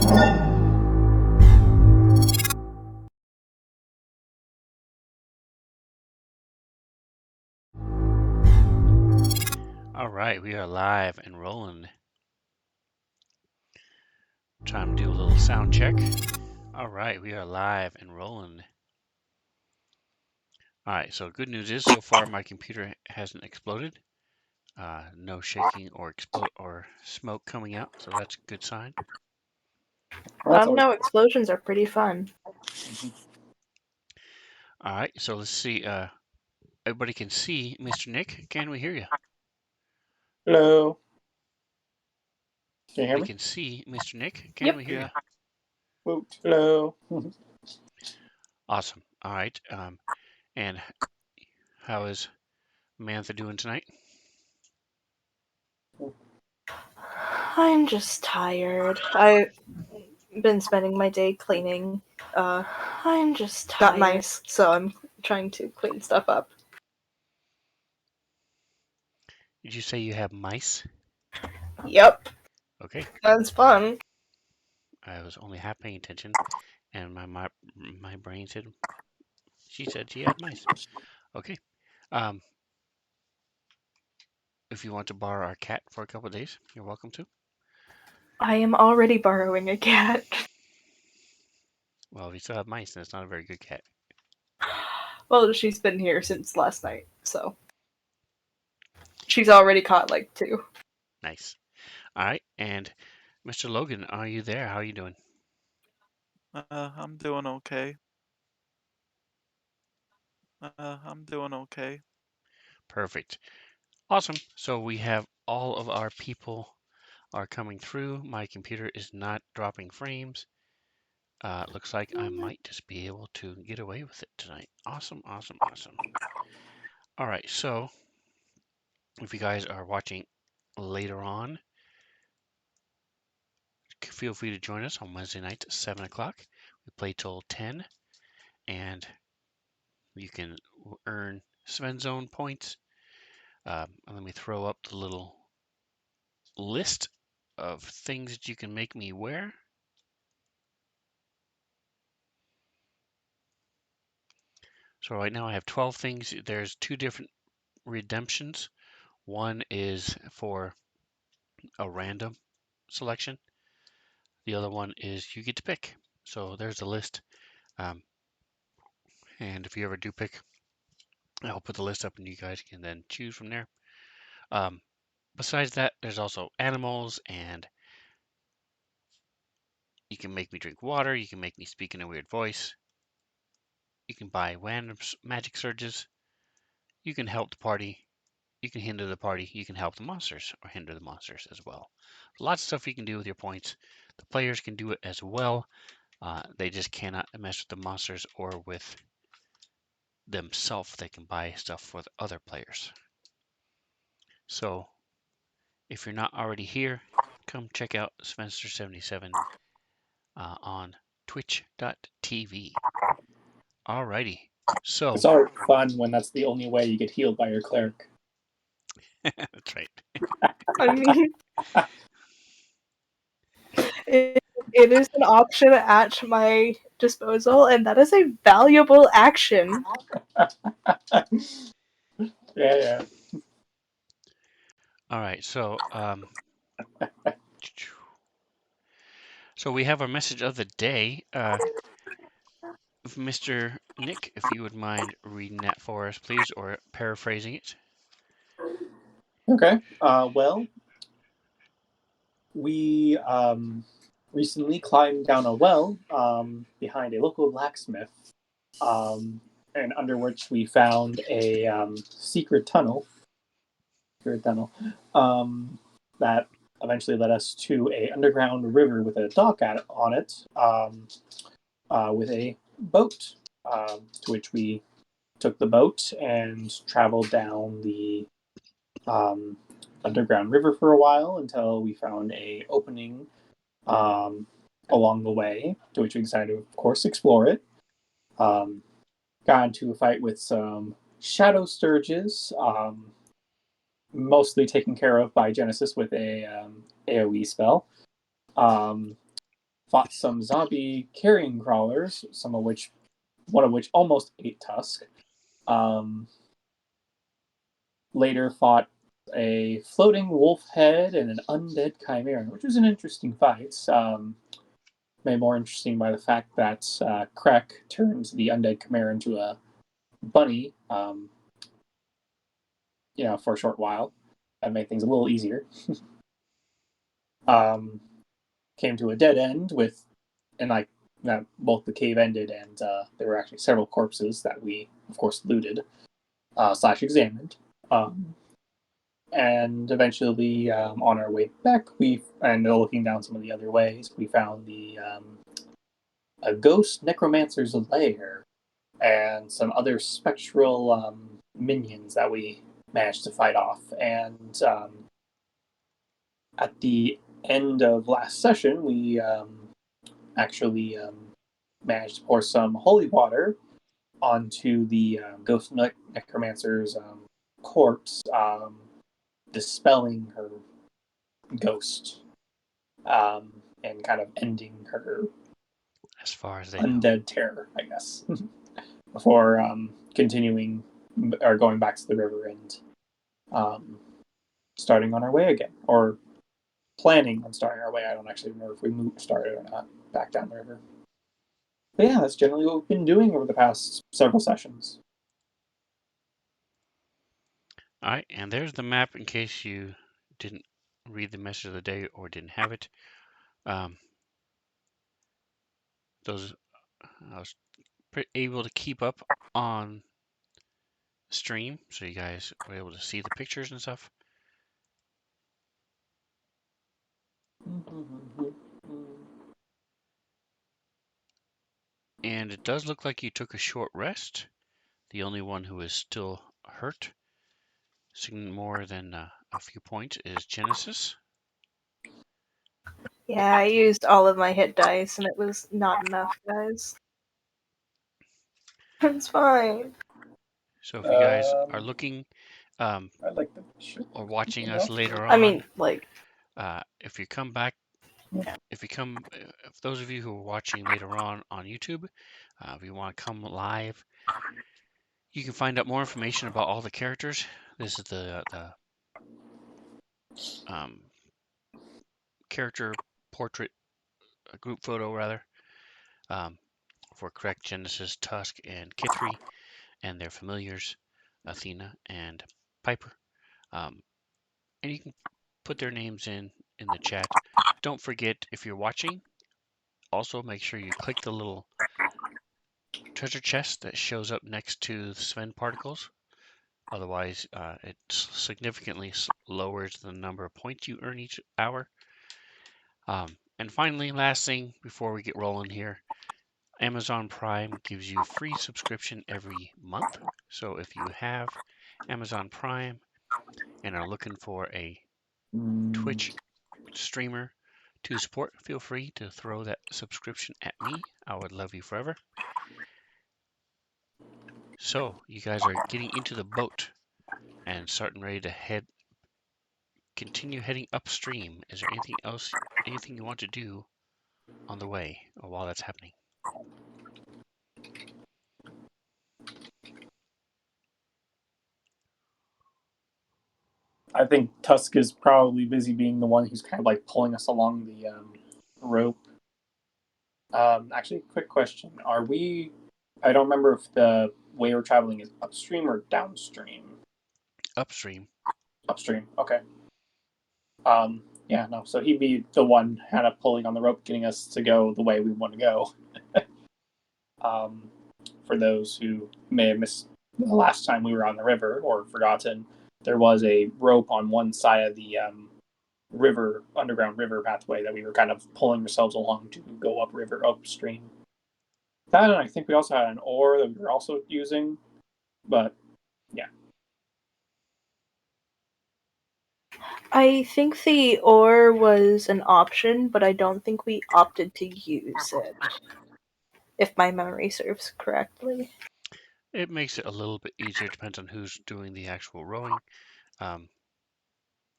All right, we are live and rolling. Trying to do a little sound check. All right, we are live and rolling. All right, so good news is so far my computer hasn't exploded. No shaking or smoke coming out, so that's a good sign. No, explosions are pretty fun. All right, so let's see. Everybody can see Mr. Nick. Can we hear you? Hello. Can you hear We me? can see Mr. Nick. Can Yep. we hear you? Woot. Hello. Awesome. All right. And how is Mantha doing tonight? I'm just tired. I've been spending my day cleaning. I'm just tired. Got mice, so I'm trying to clean stuff up. Did you say you have mice? Yep. Okay. That's fun. I was only half paying attention, and my brain said she had mice. Okay. If you want to borrow our cat for a couple of days, you're welcome to. I am already borrowing a cat. Well, if you still have mice, then it's not a very good cat. Well, she's been here since last night, so she's already caught like 2. Nice. All right. And Mr. Logan, are you there? How are you doing? I'm doing okay. I'm doing okay. Perfect. Awesome. So we have all of our people are coming through. My computer is not dropping frames. Looks like I might just be able to get away with it tonight. Awesome, awesome, awesome. All right, so if you guys are watching later on, feel free to join us on Wednesday nights at 7 o'clock. We play till 10, and you can earn Svenzone points. Let me throw up the little list of things that you can make me wear. So right now I have 12 things. There's 2 different redemptions. One is for a random selection. The other one is you get to pick. So there's a list. And if you ever do pick, I'll put the list up and you guys can then choose from there. Besides that, there's also animals, and you can make me drink water. You can make me speak in a weird voice. You can buy random magic surges. You can help the party. You can hinder the party. You can help the monsters or hinder the monsters as well. Lots of stuff you can do with your points. The players can do it as well. They just cannot mess with the monsters or with themselves. They can buy stuff for the other players. So if you're not already here, come check out Spencer77 on twitch.tv. Alrighty. So It's always fun when that's the only way you get healed by your cleric. that's right. I mean, it is an option at my disposal, and that is a valuable action. Yeah. All right. So we have our message of the day. Mr. Nick, if you would mind reading that for us, please, or paraphrasing it. Okay. Well, we recently climbed down a well behind a local blacksmith, and under which we found a secret tunnel that eventually led us to a underground river with a dock on it, with a boat, to which we took the boat and traveled down the underground river for a while until we found a opening along the way, to which we decided to, of course, explore it. Got into a fight with some shadow sturges, mostly taken care of by Genesis with a AoE spell. Fought fought some zombie carrion crawlers, one of which almost ate Tusk. Later fought a floating wolf head and an undead chimera, which was an interesting fight. Made more interesting by the fact that Krek turns the undead chimera into a bunny, for a short while. That made things a little easier. Came to a dead end both the cave ended and there were actually several corpses that we, of course, looted / examined. And eventually, on our way back, looking down some of the other ways, we found a ghost necromancer's lair and some other spectral minions that we managed to fight off. And at the end of last session, we actually managed to pour some holy water onto the ghost necromancer's corpse, dispelling her ghost and kind of ending her as far as they undead know. terror, I guess, before continuing or going back to the river and starting on our way again, or planning on starting our way. I don't actually remember if we started or not back down the river. But yeah, that's generally what we've been doing over the past several sessions. All right, and there's the map in case you didn't read the message of the day or didn't have it. Those I was able to keep up on stream, so you guys were able to see the pictures and stuff. And it does look like you took a short rest. The only one who is still hurt, more than a few points, is Genesis. Yeah, I used all of my hit dice and it was not enough, guys. It's fine. So if you guys are looking I'd like to or watching us later on, I mean, like, if you come back, if those of you who are watching later on YouTube, if you want to come live, you can find out more information about all the characters. This is the character portrait, group photo rather, for Krek, Genesis, Tusk, and Kithri, and their familiars, Athena and Piper. And you can put their names in the chat. Don't forget, if you're watching, also make sure you click the little treasure chest that shows up next to the Sven particles. Otherwise, it significantly lowers the number of points you earn each hour. And finally, last thing before we get rolling here, Amazon Prime gives you a free subscription every month. So if you have Amazon Prime and are looking for a Twitch streamer to support, feel free to throw that subscription at me. I would love you forever. So you guys are getting into the boat and starting ready to continue heading upstream. Is there anything you want to do on the way or while that's happening? I think Tusk is probably busy being the one who's kind of like pulling us along the rope. Actually, quick question. I don't remember if the way we're traveling is upstream or downstream. Upstream. Upstream, okay. Yeah, no, so he'd be the one kind of pulling on the rope, getting us to go the way we want to go. For those who may have missed the last time we were on the river or forgotten, there was a rope on one side of the underground river pathway that we were kind of pulling ourselves along to go upstream. That, and I think we also had an oar that we were also using, but yeah. I think the oar was an option, but I don't think we opted to use it. If my memory serves correctly. It makes it a little bit easier. Depends on who's doing the actual rowing.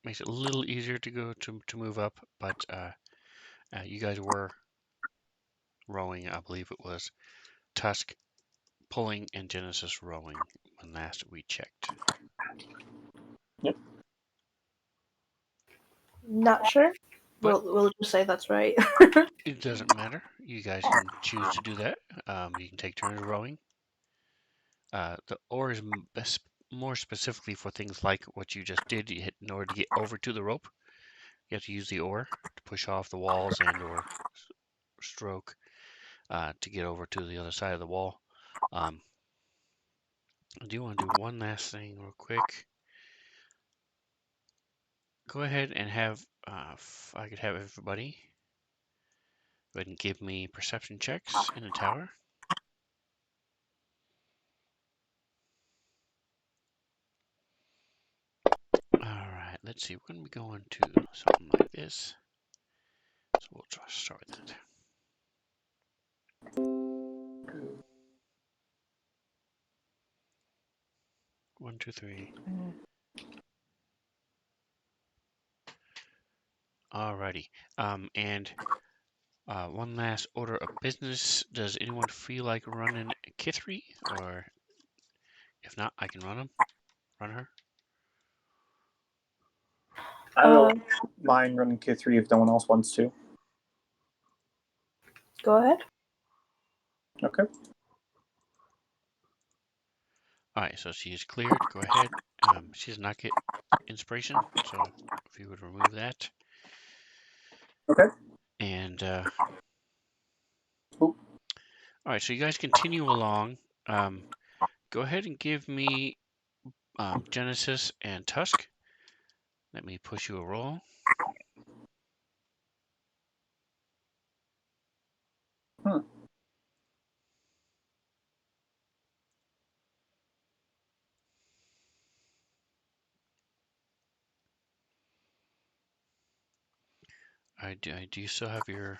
Makes it a little easier to go to move up, but you guys were rowing. I believe it was Tusk pulling and Genesis rowing when last we checked. Yep. Not sure. But We'll just say that's right. it doesn't matter. You guys can choose to do that. You can take turns rowing. The oar is more specifically for things like what you just did. In order to get over to the rope, you have to use the oar to push off the walls and or stroke to get over to the other side of the wall. I do want to do one last thing real quick. Go ahead and have, if I could have everybody go ahead and give me perception checks in the tower. All right, let's see. We're going to be going to something like this. So we'll try to start with that. 1, 2, 3. Alrighty. And one last order of business. Does anyone feel like running Kithri? Or if not, I can run her. I don't mind running Q3 if no one else wants to. Go ahead. Okay. Alright, so she is cleared. Go ahead. She does not get inspiration, so if you would remove that. Okay. And Oop. alright, so you guys continue along. Go ahead and give me Genesis and Tusk. Let me push you a roll. Do you still have your...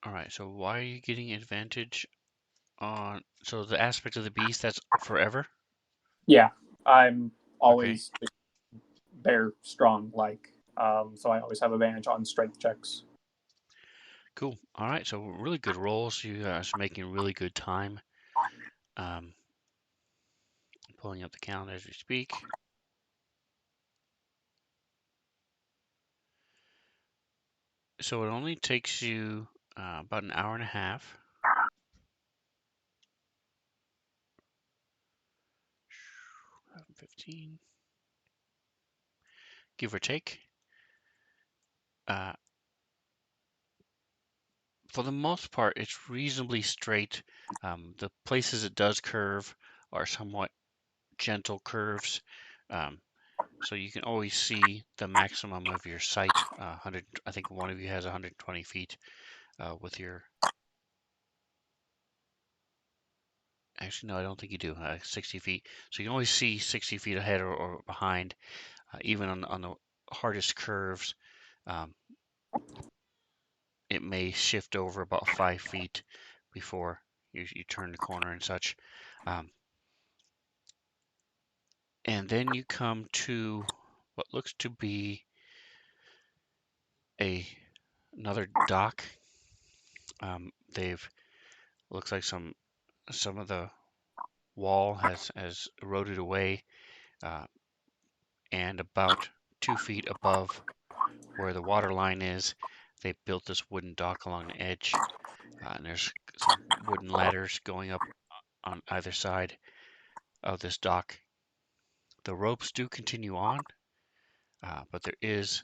Alright, so why are you getting advantage on... So the aspect of the beast, that's forever? Yeah, I'm Okay. always bear strong, so I always have advantage on strength checks. Cool. Alright, so really good rolls. You guys are making really good time. Pulling up the calendar as we speak. So it only takes you about an hour and a half. 15, give or take. For the most part, it's reasonably straight. The places it does curve are somewhat gentle curves. So you can always see the maximum of your sight. 100, I think one of you has 120 feet with your... Actually, no, I don't think you do. 60 feet. So you can always see 60 feet ahead or behind, even on the hardest curves. It may shift over about 5 feet before you turn the corner and such. And then you come to what looks to be another dock. They've looks like some of the wall has eroded away, and about 2 feet above where the water line is, they built this wooden dock along the edge, and there's some wooden ladders going up on either side of this dock. The ropes do continue on, but there is,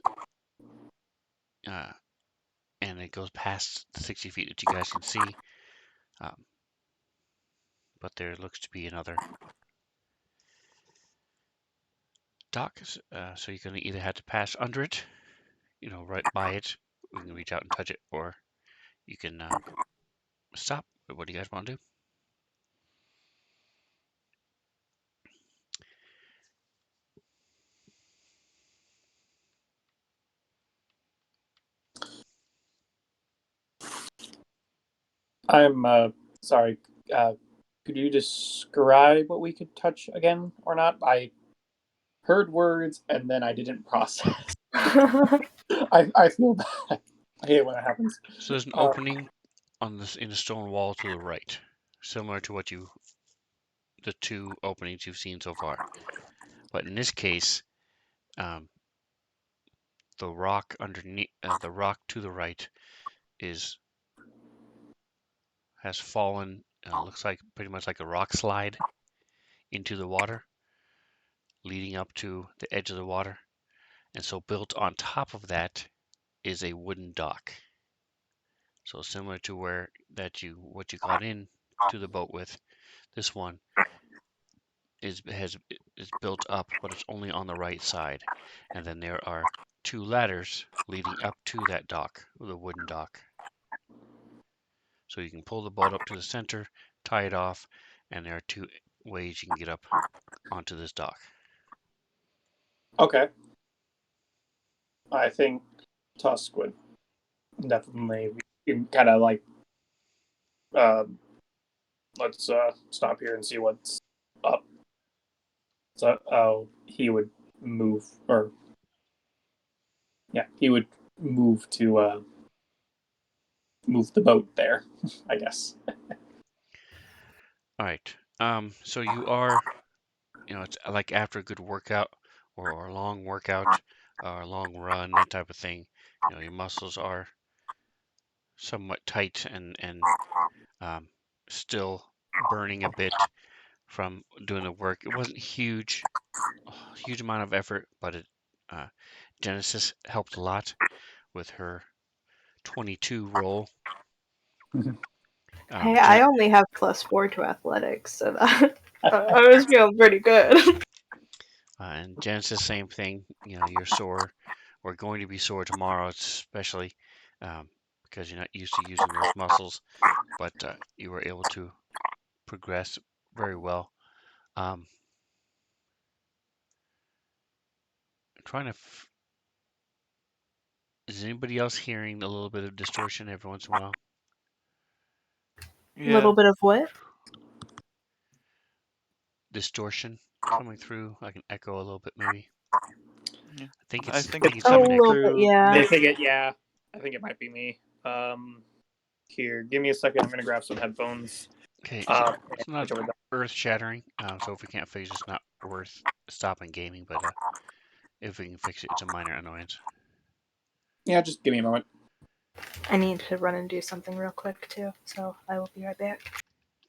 and it goes past the 60 feet that you guys can see, but there looks to be another dock, so you're going to either have to pass under it, right by it. We can reach out and touch it, or you can stop. What do you guys want to do? I'm sorry. Could you describe what we could touch again or not? I heard words and then I didn't process. I feel bad. I hate when that happens. So there's an opening in the stone wall to the right, similar to the two openings you've seen so far. But in this case, the rock underneath, the rock to the right, has fallen. Looks like pretty much like a rock slide into the water, leading up to the edge of the water. And so built on top of that is a wooden dock. So similar to what you got in to the boat with, this one is built up, but it's only on the right side. And then there are two ladders leading up to that dock, the wooden dock. So you can pull the boat up to the center, tie it off, and there are two ways you can get up onto this dock. Okay. I think Tusk would definitely kind of like, let's stop here and see what's up. So he would move, or yeah, he would move to move the boat there, I guess. All right. So you are, it's like after a good workout or a long workout or a long run, that type of thing. Your muscles are somewhat tight and still burning a bit from doing the work. It wasn't huge amount of effort, but uh, Genesis helped a lot with her 22 roll. Hey, I only have +4 to athletics, so that I was feeling pretty good. And Genesis, same thing. You're sore, or going to be sore tomorrow, especially because you're not used to using those muscles. But you were able to progress very well. I'm trying to. Is anybody else hearing a little bit of distortion every once in a while? A little bit of what? Distortion coming through, like an echo a little bit, maybe. Yeah. I think I it's think it's it's a coming coming in. little bit, through. yeah. I think it might be me. Here, give me a second. I'm gonna grab some headphones. Okay, Uh, it's not earth shattering. So if we can't fix it, it's not worth stopping gaming. But if we can fix it, it's a minor annoyance. yeah, just give me a moment. I need to run and do something real quick too, so I will be right back.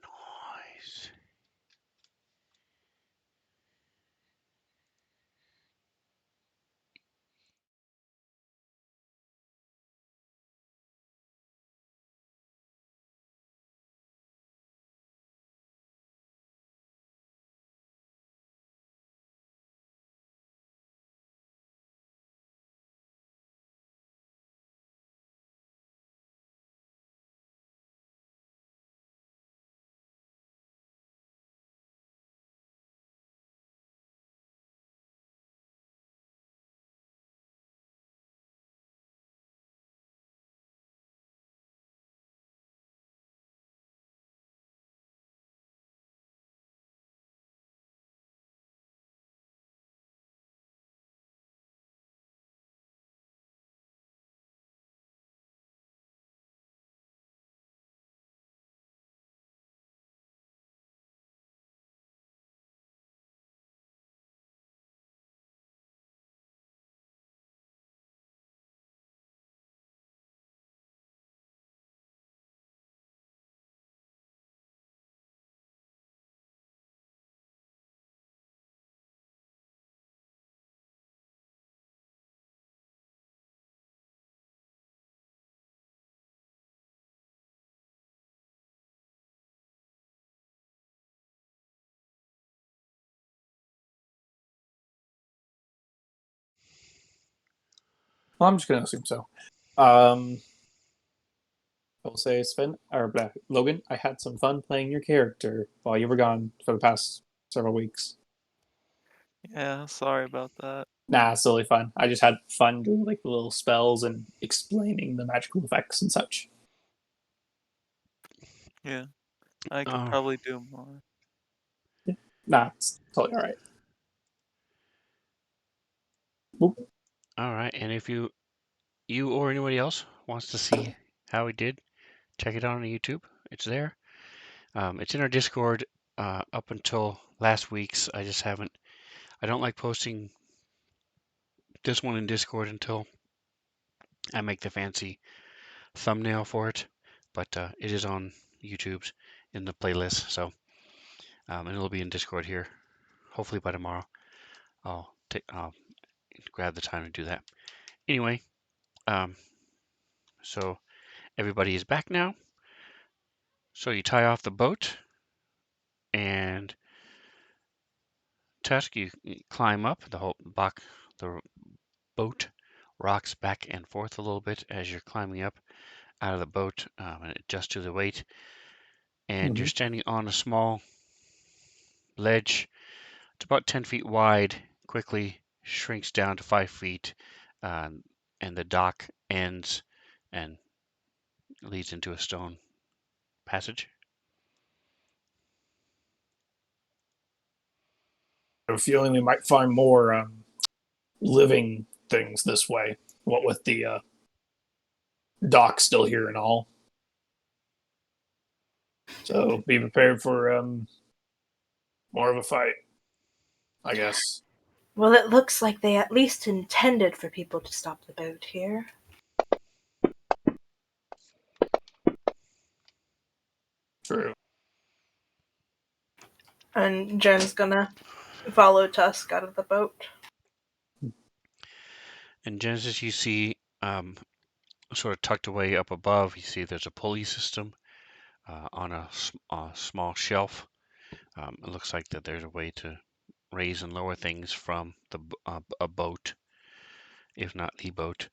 Nice. Well, I'm just gonna assume so. I'll say Logan, I had some fun playing your character while you were gone for the past several weeks. Yeah, sorry about that. Nah, it's totally fun. I just had fun doing like the little spells and explaining the magical effects and such. Yeah, I could Oh. probably do more. Nah, it's totally all right. Boop. All right, and if you or anybody else wants to see how we did, check it out on YouTube. It's there. It's in our Discord. Up until last week's, I just haven't. I don't like posting this one in Discord until I make the fancy thumbnail for it. But it is on YouTube's in the playlist. So, and it'll be in Discord here. Hopefully by tomorrow, I'll grab the time to do that. Anyway, so everybody is back now. So you tie off the boat, and Tusk, you climb up. The boat rocks back and forth a little bit as you're climbing up out of the boat, and adjust to the weight. And you're standing on a small ledge. It's about 10 feet wide. Quickly shrinks down to 5 feet, and the dock ends and leads into a stone passage. I have a feeling we might find more living things this way. What with the dock still here and all. So be prepared for more of a fight, I guess. Well, it looks like they at least intended for people to stop the boat here. True. And Jen's gonna follow Tusk out of the boat. In Genesis, you see sort of tucked away up above, you see there's a pulley system on a small shelf. It looks like that there's a way to raise and lower things from a boat, if not the boat,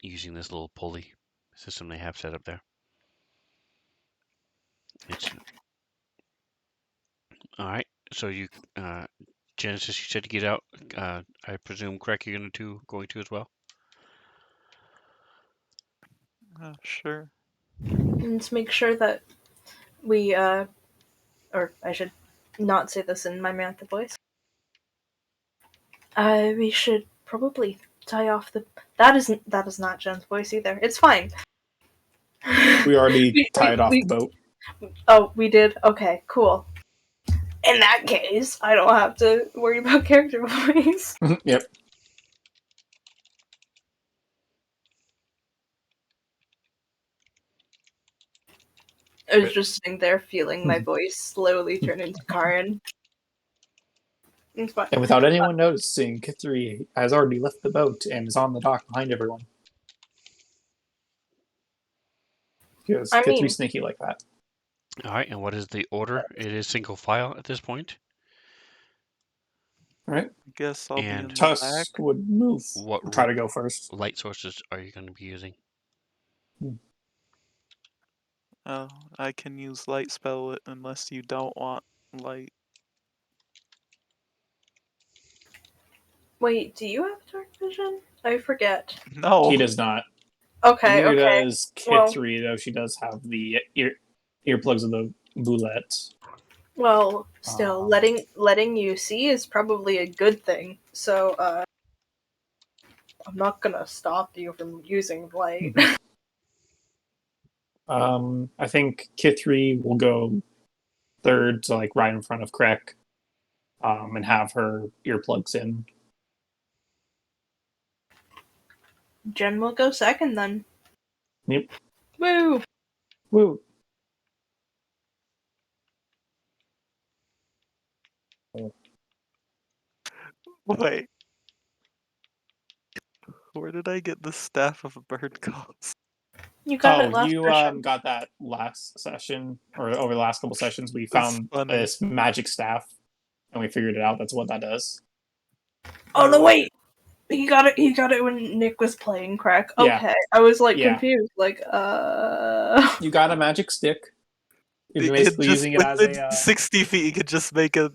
using this little pulley system they have set up there. It's all right. So you, Genesis, you said to get out. I presume, correct? You're going to as well. Sure. And to make sure that we, or I should not say this in my Mantha voice. We should probably tie off the. That is not Jen's voice either. It's fine. We already tied off the boat. Oh, we did? Okay, cool. In that case, I don't have to worry about character voice. Yep. I was just sitting there feeling my voice slowly turn into Karin. It's fine. And without anyone noticing, Kithri has already left the boat and is on the dock behind everyone. Because Kithri's sneaky like that. All right. And what is the order? It is single file at this point. All right. I guess I'll be in the Tusk back. would move. Try to go first. Light sources are you going to be using? Oh, I can use light spell unless you don't want light. Wait, do you have dark vision? I forget. No. He does not. Okay, Neither okay. does Kithri, though she does have the earplugs of the Boulette. Well, still, letting you see is probably a good thing. So, I'm not gonna stop you from using light. I think Kithri will go third, so like right in front of Krek, and have her earplugs in. Jen will go second then. Yep. Woo! Woo! Wait. Where did I get the staff of bird calls? You got it last you session. got that last session, or over the last couple sessions, we That's found funny. this magic staff, and we figured it out. That's what that does. Oh no, wait! He got it. He got it when Nick was playing crack. Yeah. Okay, I was like Yeah. confused. Like, You got a magic stick. You're You basically could just using it as within a 60 feet. You could just make a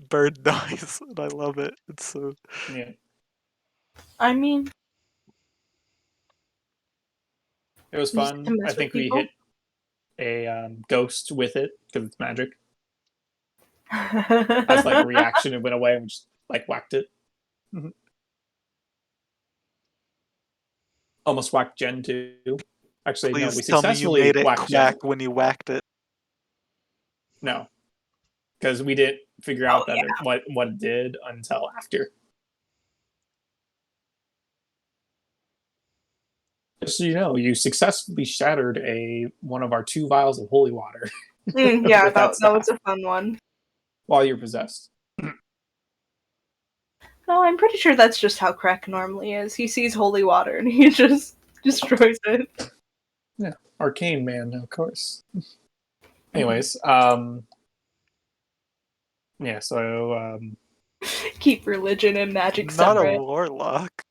bird noise, and I love it. It's so. yeah. I mean, It was use it fun. to mess I with think we people? hit a ghost with it because it's magic. As like a reaction, it went away and just like whacked it. Almost whacked Jen too. Actually, no, Please we tell me you successfully made it whacked Jen. quack when you whacked it. No, because we didn't figure out that what it did until after. Just so you know, you successfully shattered one of our 2 vials of holy water. Yeah, with that staff was a fun one. while you're possessed. No, I'm pretty sure that's just how Crack normally is. He sees holy water and he just destroys it. Yeah, arcane man, of course. Anyways, yeah. So Keep religion and magic Not a separate. warlock.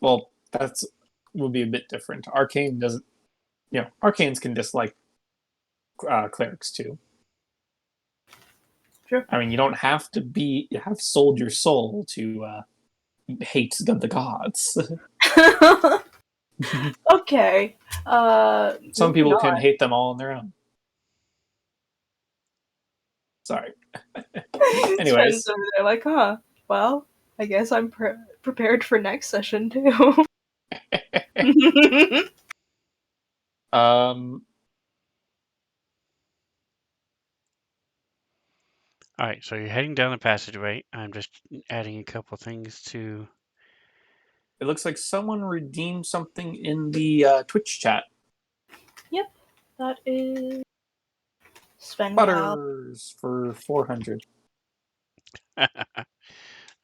well, that's will be a bit different. Arcane doesn't. Arcanes can dislike clerics too. Sure. I mean, you don't have to have sold your soul to hate the gods. Okay. Some Moving people can on. hate them all on their own. Sorry. Anyways. Sven's over there like, well, I guess I'm prepared for next session too. All right, so you're heading down the passageway. I'm just adding a couple things to. It looks like someone redeemed something in the Twitch chat. Yep, that is Sven. Butters for 400.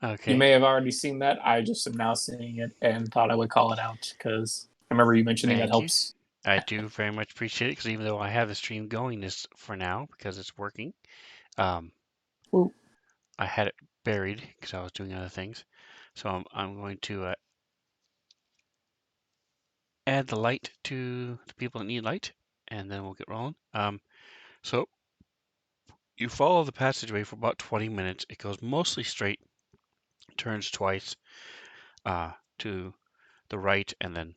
Okay. You may have already seen that. I just am now seeing it and thought I would call it out because I remember you mentioning that Thank you. helps. I do very much appreciate it because even though I have the stream going this for now because it's working, Ooh. I had it buried because I was doing other things. So I'm going to add the light to the people that need light, and then we'll get rolling. So you follow the passageway for about 20 minutes. It goes mostly straight, turns twice to the right, and then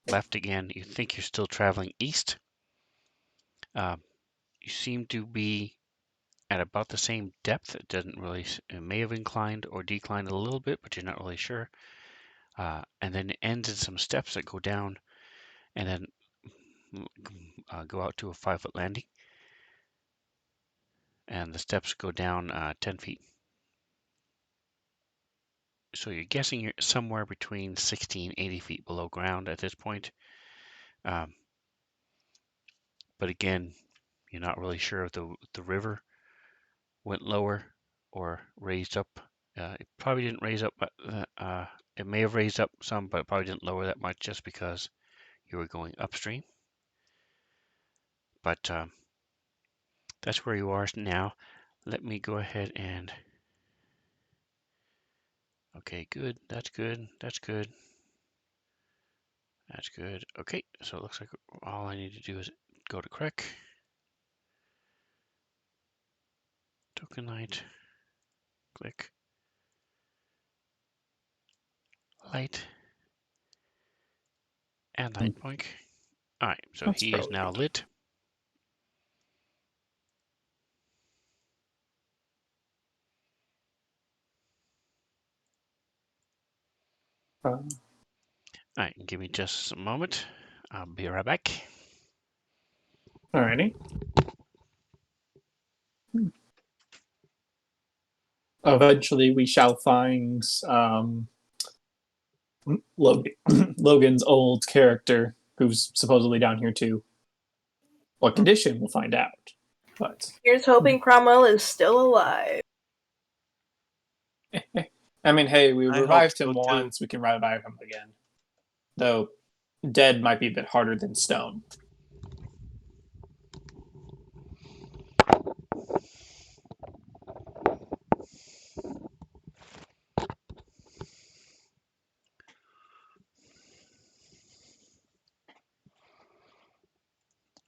left again. You think you're still traveling east. You seem to be at about the same depth. It may have inclined or declined a little bit, but you're not really sure. And then it ends in some steps that go down and then go out to a 5-foot landing. And the steps go down 10 feet. So you're guessing you're somewhere between 60 and 80 feet below ground at this point. But again, you're not really sure if the river went lower or raised up. It probably didn't raise up, but it may have raised up some, but it probably didn't lower that much just because you were going upstream. But that's where you are now. Let me go ahead and. Okay, good. That's good. That's good. That's good. Okay, so it looks like all I need to do is go to Crec. Token light. Click. Light. And light point. Alright, so That's he is probably now good. lit. Alright, give me just a moment. I'll be right back. Alrighty. Eventually, we shall find Logan's old character, who's supposedly down here too. What condition, we'll find out. But Here's hoping Cromwell is still alive. I mean, hey, we I hope revived so, him too. once, we can revive him again. Though dead might be a bit harder than stone.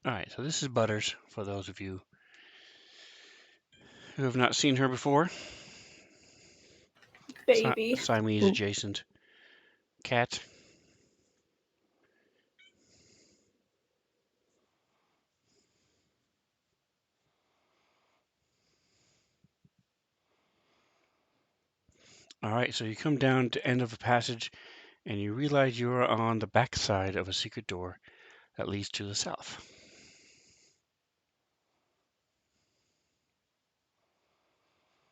Alright, so this is Butters, for those of you who have not seen her before. Baby. Siamese adjacent cat. All right, so you come down to end of the passage, and you realize you are on the back side of a secret door that leads to the south.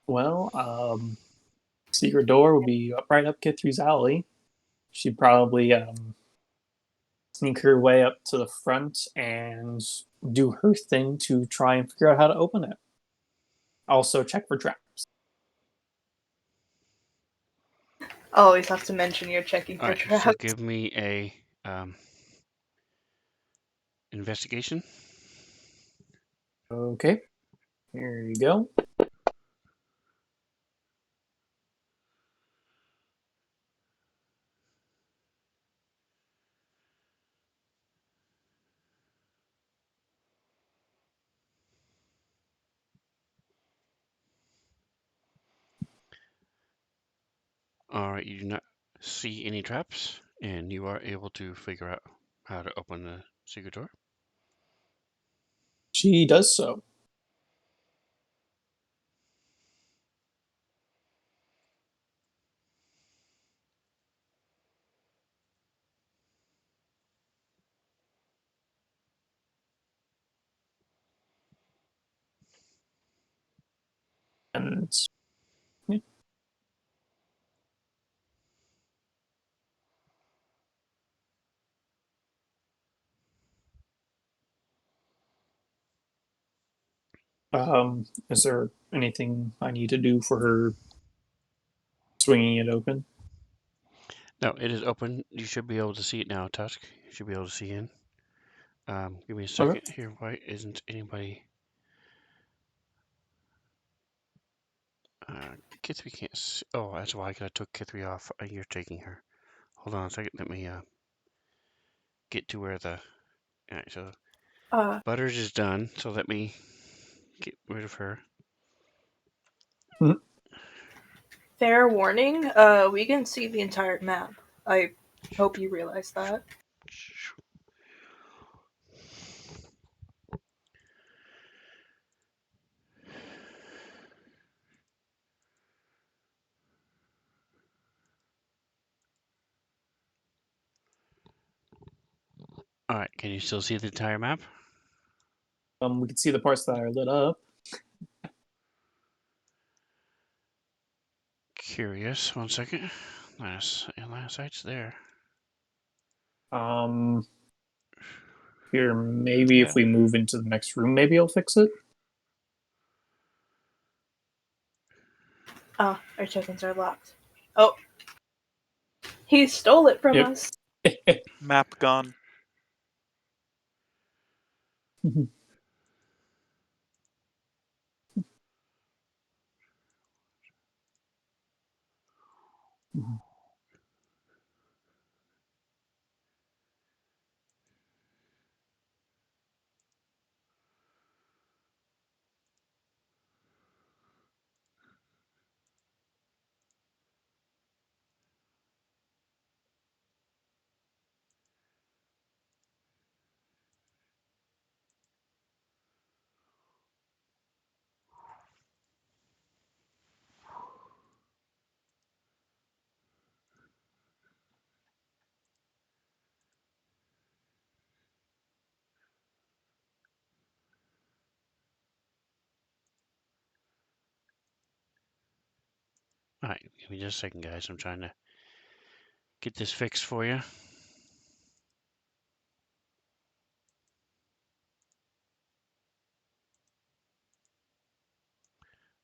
Well, secret door would be right up Kithry's alley. She'd probably sneak her way up to the front and do her thing to try and figure out how to open it. Also, check for traps. Always have to mention you're checking All for right, so traps. give me a investigation. Okay, here you go. All right, you do not see any traps, and you are able to figure out how to open the secret door. She does so. And yeah. Is there anything I need to do for her swinging it open? No, it is open. You should be able to see it now, Tusk. You should be able to see in. Give me a Okay. second here. Why isn't anybody? Kithry can't see. Oh, that's why I took Kithry off. You're taking her. Hold on a second. Let me get to where the. All right, so Uh, Butters is done. So let me get rid of her. fair warning, we can see the entire map. I hope you realize that. All right, can you still see the entire map? We can see the parts that are lit up. Curious. 1 second. Last sight's there. Um, Here, maybe Yeah. if we move into the next room, maybe I'll fix it. Ah, our tokens are locked. Oh, he stole it from Yep. us. Map gone. All right, give me just a second, guys. I'm trying to get this fixed for you.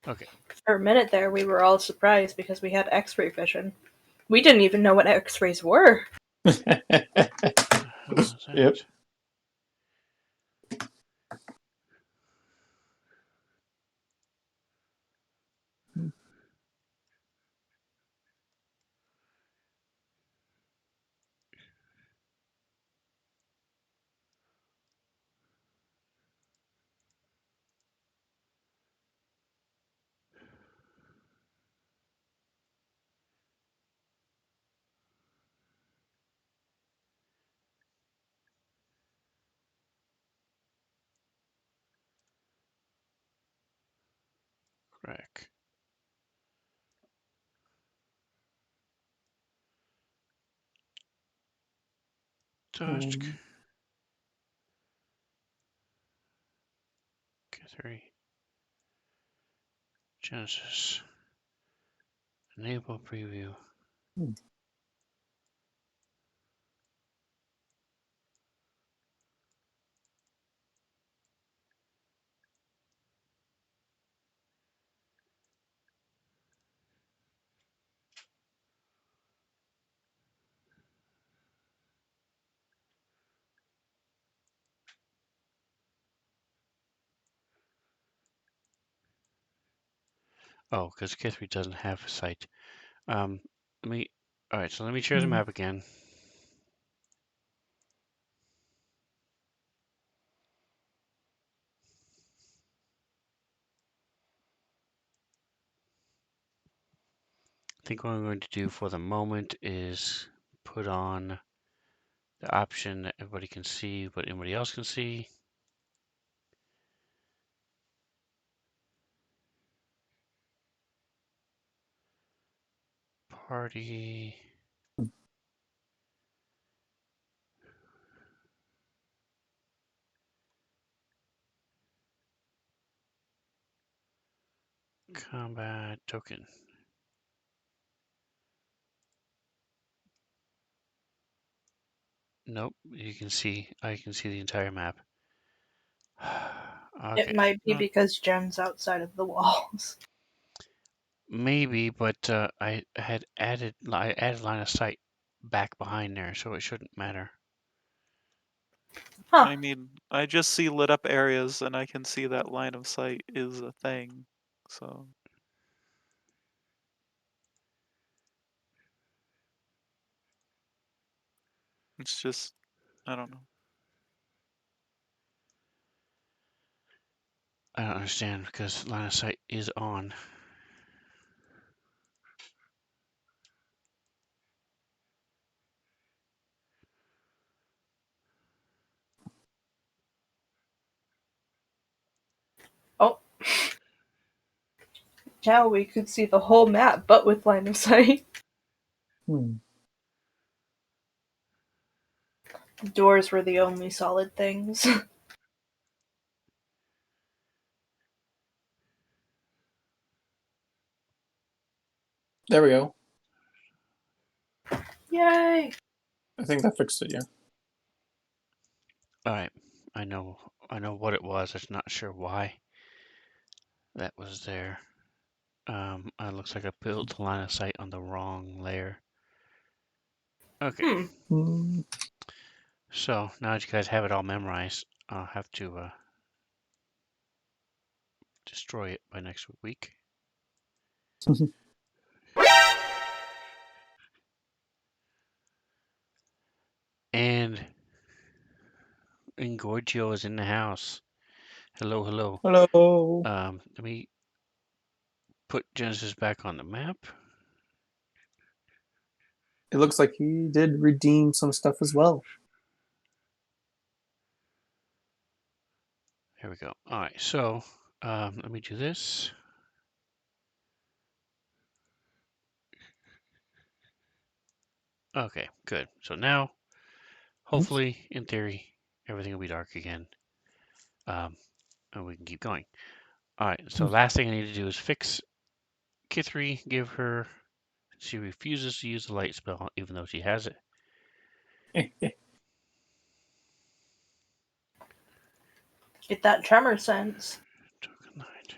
Okay. For a minute there, we were all surprised because we had X-ray vision. We didn't even know what X-rays were. How was that? Yep. Crack. K3. Genesis. Enable preview. Oh, because K3 doesn't have a site. Let me. All right, so let me share the map again. I think what I'm going to do for the moment is put on the option that everybody can see what anybody else can see. Party. Combat token. Nope, you can see, I can see the entire map. Okay. It might be because Jen's outside of the walls. Maybe, but I added line of sight back behind there, so it shouldn't matter. Huh. I mean, I just see lit up areas and I can see that line of sight is a thing. So it's just, I don't know. I don't understand because line of sight is on. Oh. Now we could see the whole map, but with line of sight. Doors were the only solid things. There we go. Yay! I think that fixed it, yeah. All right, I know what it was. I'm not sure why that was there. It looks like I built the line of sight on the wrong layer. Okay. So now that you guys have it all memorized, I'll have to destroy it by next week. And Ingorgio is in the house. Hello, hello. Hello. Let me put Genesis back on the map. It looks like he did redeem some stuff as well. Here we go. All right, so let me do this. Okay, good. So now, hopefully, in theory, everything will be dark again. And we can keep going. All right, so last thing I need to do is fix Kithri, give her. She refuses to use the light spell, even though she has it. Get that tremor sense. Token light.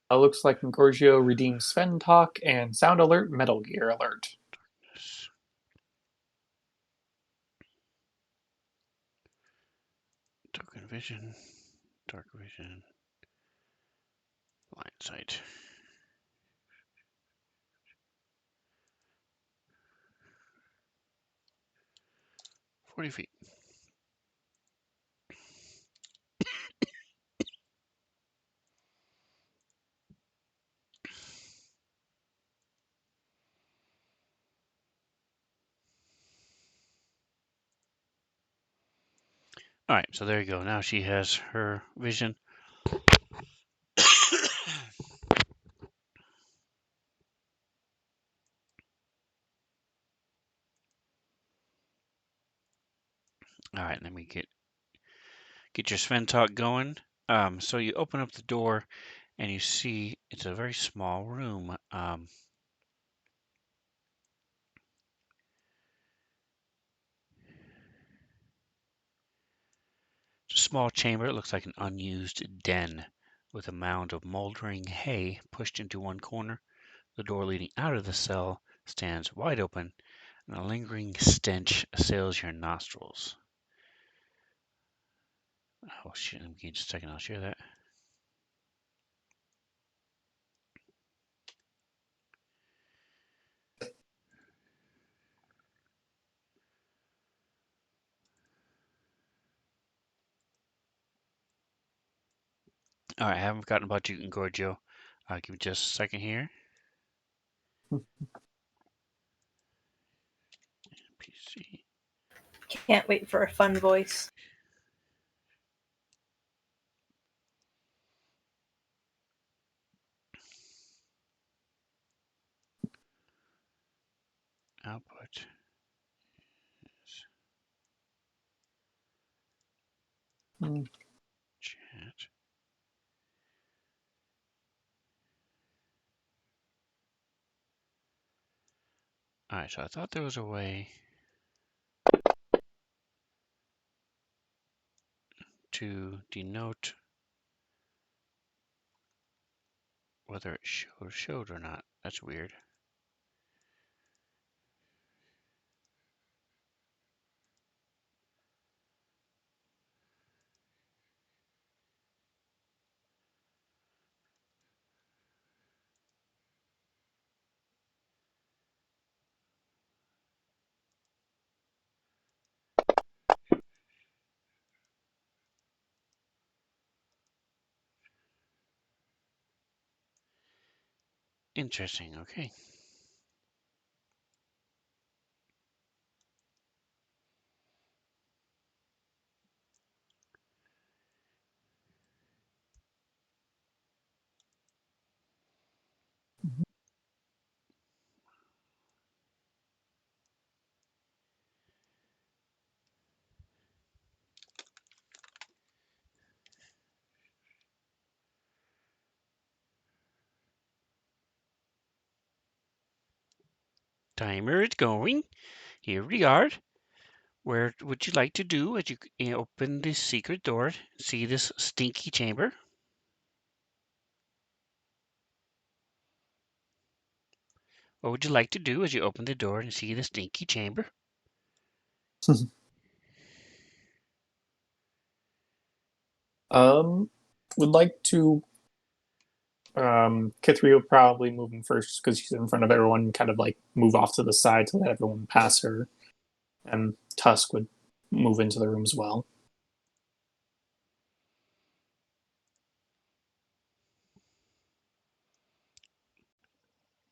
It looks like Ngorgio redeemed Sven Talk and Sound Alert Metal Gear Alert. Darkness. Token vision. Dark vision. Line sight. 40 feet. All right, so there you go. Now she has her vision. All right, let me get your Sven talk going. So you open up the door, and you see it's a very small room. It's a small chamber. It looks like an unused den with a mound of moldering hay pushed into one corner. The door leading out of the cell stands wide open, and a lingering stench assails your nostrils. Oh shit, let me give you just a second, I'll share that. Alright, I haven't forgotten about you, Gorgio. Give me just a second here. PC. Can't wait for a fun voice. Output. Mm. Chat. Alright, so I thought there was a way to denote whether it showed or not. That's weird. Interesting, okay. Timer is going. Here we are. Where would you like to do as you open this secret door? See this stinky chamber? What would you like to do as you open the door and see the stinky chamber? Would like to. Kithri will probably move in first because she's in front of everyone. Kind of like move off to the side to let everyone pass her, and Tusk would move into the room as well.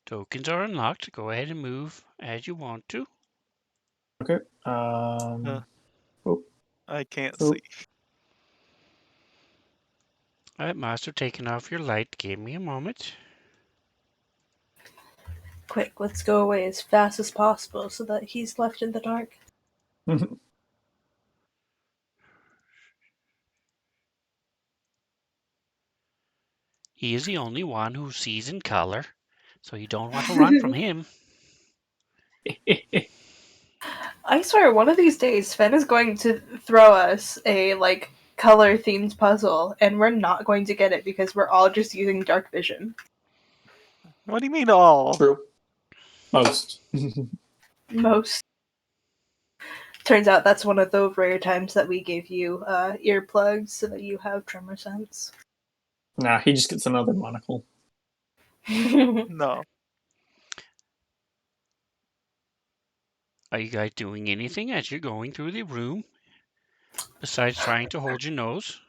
Tokens are unlocked. Go ahead and move as you want to. Okay. I can't Oh. see. All right, Master, taking off your light. Give me a moment. Quick, let's go away as fast as possible so that he's left in the dark. He is the only one who sees in color, so you don't want to run from him. I swear, one of these days, Sven is going to throw us a color themed puzzle, and we're not going to get it because we're all just using dark vision. What do you mean all? True. Most. Most. Turns out that's one of the rare times that we gave you earplugs so that you have tremor sense. Nah, he just gets another monocle. No. Are you guys doing anything as you're going through the room besides trying to hold your nose?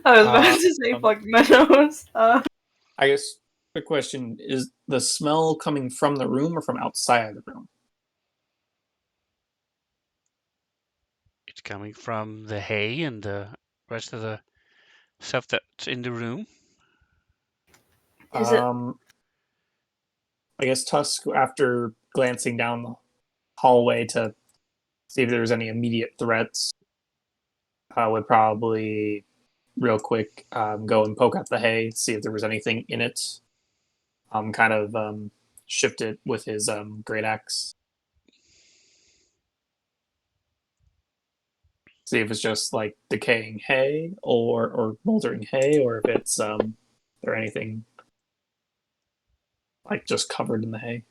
I was about to say fuck my nose. I guess the question is: the smell coming from the room or from outside of the room? It's coming from the hay and the rest of the stuff that's in the room. Is it? I guess Tusk, after glancing down the hallway to see if there's any immediate threats. Would probably real quick go and poke at the hay, see if there was anything in it. Kind of shift it with his great axe. See if it's just like decaying hay or moldering hay, or if it's or anything like just covered in the hay.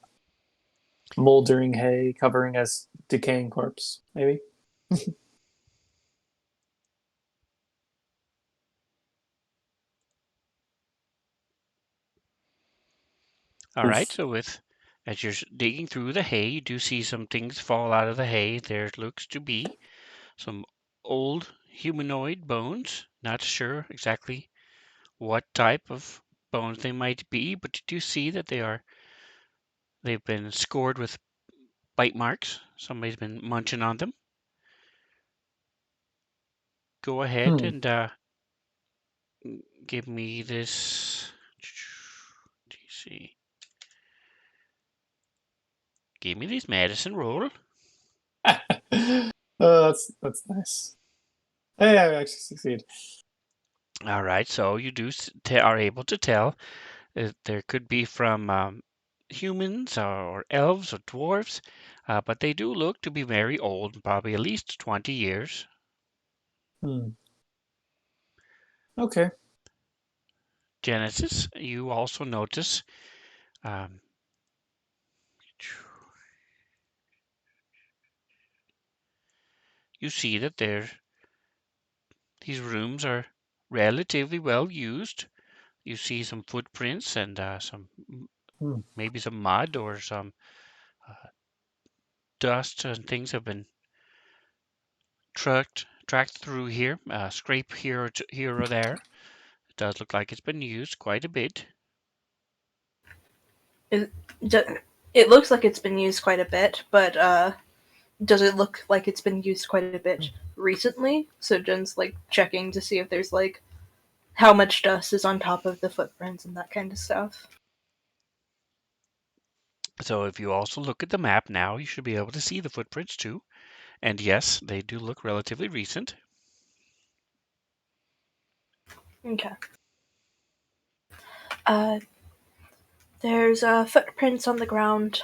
Moldering hay covering as decaying corpse, maybe. All right, Oof. so as you're digging through the hay, you do see some things fall out of the hay. There looks to be some old humanoid bones. Not sure exactly what type of bones they might be, but you do see that they've been scored with bite marks. Somebody's been munching on them. Go ahead Hmm. and give me this DC. Give me this medicine roll. That's nice. Hey, I actually succeed. All right, so you are able to tell there could be from humans or elves or dwarves, but they do look to be very old, probably at least 20 years. Hmm. Okay. Genesis, you also notice um, you see that these rooms are relatively well used. You see some footprints and Hmm. maybe some mud or some uh, dust and things have been tracked through here, scrape here or there. It does look like it's been used quite a bit. It, it looks like it's been used quite a bit, but does it look like it's been used quite a bit recently? So Jen's like checking to see if there's like how much dust is on top of the footprints and that kind of stuff. So if you also look at the map now, you should be able to see the footprints too. And yes, they do look relatively recent. Okay. Uh, there's footprints on the ground.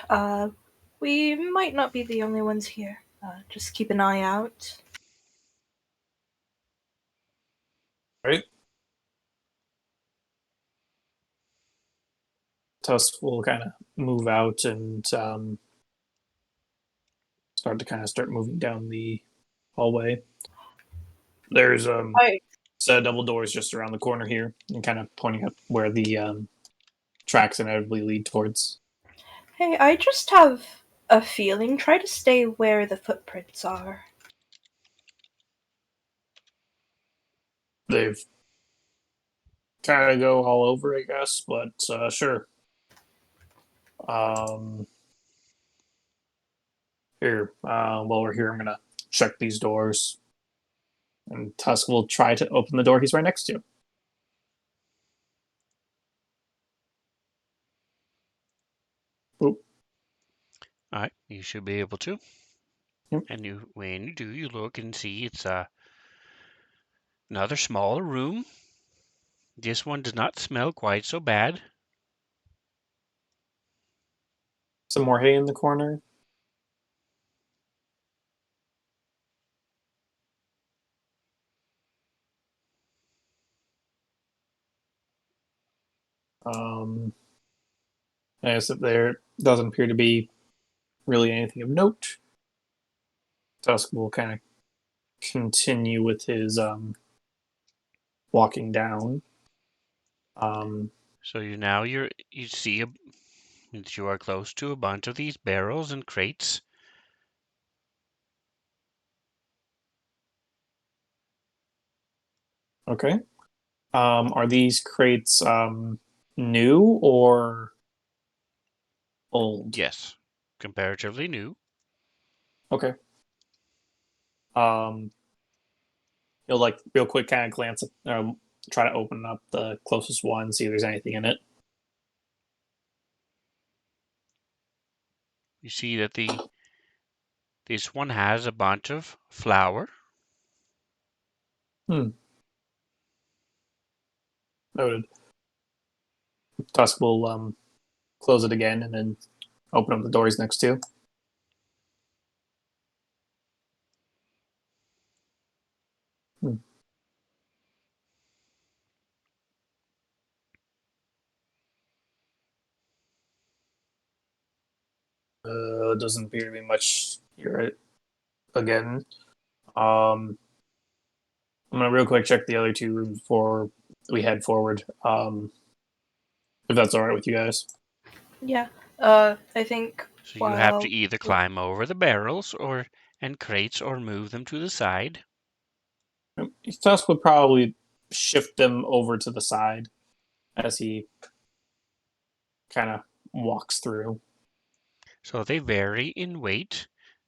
We might not be the only ones here. Just keep an eye out. Right. Tusk will kind of move out and start moving down the hallway. There's I set of double doors just around the corner here, and kind of pointing up where the tracks inevitably lead towards. Hey, I just have a feeling. Try to stay where the footprints are. They've kind of go all over, I guess, but sure. Um, Here, while we're here, I'm gonna check these doors, and Tusk will try to open the door he's right next to. Oop. All right, you should be able to. Yep. And when you do, you look and see it's another smaller room. This one does not smell quite so bad. Some more hay in the corner. Um, I guess that there doesn't appear to be really anything of note. Tusk will kind of continue with his walking down. Um, So you see that you are close to a bunch of these barrels and crates. okay. Are these crates new or old? Yes, comparatively new. Okay. Um, You'll like real quick kind of glance at, try to open up the closest one, see if there's anything in it. You see that the This one has a bunch of flour. Noted. Tusk will close it again and then open up the doors next to. Doesn't appear to be much here again. I'm gonna real quick check the other two rooms before we head forward. If that's all right with you guys. Yeah. I think So you have to while either climb over the barrels and crates or move them to the side. Tusk would probably shift them over to the side as he kind of walks through. So they vary in weight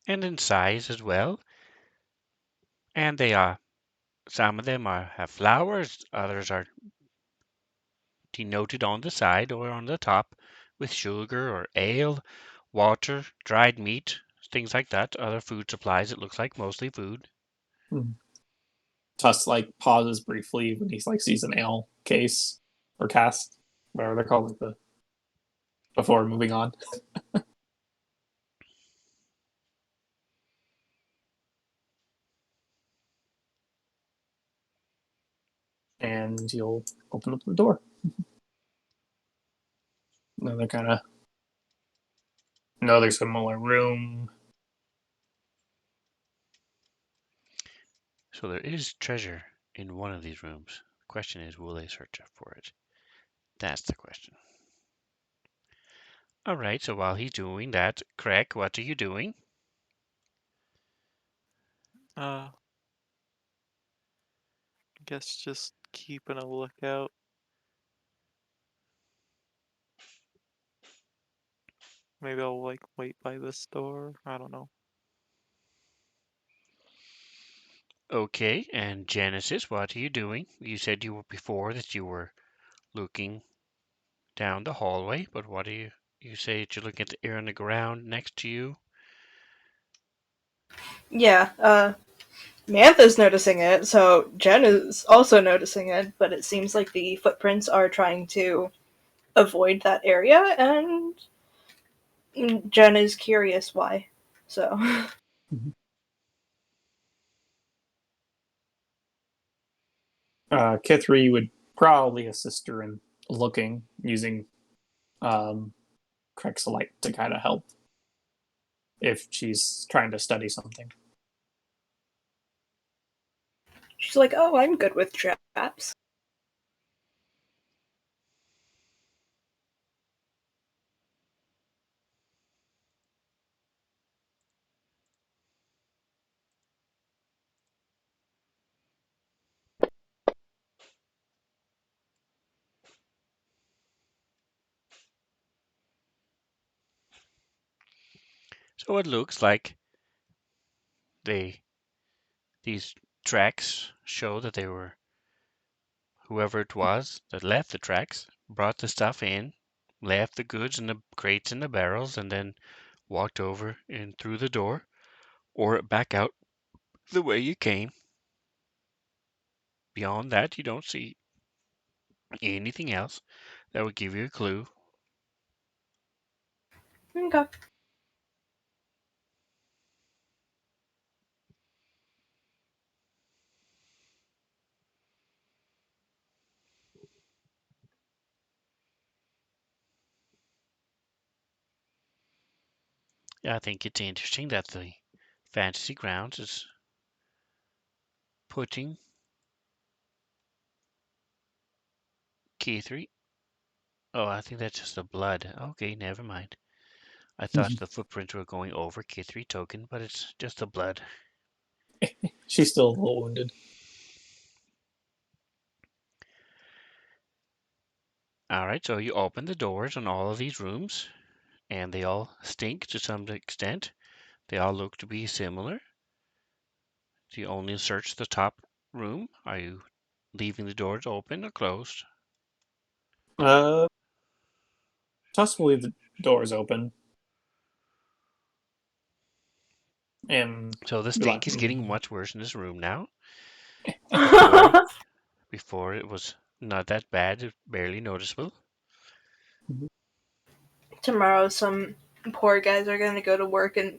and in size as well. And they are some of them have flowers, others are denoted on the side or on the top with sugar or ale, water, dried meat, things like that. Other food supplies, it looks like mostly food. Tusk pauses briefly when he sees an ale case or cast, whatever they're called, before moving on. And he'll open up the door. Another kind of another similar room. So there is treasure in one of these rooms. The question is, will they search for it? That's the question. All right, so while he's doing that, Craig, what are you doing? I guess just keeping a lookout. Maybe I'll wait by this door. I don't know. Okay, and Genesis, what are you doing? You said you were before that you were looking down the hallway, but what do you say that you're looking at the air on the ground next to you? yeah, Mantha's noticing it, so Jen is also noticing it, but it seems like the footprints are trying to avoid that area, and Jen is curious why. So Kithri would probably assist her in looking using Crexolite to kind of help if she's trying to study something. she's like, "Oh, I'm good with traps." So it looks like these tracks show that they were whoever it was that left the tracks, brought the stuff in, left the goods in the crates and the barrels, and then walked over and through the door or back out the way you came. Beyond that, you don't see anything else that would give you a clue. Okay. I think it's interesting that the Fantasy Grounds is putting Key3. Oh, I think that's just the blood. Okay, never mind. I thought the footprints were going over Key3 token, but it's just the blood. She's still a little wounded. All right, so you open the doors on all of these rooms, and they all stink to some extent. They all look to be similar. Do you only search the top room? Are you leaving the doors open or closed? Tusk will leave the doors open. And So the be like, stink is getting much worse in this room now. Before it was not that bad, it's barely noticeable. Tomorrow, some poor guys are going to go to work and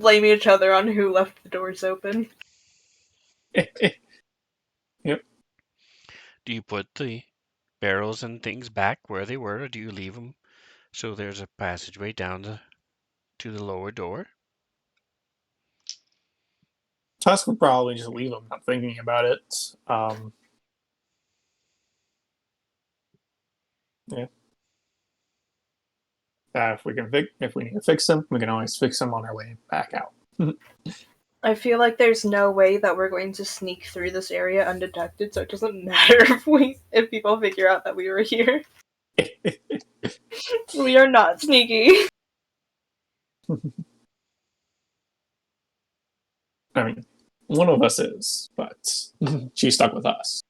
blame each other on who left the doors open. Yep. Do you put the barrels and things back where they were, or do you leave them so there's a passageway down to the lower door? Tusk would probably just leave them, not thinking about it. Yeah. If we need to fix them, we can always fix them on our way back out. I feel like there's no way that we're going to sneak through this area undetected, so it doesn't matter if people figure out that we were here. We are not sneaky. I mean, one of us is, but she's stuck with us.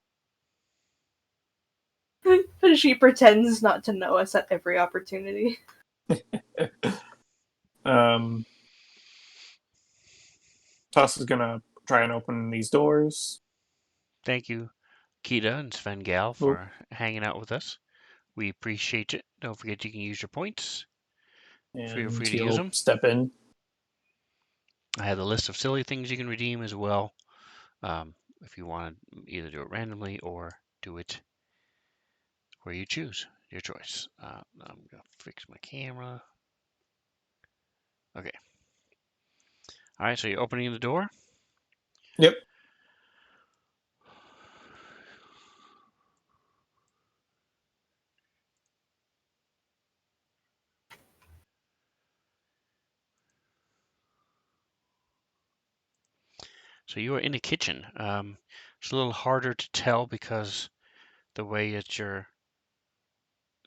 But she pretends not to know us at every opportunity. Tusk is gonna try and open these doors. Thank you, Kita and Svengal, for hanging out with us. We appreciate it. Don't forget you can use your points. Feel And free to use he'll them. step in. I have a list of silly things you can redeem as well. If you want to either do it randomly or do it where you choose, your choice. I'm going to fix my camera. Okay. All right, so you're opening the door. Yep. So you are in the kitchen. It's a little harder to tell because the way that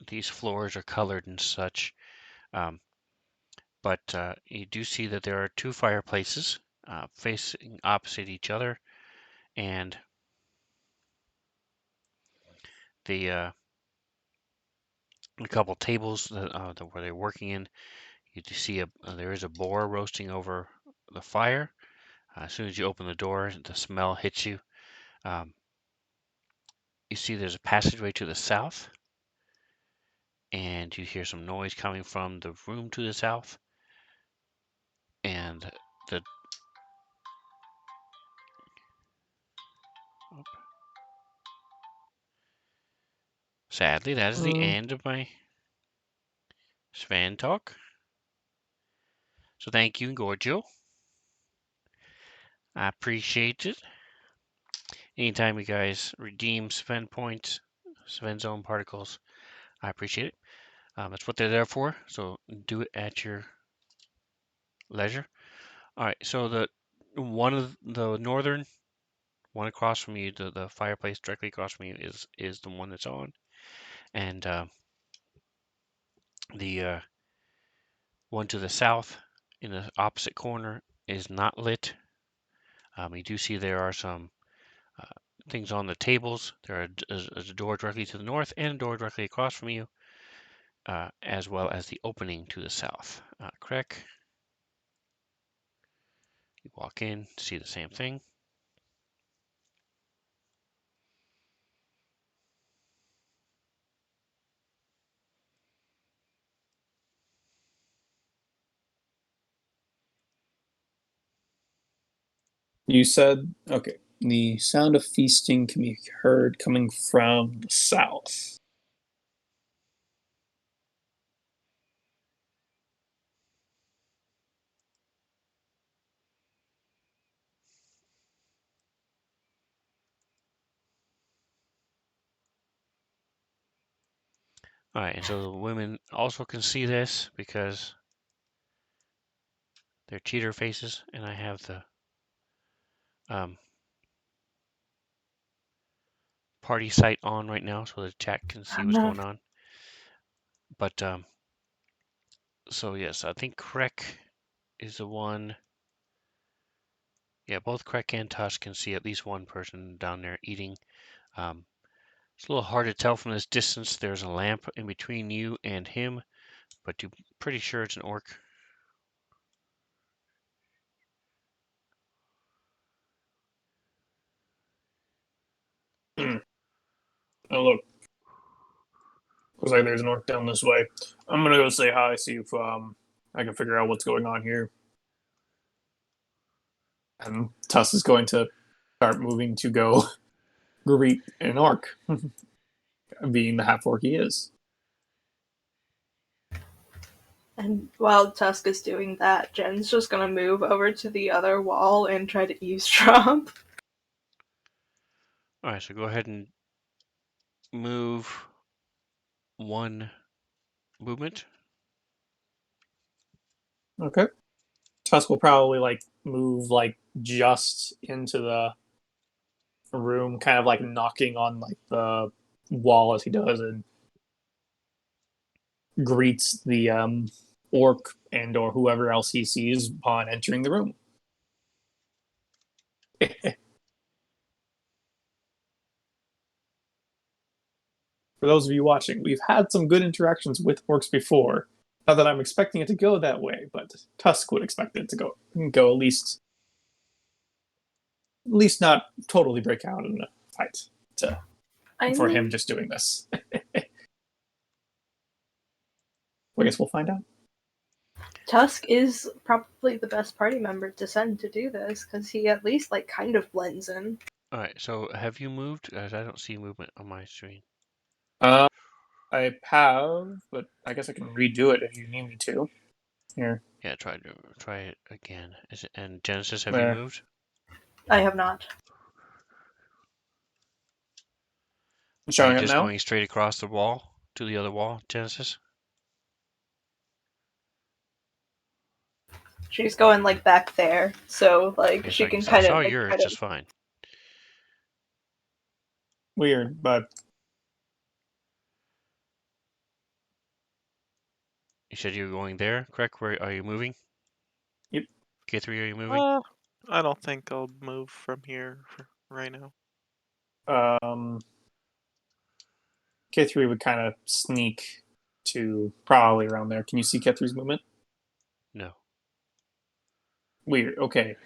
these floors are colored and such. But you do see that there are two fireplaces facing opposite each other, and a couple tables where they're working in. You do see there is a boar roasting over the fire. As soon as you open the door, the smell hits you. Um, you see there's a passageway to the south, and you hear some noise coming from the room to the south. And sadly, that is the end of my Sven talk. So thank you, Gorgio. I appreciate it. Anytime you guys redeem Sven points, Svenzone particles, I appreciate it. That's what they're there for. So do it at your leisure. All right. So the one of the northern one across from you, the fireplace directly across from you is the one that's on, and the one to the south in the opposite corner is not lit. You do see there are some things on the tables. There is a door directly to the north and a door directly across from you, as well as the opening to the south. Correct. You walk in, see the same thing. You said, okay, the sound of feasting can be heard coming from the south. All right, and so the women also can see this because they're cheater faces, and I have the party site on right now so the chat can see what's going on. But so yes, I think Krek is the one. Yeah, both Krek and Tusk can see at least one person down there eating. It's a little hard to tell from this distance. There's a lamp in between you and him, but you're pretty sure it's an orc. Oh, look. Looks like there's an orc down this way. I'm gonna go say hi, see if I can figure out what's going on here. And Tuss is going to start moving to go greet an orc, being the half orc he is. And while Tusk is doing that, Jen's just gonna move over to the other wall and try to eavesdrop. Alright, so go ahead and move one movement. Okay. Tusk will probably move just into the room, kind of knocking on the wall as he does, and greets the orc and or whoever else he sees upon entering the room. For those of you watching, we've had some good interactions with orcs before. Not that I'm expecting it to go that way, but Tusk would expect it to go at least not totally break out in a fight for him just doing this. I guess we'll find out. Tusk is probably the best party member to send to do this, because he at least kind of blends in. Alright, so have you moved? I don't see movement on my screen. I have, but I guess I can redo it if you need me to. Here. Yeah, try it again. And Genesis, have There. you moved? I have not. I'm showing Are you it just now. going straight across the wall to the other wall, Genesis? She's going back there, so Okay, she can I kind saw of yours just fine. Weird, but You said you were going there, correct? Where are you moving? Yep. K3, are you moving? I don't think I'll move from here right now. K3 would kind of sneak to probably around there. Can you see K3's movement? No. Weird. Okay.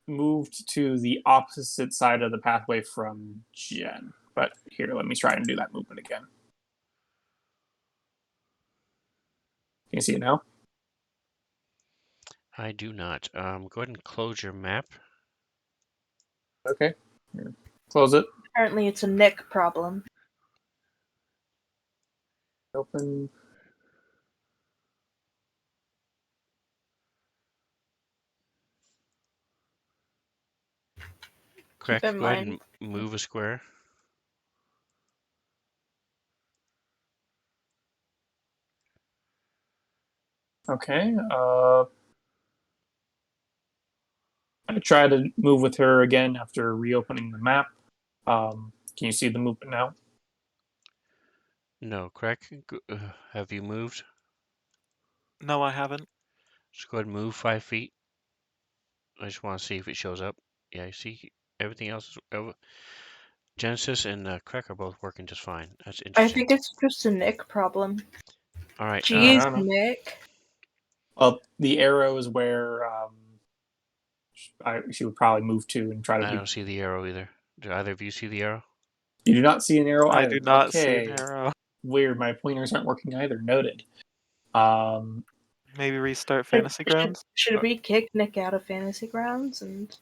Moved to the opposite side of the pathway from Jen. But here, let me try and do that movement again. Can you see it now? I do not. Go ahead and close your map. Okay. Here. Close it. Apparently it's a Nick problem. Open. Correct. in Go ahead mind. and move a square. Okay. I try to move with her again after reopening the map. Can you see the movement now? No, correct. Have you moved? No, I haven't. Just go ahead and move 5 feet. I just want to see if it shows up. Yeah, you see everything else. Genesis and Crack are both working just fine. That's I interesting. think it's just a Nick problem. All right. Jeez, I don't know. Nick. Well, the arrow is where she would probably move to and try to I be. don't see the arrow either. Do either of you see the arrow? You do not see an arrow I either. do not see Okay. an arrow. Weird. My pointers aren't working either. Noted. Maybe restart Fantasy Grounds? Should we kick Nick out of Fantasy Grounds and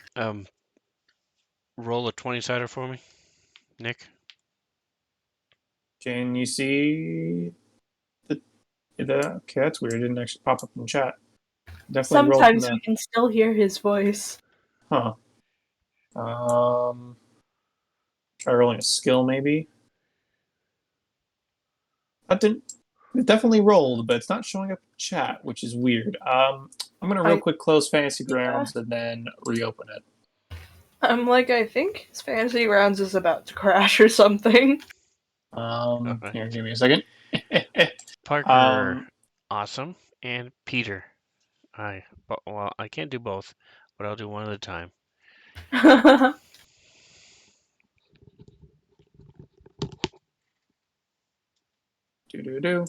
Roll a 20-sider for me, Nick. Can you see the? Okay, that's weird. It didn't actually pop up in chat. Definitely roll from sometimes the. we can still hear his voice. Huh. Try rolling a skill maybe. That didn't. It definitely rolled, but it's not showing up in chat, which is weird. I'm gonna real quick close Fantasy Grounds and then reopen it. I'm I think his Fantasy Grounds is about to crash or something. Okay. Here, give me a second. Parker, awesome, and Peter. Well, I can't do both, but I'll do one at a time. Do.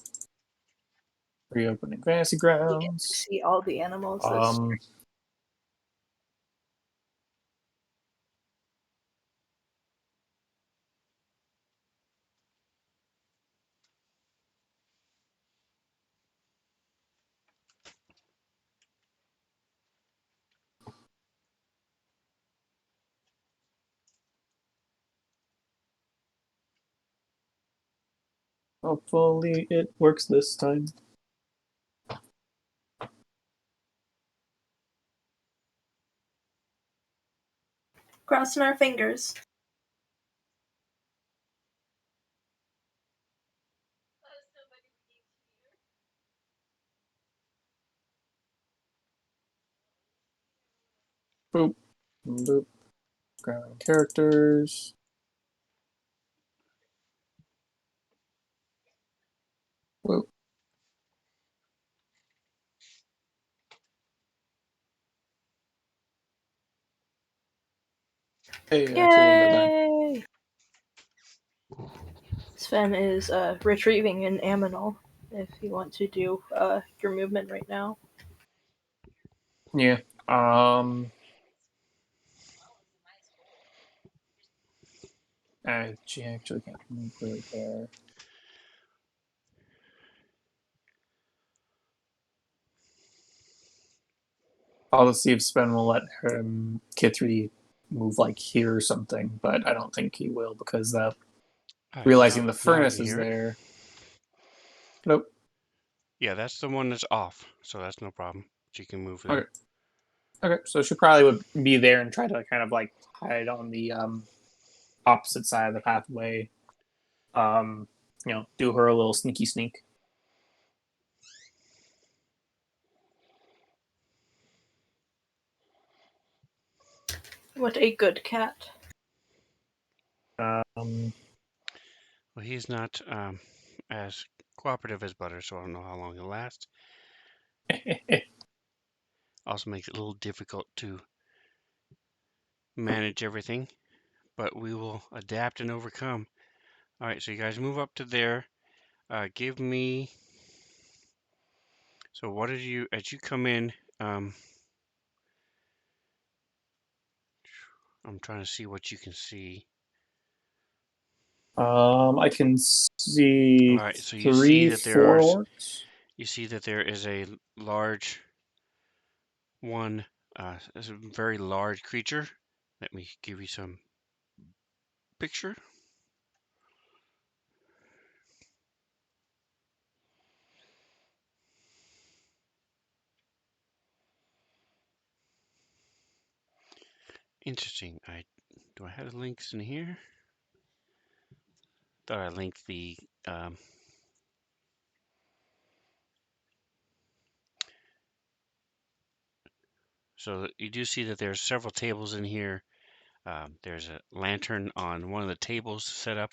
Reopening Fantasy Grounds. See all the animals. This Hopefully it works this time. Crossing our fingers. Boop. Boop. Grabbing characters. Boop. Hey, actually went that time. Yay! Sven is retrieving an aminal if you want to do your movement right now. Yeah. She actually can't move really there. I'll just see if Sven will let him Kithri move like here or something, but I don't think he will because realizing the now I furnace can is hear it. there. Nope. Yeah, that's the one that's off, so that's no problem. She can move there. Okay. Okay, so she probably would be there and try to kind of like hide on the opposite side of the pathway. Do her a little sneaky sneak. What a good cat. Well, he's not as cooperative as Butter, so I don't know how long he'll last. Also makes it a little difficult to manage everything, but we will adapt and overcome. All right, so you guys move up to there. Give me. So what did you, as you come in, I'm trying to see what you can see. I can see All right, so you see three, that there are, 4 orcs. you see that there is a large one, is a very large creature. Let me give you some picture. Interesting. Do I have the links in here? Thought I linked the so you do see that there's several tables in here. There's a lantern on one of the tables set up,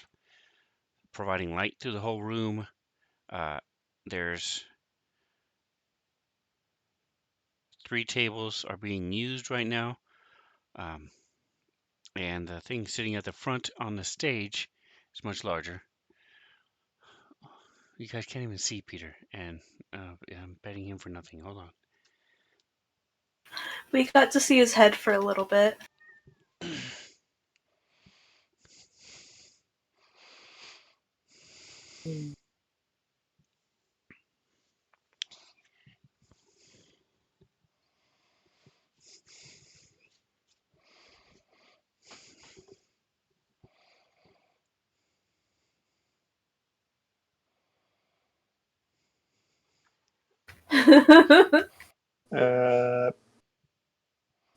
providing light through the whole room. There's 3 tables are being used right now. And the thing sitting at the front on the stage is much larger. You guys can't even see Peter, and I'm betting him for nothing. Hold on. We got to see his head for a little bit.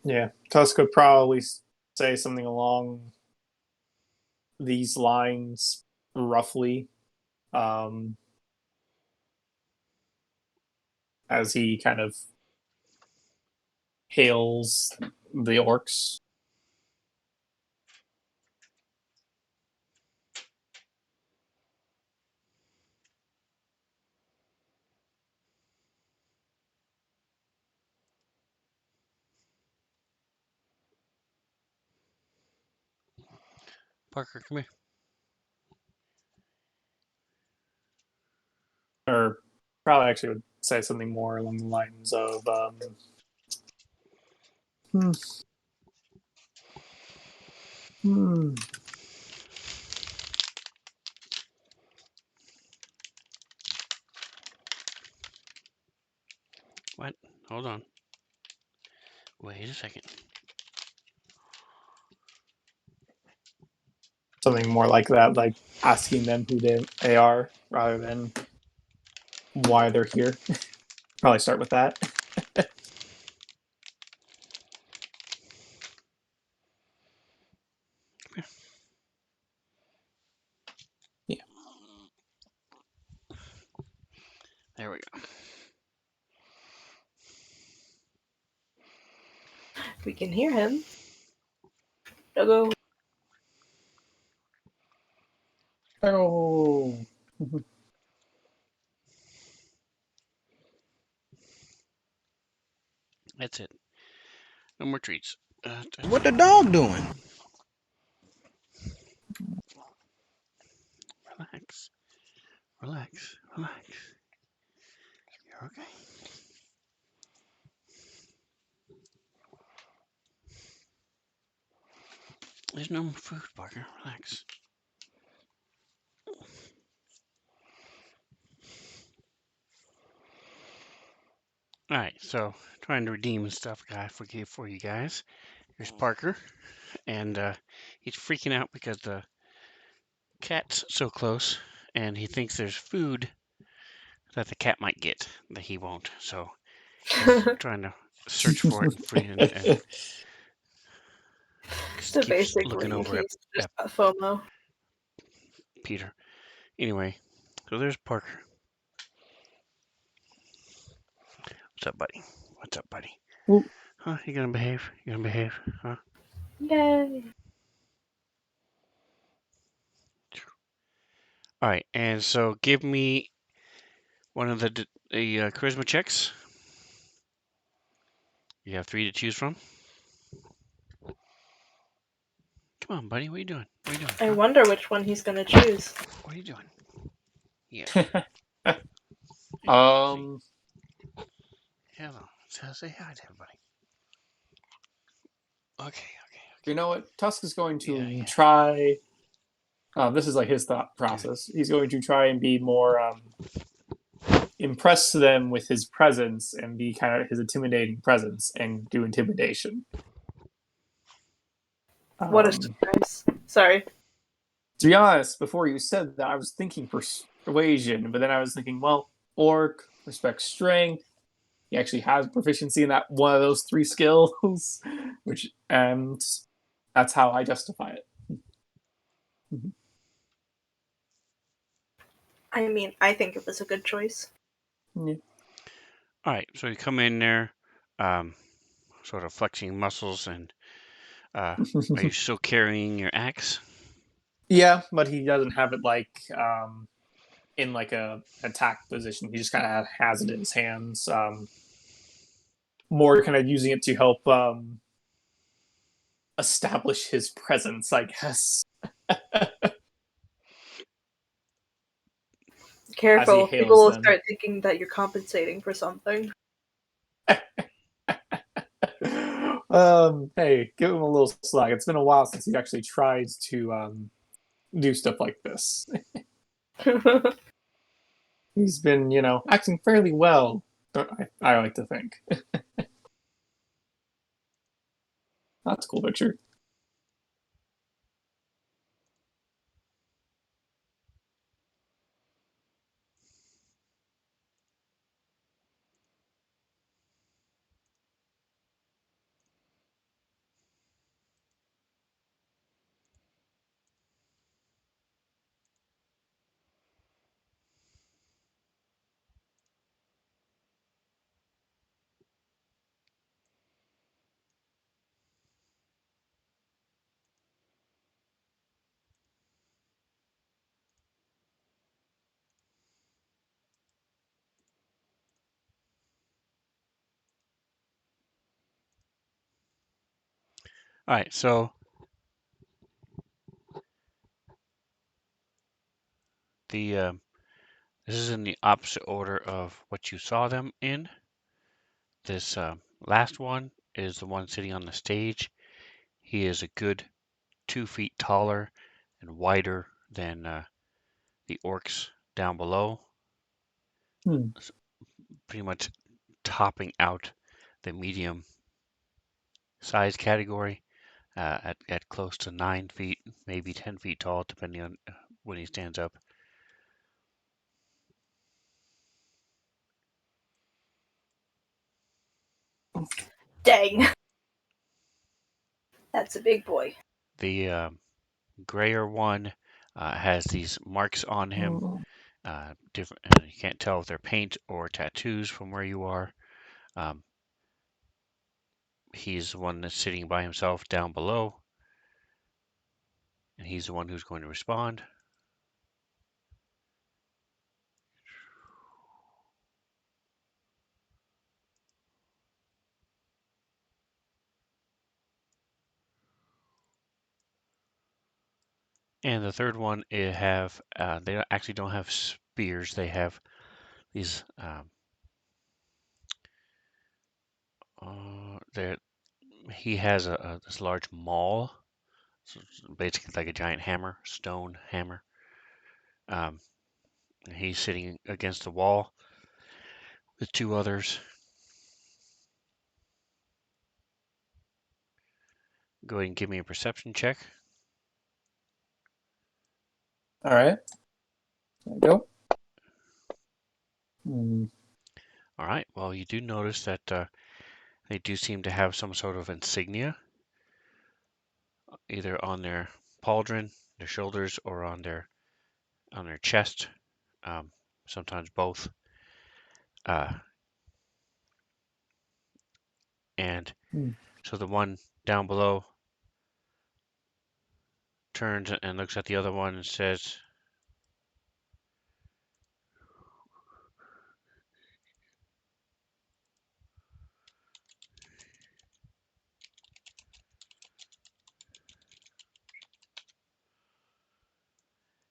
Yeah, Tusk could probably say something along these lines, roughly, as he kind of hails the orcs. Parker, come here. Or probably actually would say something more along the lines of hmm. Hmm. What? Hold on. Wait a second. something more like that, like asking them who they are rather than why they're here. Probably start with that. Yeah. There we go. We can hear him. Doggo. Oh. That's it. No more treats. What the dog doing? Relax. Relax. Relax. You're okay. There's no more food, Parker. Relax. Alright, so trying to redeem stuff I forgave for you guys. Here's Parker, and he's freaking out because the cat's so close, and he thinks there's food that the cat might get that he won't. So he's trying to search for it and free and So keeps looking basically, over he's at just got FOMO. Peter. Anyway, so there's Parker. What's up, buddy? What's up, buddy? Ooh. Huh? You gonna behave? You gonna behave? Huh? Yay! All right, and so give me one of the charisma checks. You have 3 to choose from. Come on, buddy. What are you doing? What are you doing? I Huh? wonder which one he's gonna choose. What are you doing? Yeah. um. Hello. Say hi to everybody. Okay. You know what? Tusk is going to Yeah. try. This is like his thought process. He's going to try and be more impress them with his presence and be kind of his intimidating presence and do intimidation. What a surprise. Sorry. To be honest, before you said that, I was thinking persuasion, but then I was thinking, well, orc, respect strength. He actually has proficiency in that one of those 3 skills, which and that's how I justify it. I mean, I think it was a good choice. Yeah. All right. So you come in there, sort of flexing muscles, and are you still carrying your axe? Yeah, but he doesn't have it like in like a attack position. He just kind of has it in his hands. More kind of using it to help establish his presence, I guess. Careful, hails people will them. start thinking that you're compensating for something. Hey, give him a little slack. It's been a while since he actually tried to do stuff like this. He's been, acting fairly well. I like to think. That's a cool picture. All right. So the this is in the opposite order of what you saw them in. This last one is the one sitting on the stage. He is a good 2 feet taller and wider than the orcs down below, pretty much topping out the medium size category. at close to 9 feet, maybe 10 feet tall, depending on when he stands up. Dang. That's a big boy. The grayer one has these marks on him, different, and you can't tell if they're paint or tattoos from where you are. Um, he's the one that's sitting by himself down below, and he's the one who's going to respond. And the third one, they actually don't have spears. They have these. He has this large maul, so it's basically like a giant hammer, stone hammer. Um, and he's sitting against the wall with two others. Go ahead and give me a perception check. All right. There we go. Hmm. All right. Well, you do notice that they do seem to have some sort of insignia, either on their pauldron, their shoulders, or on their chest. Sometimes both. And so the one down below turns and looks at the other one and says,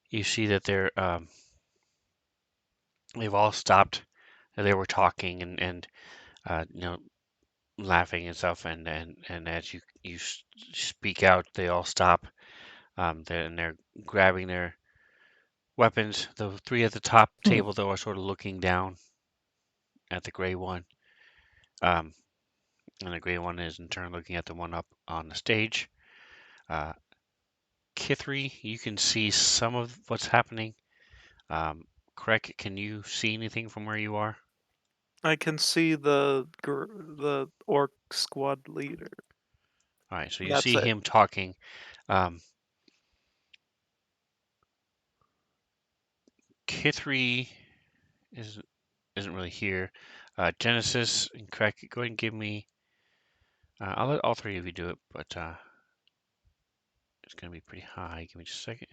you see that they've all stopped. They were talking and laughing and stuff, and as you speak out, they all stop. They're grabbing their weapons. The three at the top table, though, are sort of looking down at the gray one. And the gray one is in turn looking at the one up on the stage. Kithri, you can see some of what's happening. Krek, can you see anything from where you are? I can see the orc squad leader. All right, so you That's see it. him talking. Kithri isn't really here. Genesis and Krek, go ahead and give me. I'll let all three of you do it, but it's going to be pretty high. Give me just a second.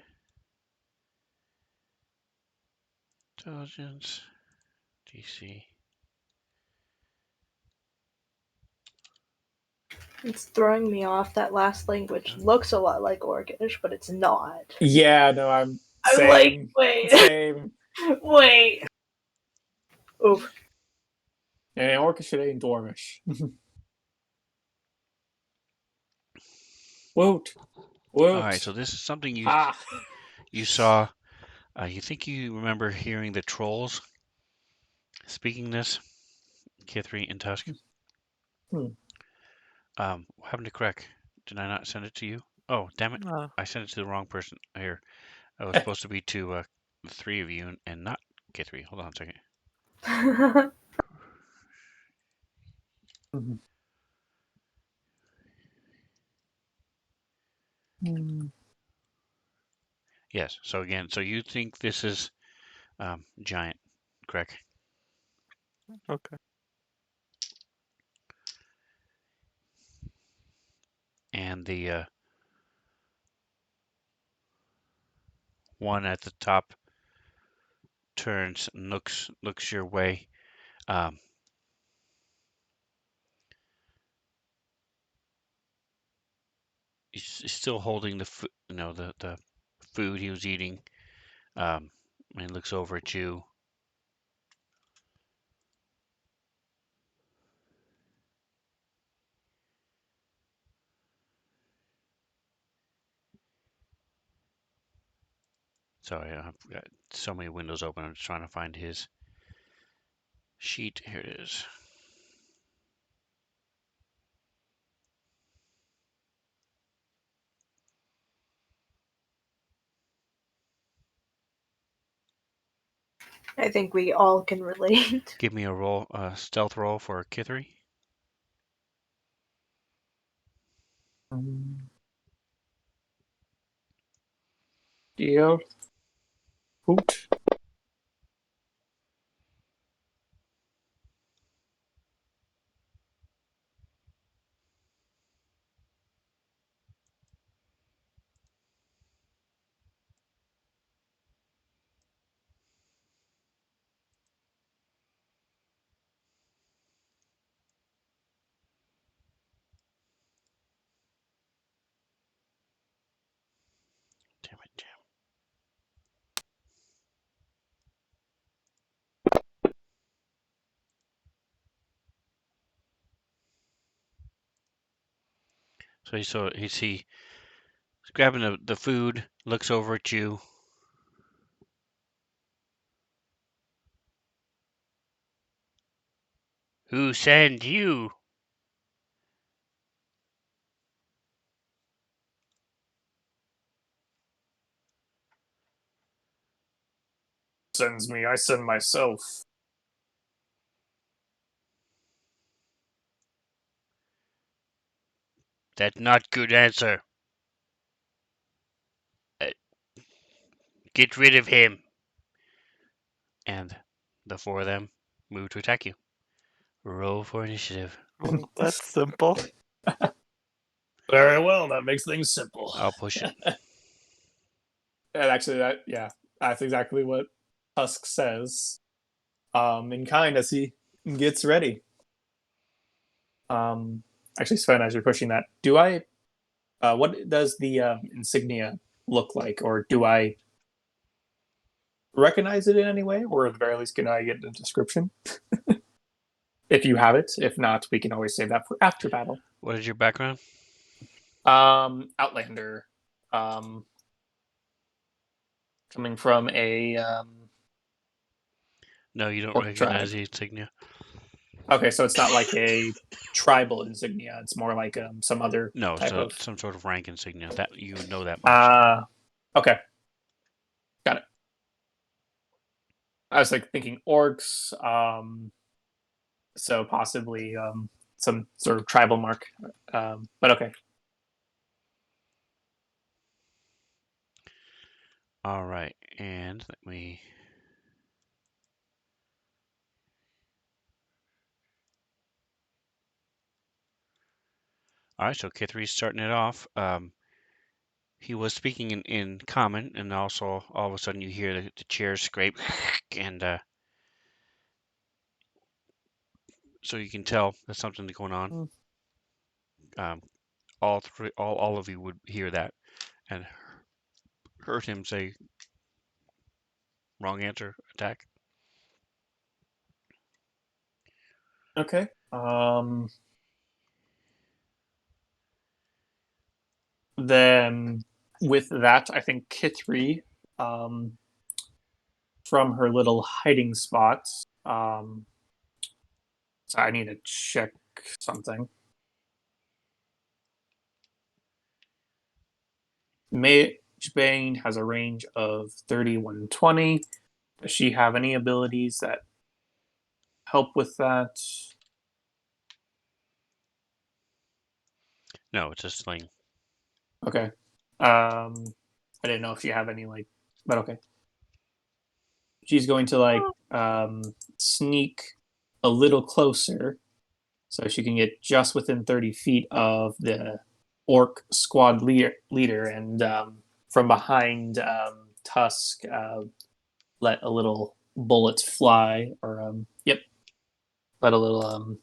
Intelligence, DC. It's throwing me off. That last language looks a lot like Orcish, but it's not. Yeah, no, I'm like, same. wait, Same. wait. Oof. And Orcish ain't Dwarvish. Woot. Woot. All right, so this is something Ah. you saw. You think you remember hearing the trolls speaking this, Kithri and Tusk? What happened to Krek? Did I not send it to you? Oh, damn it. I sent it to the wrong person. Here. I was supposed to be to the three of you and not Kithri. Hold on a second. Yes. So again, so you think this is giant, Krek? Okay. And the one at the top turns and looks your way. He's still holding the the food he was eating. And he looks over at you. Sorry, I've got so many windows open. I'm just trying to find his sheet. Here it is. I think we all can relate. Give me a stealth roll for Kithri. Dear Hoot. Damn it, damn. He's grabbing the food, looks over at you. Who sent you? Sends me, I send myself. That's not good answer. Get rid of him. And the four of them move to attack you. Roll for initiative. Well, that's simple. Very well, that makes things simple. I'll push it. And actually, that's exactly what Tusk says. In kind, as he gets ready. Actually, Sven, as you're pushing that, what does the insignia look like, or do I recognize it in any way, or at the very least, can I get a description? If you have it. If not, we can always save that for after battle. What is your background? Outlander. Coming from a No, you don't orc recognize tribe. the insignia. Okay, so it's not like a tribal insignia. It's more like some other No, type so of. some sort of rank insignia. That you would know that much. Okay, got it. I was like thinking orcs, so possibly some sort of tribal mark, but okay. All right, and let me. All right, so Kithri's starting it off. He was speaking in common, and also all of a sudden you hear the chairs scrape, and so you can tell there's something going on. Um, all of you would hear that and heard him say, "Wrong answer, attack." Okay. Then with that, I think Kithri, from her little hiding spot. So I need to check something. Bane has a range of 3120. Does she have any abilities that help with that? No, it's a sling. Okay. I didn't know if you have any but okay. She's going to sneak a little closer so she can get just within 30 feet of the orc squad leader and from behind Tusk, let a little bullet fly, or let a little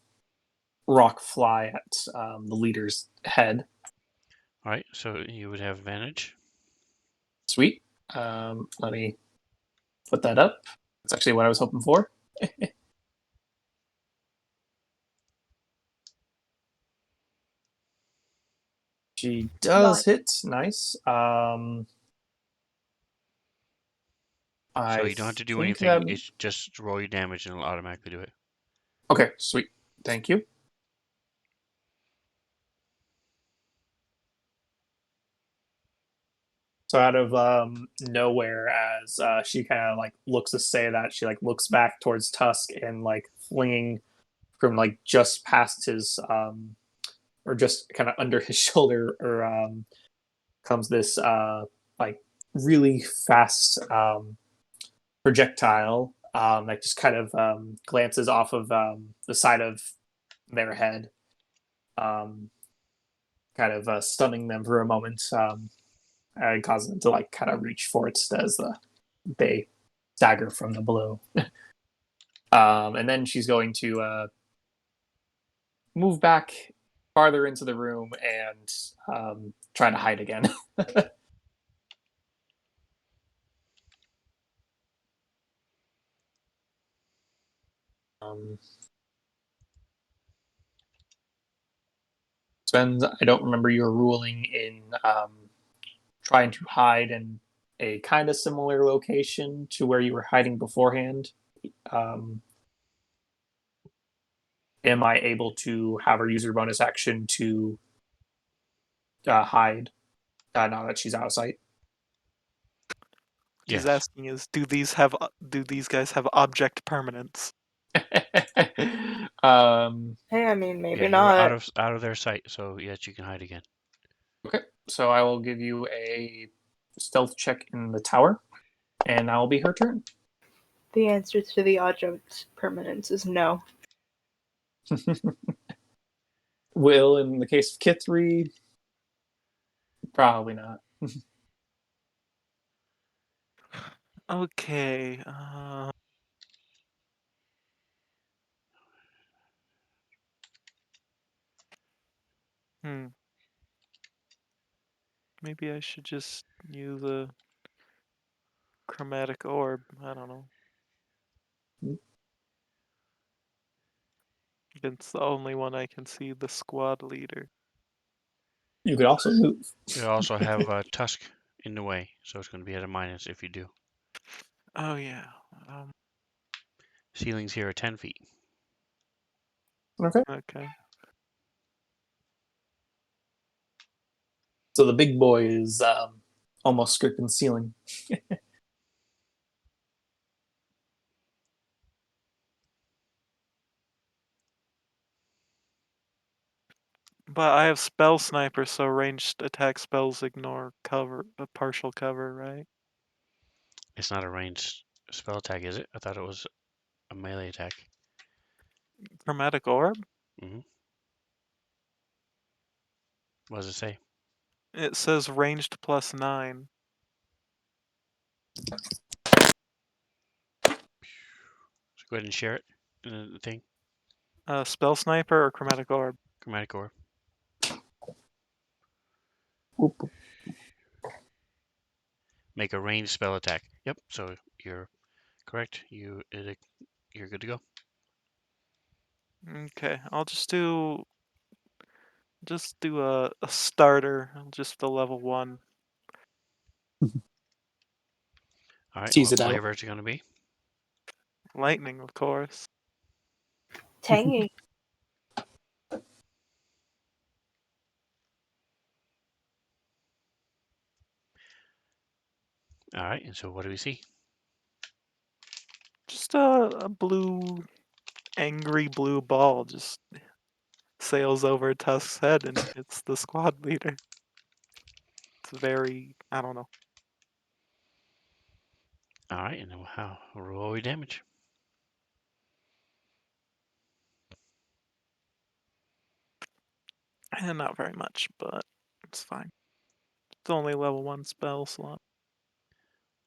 rock fly at the leader's head. All right, so you would have advantage. Sweet. Let me put that up. That's actually what I was hoping for. She does hit. Nice. So I you don't have to do think anything. that. It's just roll your damage and it'll automatically do it. Okay, sweet. Thank you. So out of nowhere, as she kind of like looks to say that, she like looks back towards Tusk and like flinging from like just past his or just kind of under his shoulder or comes this like really fast projectile that just kind of glances off of the side of their head, um, kind of stunning them for a moment, and causing them to like kind of reach for it as they stagger from the blow. And then she's going to move back farther into the room and try to hide again. um, Sven, I don't remember your ruling in trying to hide in a kind of similar location to where you were hiding beforehand. Um, am I able to have her use her bonus action to hide now that she's out of sight? What he's Yes. asking is, do these guys have object permanence? Hey, I mean, Yeah, maybe you're not. out of their sight, so yes, you can hide again. Okay, so I will give you a stealth check in the tower, and that will be her turn. The answer to the object permanence is no. Will, in the case of Kithri, probably not. Okay. Hmm. Maybe I should just use a chromatic orb. I don't know. It's the only one I can see the squad leader. You could also move. You also have Tusk in the way, so it's going to be at a minus if you do. Oh yeah. Ceilings here are 10 feet. Okay. Okay. So the big boy is almost scraping the ceiling. But I have spell sniper, so ranged attack spells ignore cover, a partial cover, right? It's not a ranged spell attack, is it? I thought it was a melee attack. Chromatic orb? Hmm. What does it say? It says ranged +9. So go ahead and share it in the thing. Spell sniper or chromatic orb? Chromatic orb. Oop. Make a ranged spell attack. Yep. So you're correct. You're good to go. Okay, I'll just do a starter, just the level 1. All right. Tease What it out. flavor is it going to be? Lightning, of course. Tangy. All right. And so what do we see? Just a angry blue ball just sails over Tusk's head and hits the squad leader. It's very, I don't know. All right. And then how? Roll your damage. And not very much, but it's fine. It's only level 1 spell slot.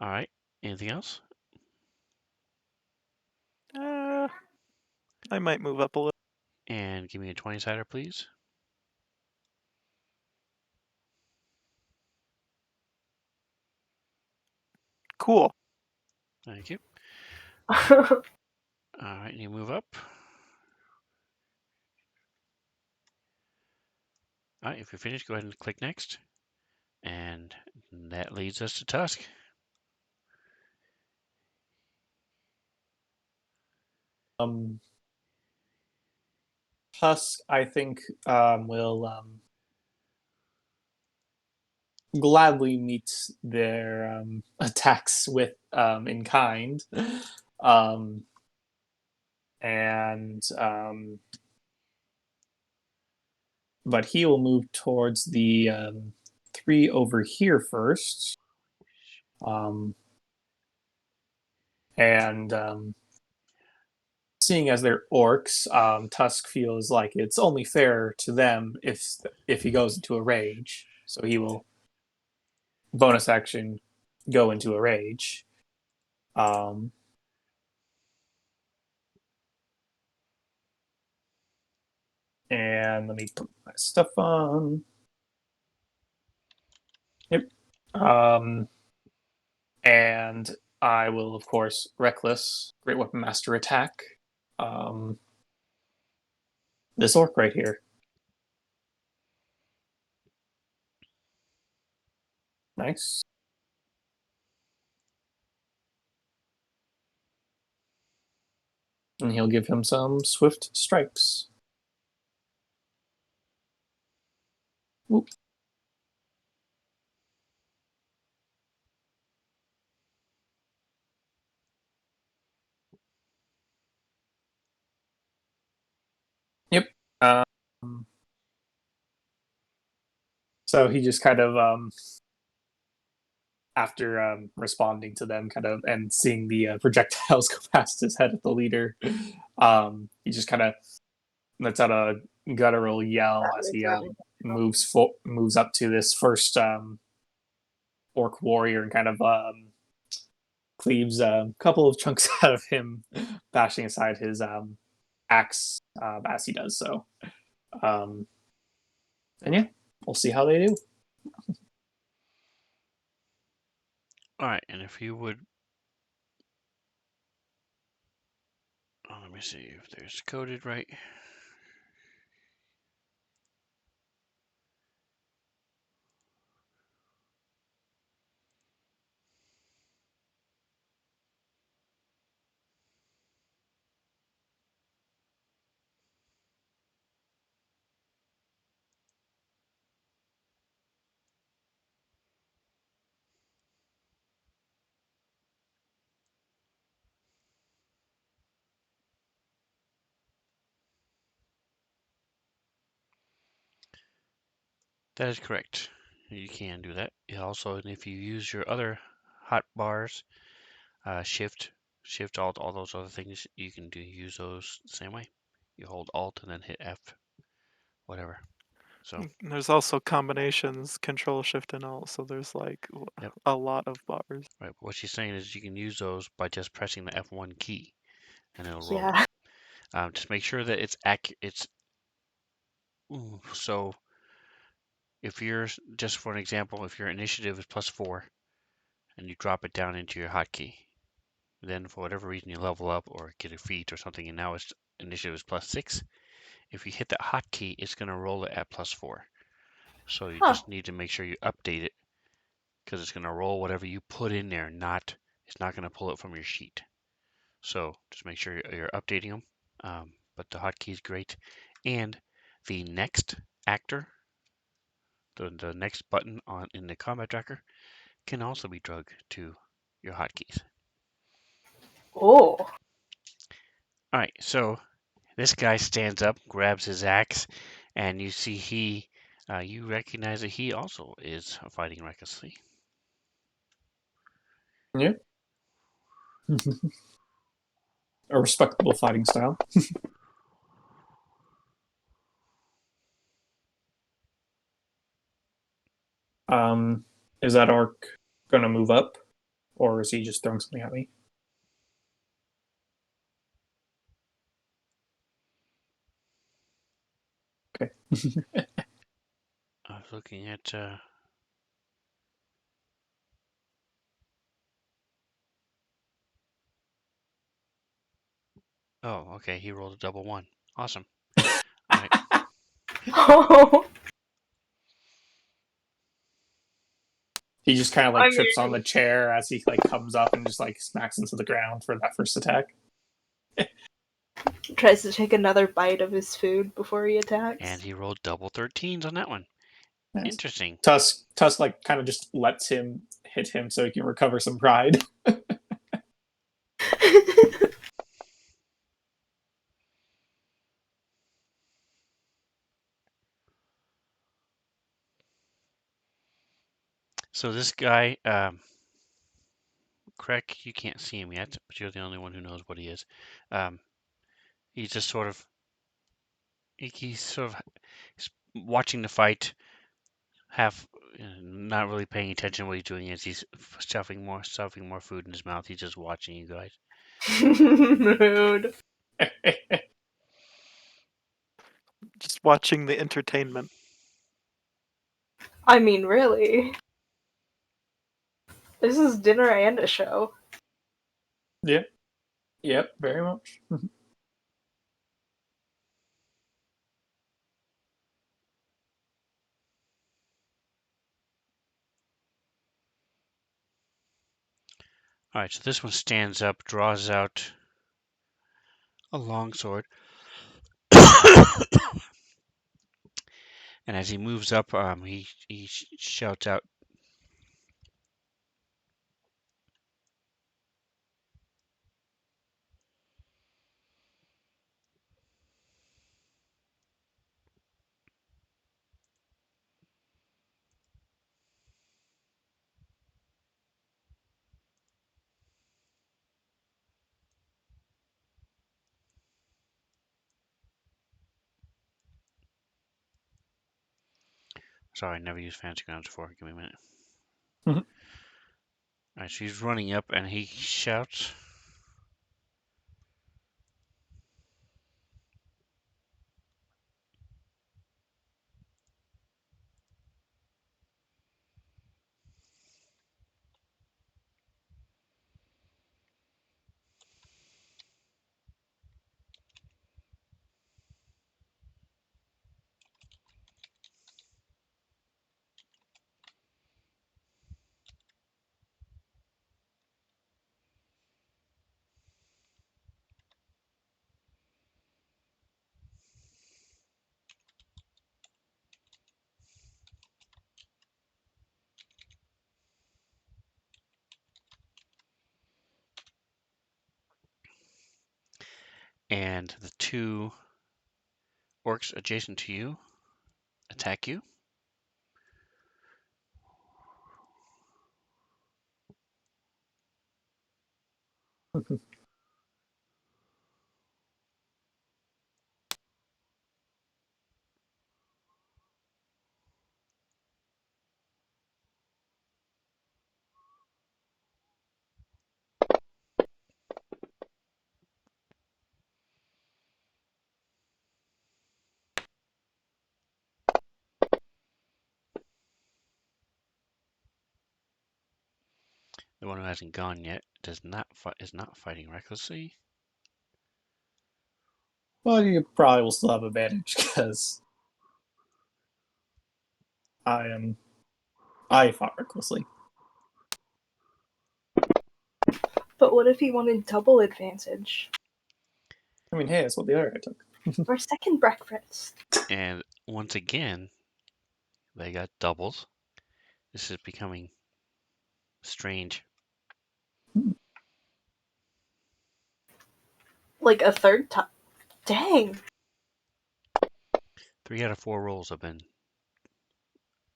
All right. Anything else? I might move up a little. And give me a 20-sider, please. Cool. Thank you. All right. And you move up. All right. If you're finished, go ahead and click next. And that leads us to Tusk. Tusk, I think, will gladly meet their attacks with in kind, and but he will move towards the 3 over here first, and seeing as they're orcs, Tusk feels like it's only fair to them if he goes into a rage, so he will bonus action go into a rage. And let me put my stuff on. Yep. And I will, of course, reckless Great Weapon Master attack this orc right here. Nice. And he'll give him some swift strikes. Oop. Yep. So he just kind of, after responding to them, kind of, and seeing the projectiles go past his head at the leader, he just kind of lets out a guttural yell as he moves up to this first orc warrior and kind of cleaves a couple of chunks out of him, bashing aside his axe as he does so. And yeah, we'll see how they do. All right, and if you would, let me see if there's coded right. That is correct. You can do that. Also, if you use your other hot bars, shift, all those other things, you can use those the same way. You hold Alt and then hit F, whatever. So There's also combinations, Control, Shift, and Alt. So there's like Yep. a lot of bars. Right. But what she's saying is you can use those by just pressing the F1 key, and it'll roll Yeah. them. Just make sure that it's accurate. So if you're, just for an example, if your initiative is +4 and you drop it down into your hotkey, then for whatever reason you level up or get a feat or something, and now its initiative is +6. If you hit that hotkey, it's going to roll it at +4. So you just need to make sure you update it, because it's going to roll whatever you put in there. It's not going to pull it from your sheet. So just make sure you're updating them. But the hotkey is great, and the next actor, the next button in the combat tracker, can also be drugged to your hotkeys. Oh. All right, so this guy stands up, grabs his axe, and you see you recognize that he also is fighting recklessly. Yeah. A respectable fighting style. Is that orc gonna move up, or is he just throwing something at me? Okay. I was looking at. Oh, okay. He rolled a double 1. Awesome. All right. Oh. He just kind of like I trips mean- on the chair as he like comes up and just like smacks into the ground for that first attack. Tries to take another bite of his food before he attacks. And he rolled double 13s on that one. Yes. Interesting. Tusk like kind of just lets him hit him so he can recover some pride. So this guy, Craig, you can't see him yet, but you're the only one who knows what he is. He's just sort of, he's watching the fight, half not really paying attention. What he's doing is he's stuffing more food in his mouth. He's just watching you guys. Rude. Just watching the entertainment. I mean, really. This is dinner and a show. Yep. Yep, very much. All right, so this one stands up, draws out a long sword, and as he moves up, he shouts out, sorry, I never used fancy grounds before. Give me a minute. Mhm. All right, so he's running up and he shouts, and the two orcs adjacent to you attack you. The one who hasn't gone yet is not fighting recklessly. Well, you probably will still have advantage because I fought recklessly. But what if he wanted double advantage? I mean, hey, that's what the other guy took. For a second breakfast. And once again, they got doubles. This is becoming strange. Like a third time. Dang. 3 out of 4 rolls have been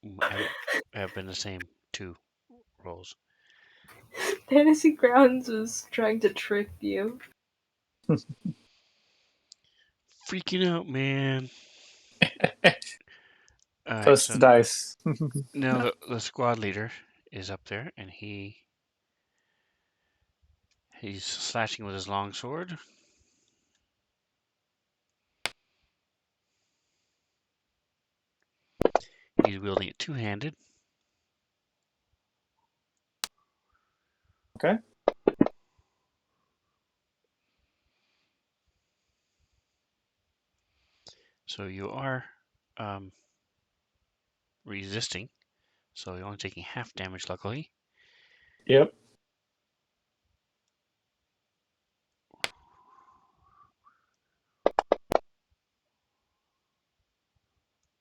the same 2 rolls. Fantasy Grounds was trying to trick you. Freaking out, man. All right, Toast so the dice. now the squad leader is up there, and he's slashing with his long sword. He's wielding it two-handed. Okay. So you are resisting. So you're only taking half damage, luckily. Yep.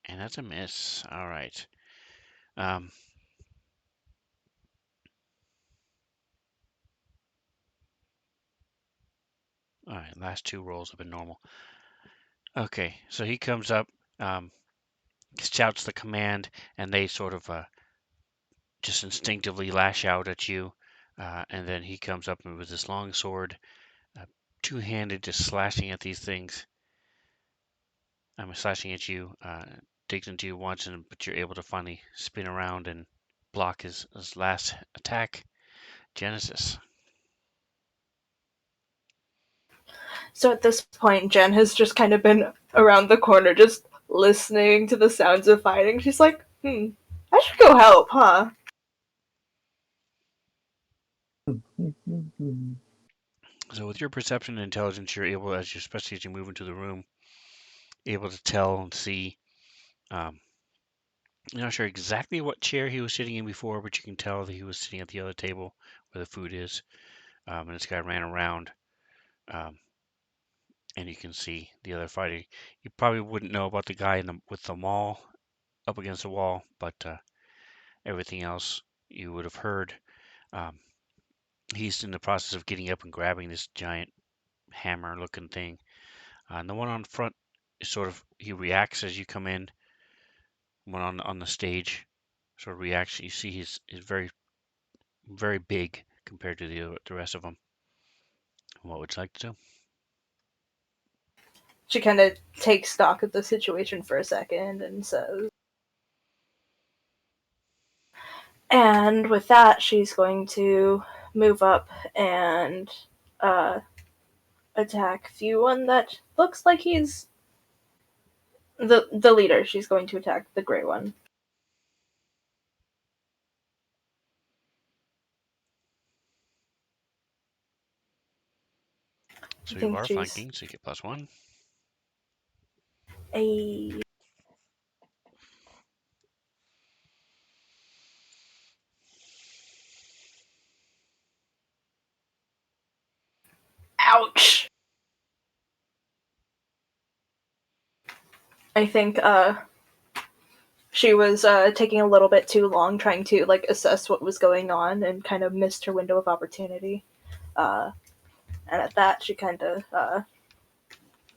And that's a miss. All right. Um, all right, last two rolls have been normal. Okay, so he comes up, um, shouts the command, and they sort of just instinctively lash out at you. And then he comes up with this long sword, uh, two-handed, just slashing at these things. I'm slashing at you, digs into you once, but you're able to finally spin around and block his last attack. Genesis. So at this point, Jen has just kind of been around the corner, just listening to the sounds of fighting. She's like, I should go help, huh? So with your perception and intelligence, you're able, especially as you move into the room, able to tell and see. Um, you're not sure exactly what chair he was sitting in before, but you can tell that he was sitting at the other table where the food is. And this guy ran around, um, and you can see the other fighter. You probably wouldn't know about the guy with the maul up against the wall, but everything else you would have heard. Um, he's in the process of getting up and grabbing this giant hammer-looking thing. And the one on front is sort of he reacts as you come in. One on the stage sort of reacts. You see he's very very big compared to the rest of them. What would you like to do? She kind of takes stock of the situation for a second and says, and with that, she's going to move up and uh, attack the one that looks like he's the leader. She's going to attack the gray one. I So you think are she's flanking, so you get +1. a ouch. I think she was taking a little bit too long trying to like assess what was going on and kind of missed her window of opportunity. Uh, and at that, she kind of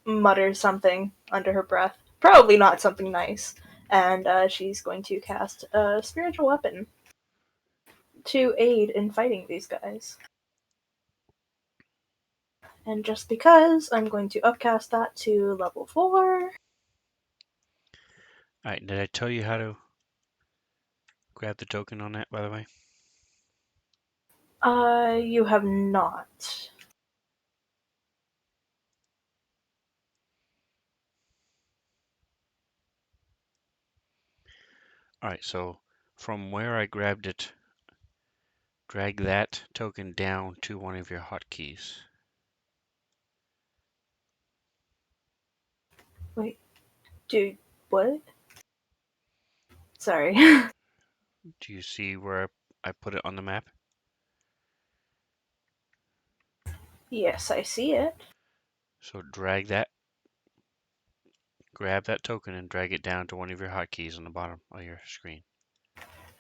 mutters something under her breath, probably not something nice, and she's going to cast a spiritual weapon to aid in fighting these guys. And just because, I'm going to upcast that to level 4. Alright, did I tell you how to grab the token on that, by the way? You have not. Alright, so from where I grabbed it, drag that token down to one of your hotkeys. Wait, dude, what? Sorry. Do you see where I put it on the map? Yes, I see it. So drag that, grab that token and drag it down to one of your hotkeys on the bottom of your screen.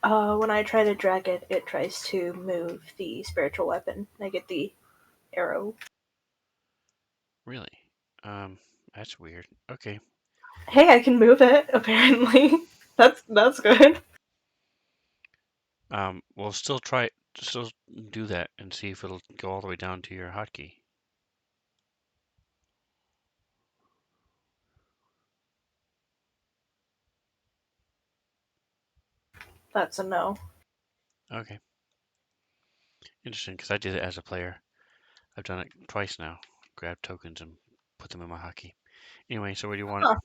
When I try to drag it, it tries to move the spiritual weapon. I get the arrow. Really? That's weird. Okay. Hey, I can move it, apparently. That's good. We'll still do that and see if it'll go all the way down to your hotkey. That's a no. Okay. Interesting, because I did it as a player. I've done it twice now. Grab tokens and put them in my hotkey. Anyway, so where do you want it?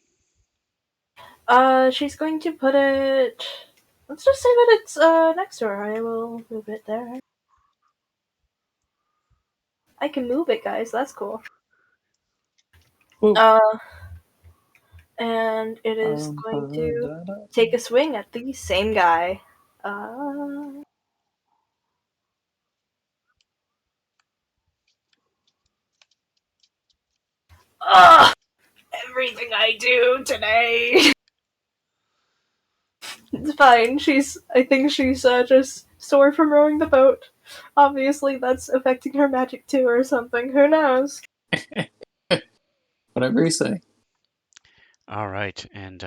Huh. She's going to put it. Let's just say that it's next to her. I will move it there. I can move it, guys. That's cool. Whoa. And it is going to take a swing at the same guy. Ugh! Everything I do today. It's fine. I think she's just sore from rowing the boat. Obviously, that's affecting her magic too, or something. Who knows? Whatever you say. All right, and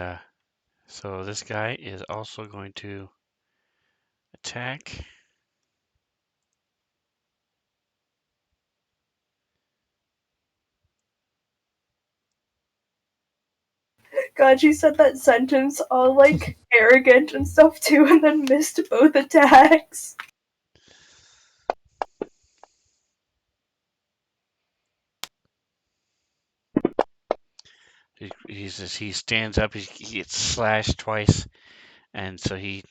so this guy is also going to attack. God, she said that sentence all like arrogant and stuff too, and then missed both attacks. He stands up. He gets slashed twice, and so he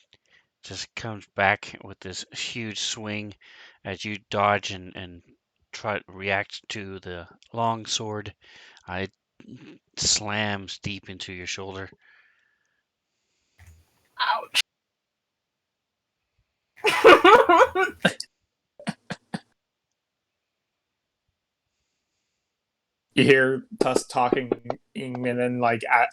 just comes back with this huge swing as you dodge and try to react to the long sword. It slams deep into your shoulder. Ouch. You hear Tusk talking, and then like at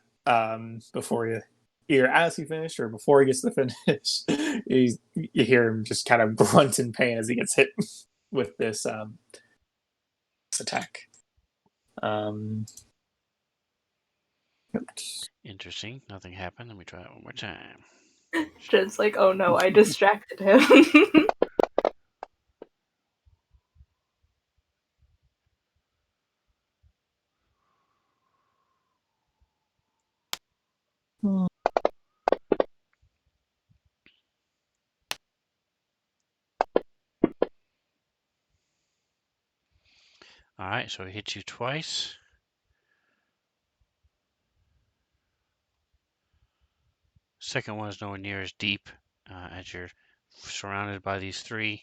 before you either as he finished or before he gets to finish, you hear him just kind of grunt in pain as he gets hit with this attack. Interesting. Nothing happened. Let me try it one more time. Just like, oh no, I distracted him. All right, so he hit you twice. Second one is nowhere near as deep as you're surrounded by these three.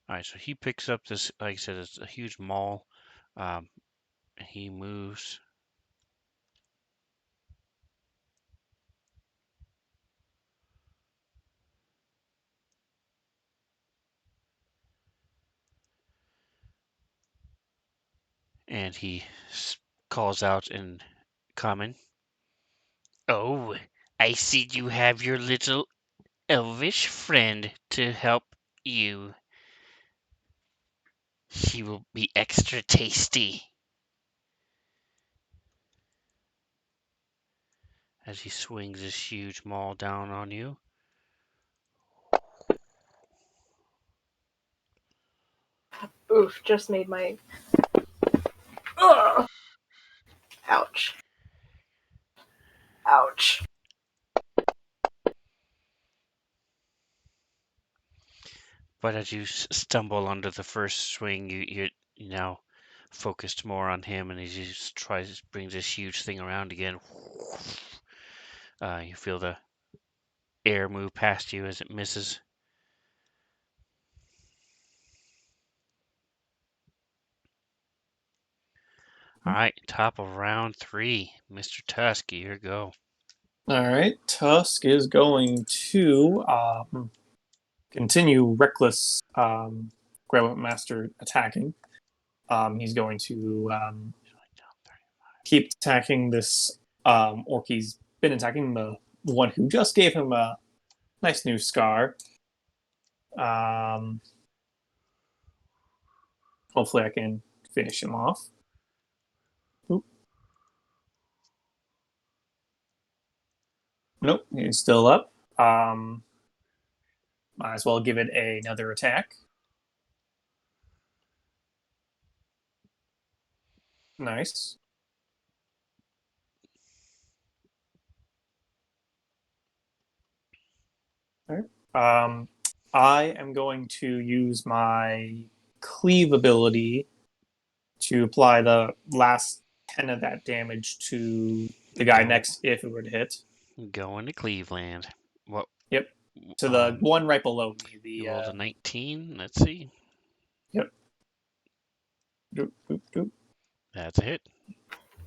All right, so he picks up this, like I said, it's a huge maul. He moves. And he calls out in common. Oh, I see you have your little elvish friend to help you. She will be extra tasty. As he swings his huge maul down on you. Oof, just made my. Ugh. Ouch. Ouch. But as you stumble under the first swing, you're now focused more on him, and as he brings this huge thing around again. You feel the air move past you as it misses. All right, top of round 3, Mr. Tusk, your go. All right, Tusk is going to continue reckless Gremlin Master attacking. He's going to keep attacking this orc he's been attacking, the one who just gave him a nice new scar. Hopefully I can finish him off. Oop. Nope, he's still up. Might as well give it another attack. Nice. All right. I am going to use my cleave ability to apply the last 10 of that damage to the guy next if it were to hit. Going to Cleveland. What? Yep. To the one right below me. You rolled a 19. Let's see. Yep. Doop, doop, doop. That's a hit.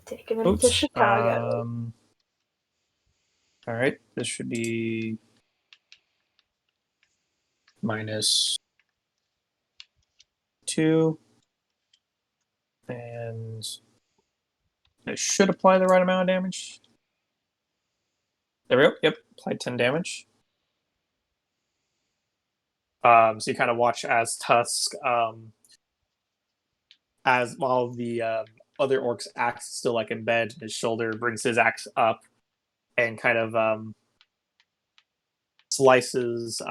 Taking him to Chicago. All right. This should be minus 2. And it should apply the right amount of damage. There we go. Yep, applied 10 damage. So you kind of watch as Tusk, as while the other orc's axe is still like in bed, his shoulder brings his axe up and kind of slices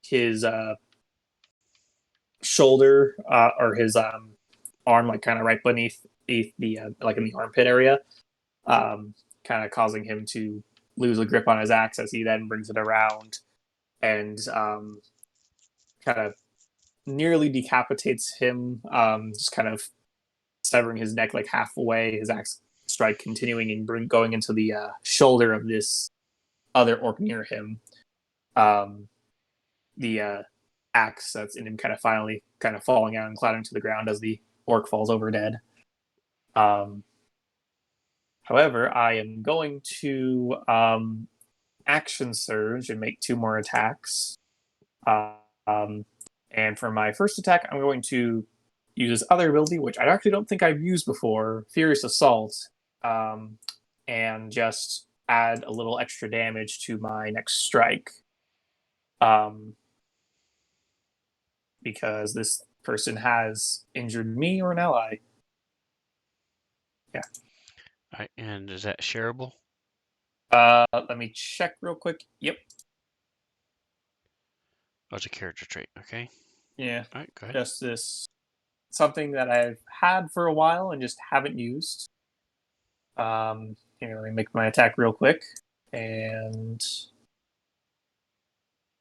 his shoulder or his arm, like kind of right beneath the like in the armpit area, kind of causing him to lose a grip on his axe as he then brings it around and kind of nearly decapitates him, just kind of severing his neck like halfway, his axe strike continuing and going into the shoulder of this other orc near him. The axe that's in him kind of finally kind of falling out and clattering to the ground as the orc falls over dead. However, I am going to action surge and make 2 more attacks. And for my first attack, I'm going to use this other ability, which I actually don't think I've used before, Furious Assault, and just add a little extra damage to my next strike. Because this person has injured me or an ally. Yeah. All right, and is that shareable? Let me check real quick. Yep. Oh, it's a character trait. Okay. Yeah. All right, go ahead. Just this something that I've had for a while and just haven't used. Here, let me make my attack real quick. And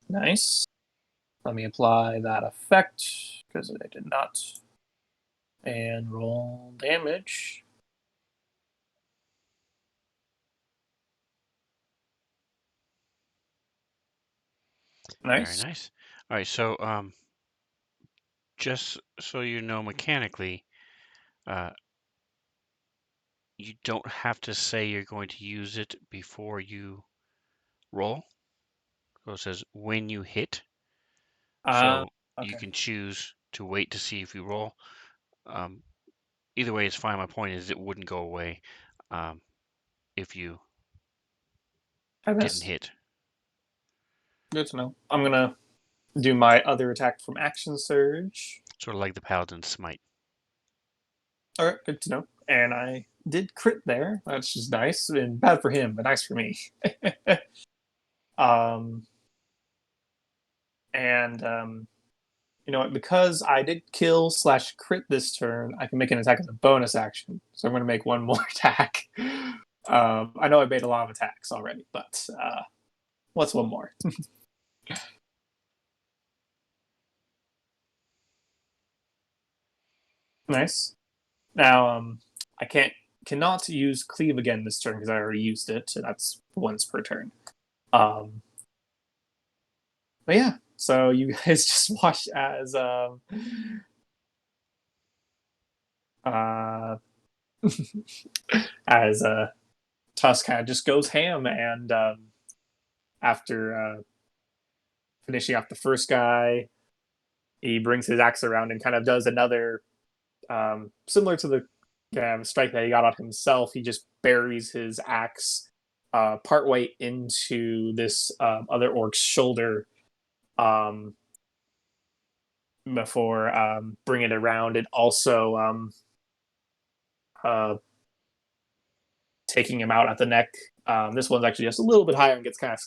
nice. Let me apply that effect because I did not. And roll damage. Nice. Very nice. All right, so just so you know mechanically, you don't have to say you're going to use it before you roll. So it says when you hit. So you Okay. can choose to wait to see if you roll. Either way, it's fine. My point is it wouldn't go away if you I didn't missed. hit. Good to know. I'm gonna do my other attack from action surge. Sort of like the Paladin Smite. All right, good to know. And I did crit there. That's just nice and bad for him, but nice for me. um, and you know what? Because I did kill / crit this turn, I can make an attack as a bonus action. So I'm going to make 1 more attack. I know I made a lot of attacks already, but what's 1 more? Nice. Now, I cannot use cleave again this turn because I already used it. So that's once per turn. But yeah, so you guys just watch as as Tusk kind of just goes ham, and after finishing off the first guy, he brings his axe around and kind of does another similar to the strike that he got on himself. He just buries his axe partway into this other orc's shoulder before bringing it around and also taking him out at the neck. This one's actually just a little bit higher and gets kind of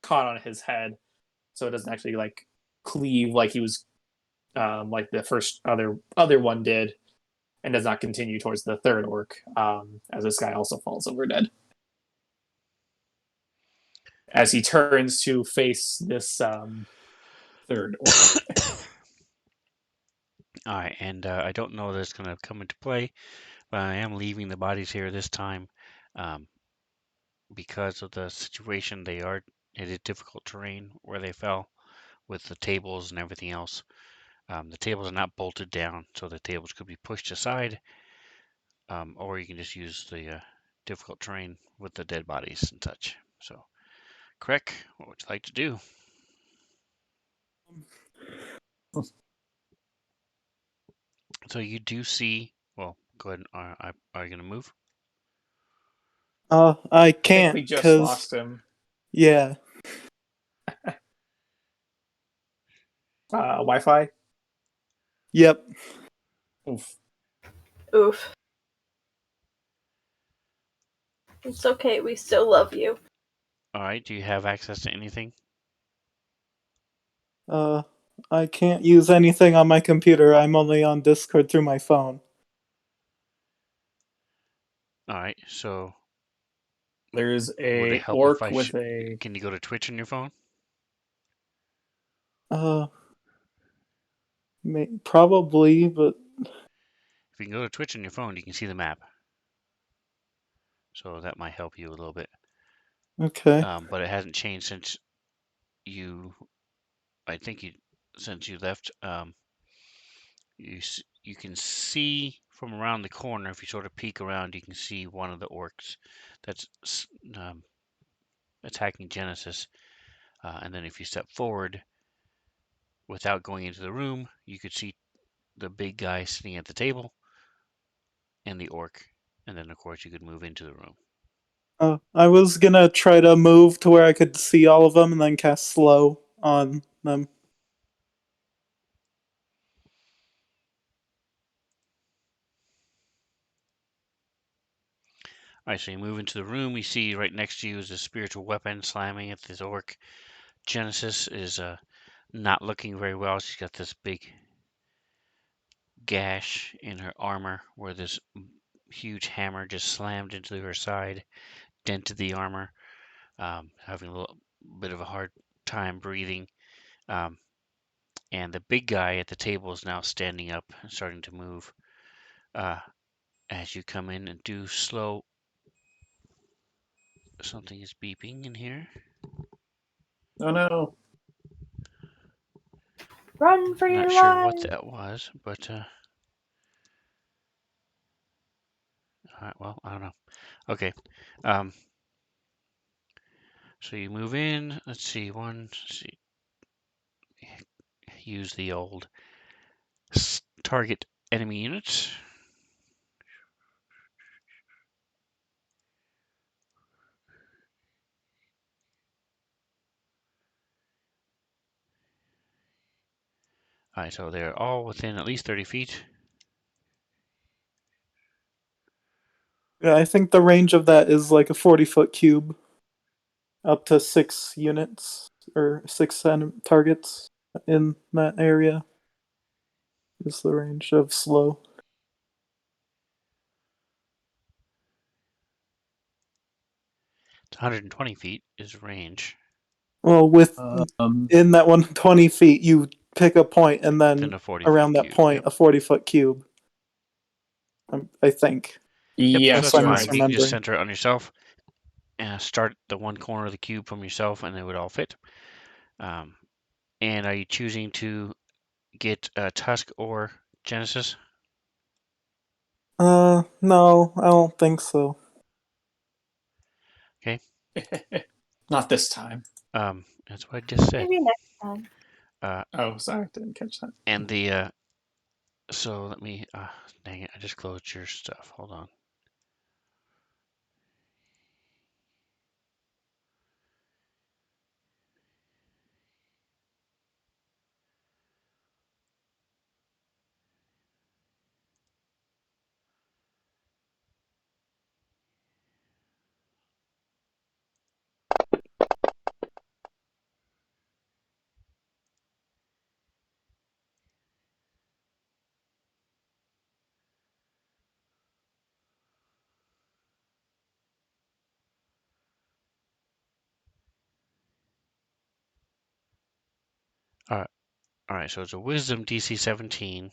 caught on his head, so it doesn't actually like cleave like he was like the first other one did, and does not continue towards the third orc as this guy also falls over dead. As he turns to face this third orc. All right, and I don't know that it's going to come into play, but I am leaving the bodies here this time because of the situation. They are in a difficult terrain where they fell with the tables and everything else. The tables are not bolted down, so the tables could be pushed aside, or you can just use the difficult terrain with the dead bodies and such. So, Krek, what would you like to do? So you do see. Well, go ahead. Are you gonna move? I I think can't we just because lost him. yeah. Wi-Fi. Yep. Oof. Oof. It's okay, we still love you. All right. Do you have access to anything? I can't use anything on my computer. I'm only on Discord through my phone. All right. So There's would it a help if orc I? with a. Can you go to Twitch on your phone? Uh, probably, but If you can go to Twitch on your phone, you can see the map. So that might help you a little bit. okay. But it hasn't changed since you. I think since you left. You can see from around the corner. If you sort of peek around, you can see one of the orcs that's um, attacking Genesis. And then if you step forward without going into the room, you could see the big guy sitting at the table and the orc. And then, of course, you could move into the room. I was gonna try to move to where I could see all of them and then cast slow on them. All right, so you move into the room. You see right next to you is a spiritual weapon slamming at this orc. Genesis is not looking very well. She's got this big gash in her armor where this huge hammer just slammed into her side, dented the armor, having a little bit of a hard time breathing. Um, and the big guy at the table is now standing up and starting to move. As you come in and do slow, something is beeping in here. Oh no! Run for Not your sure what life! that was, but well, I don't know. Okay, um, so you move in. Let's see, let's see, use the old target enemy units. All right, so they're all within at least 30 feet. Yeah, I think the range of that is like a 40-foot cube, up to 6 units or 6 targets in that area. Is the range of slow. It's 120 feet is range. Well, with Um, in that 120 feet, you pick a point, and Then then a 40-foot around that cube. point, Yep. a 40-foot cube. I think. Yep. So yes, that's I'm fine. You can just misremembering. center it on yourself. Start the one corner of the cube from yourself, and it would all fit. And are you choosing to get Tusk or Genesis? No, I don't think so. Okay. not this time. That's what I just said. Maybe next time. Oh, sorry, didn't catch that. And the so let me. Dang it! I just closed your stuff. Hold on. All right. All right. So it's a Wisdom DC 17.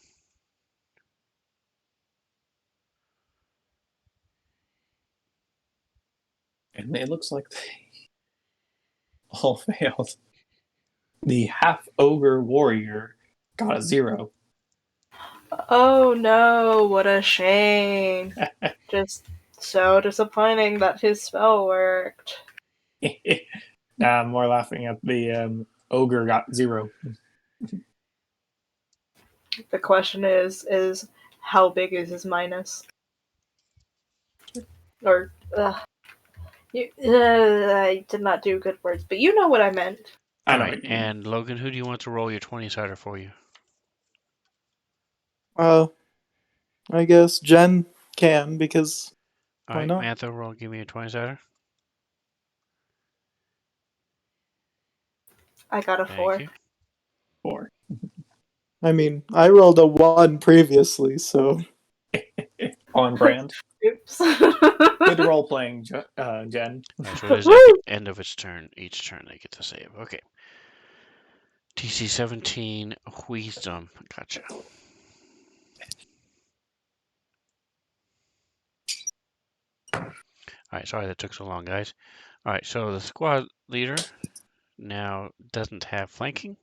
And it looks like they all failed. The half ogre warrior got a 0. Oh no, what a shame. Just so disappointing that his spell worked. Nah, I'm more laughing at the ogre got 0. The question is how big is his minus? Or, I did not do good words, but you know what I meant. I All know right, what you mean. and Logan, who do you want to roll your 20-sider for you? I guess Jen can because All why right, not? Mantha, give me a 20-sider. I got a Thank 4. you. 4. I mean, I rolled a 1 previously, so On brand. Oops. Good role playing, Jen. All right, so it is at the end of its turn. Each turn they get to save. Okay. TC 17, Wisdom. Gotcha. All right, sorry that took so long, guys. All right, so the squad leader now doesn't have flanking,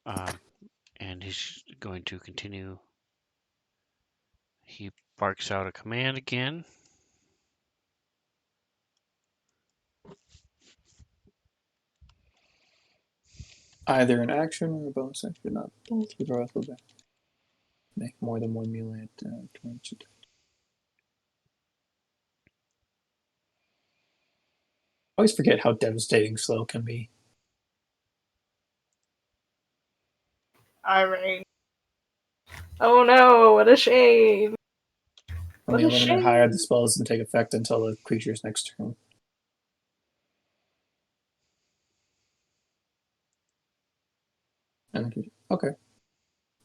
and he's going to continue. He barks out a command again. Either an action or a bonus action, not both. With the back. Make more than one melee at 20. I always forget how devastating slow can be. Alright. Oh no, what a shame. When What the a limit shame. higher, the spell doesn't take effect until the creature's next turn. And okay.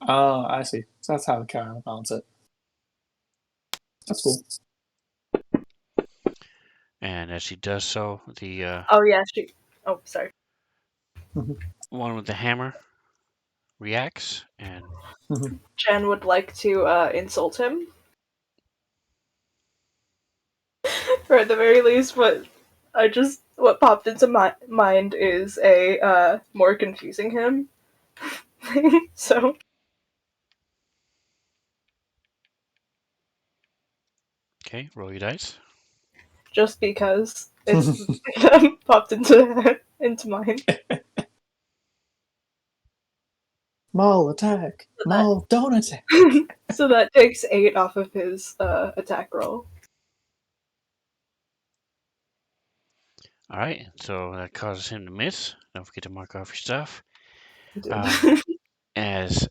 Oh, I see. So that's how to counterbalance it. That's cool. And as he does so, the Oh yeah, she. Oh, sorry. one with the hammer reacts, and Jen would like to insult him. Or at the very least, what popped into my mind is a more confusing him. So okay, roll your dice. just because it's popped into mind. Maul, attack! Maul, don't attack! So that takes 8 off of his attack roll. All right, so that causes him to miss. Don't forget to mark off your stuff. As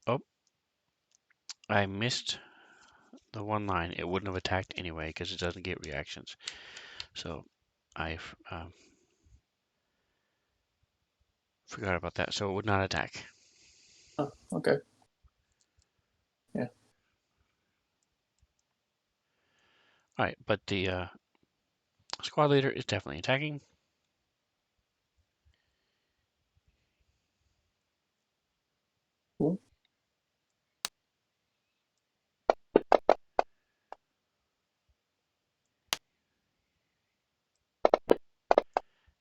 oh, I missed the one line. It wouldn't have attacked anyway because it doesn't get reactions. So I forgot about that. So it would not attack. Oh, okay. Yeah. All right, but the squad leader is definitely attacking. Cool.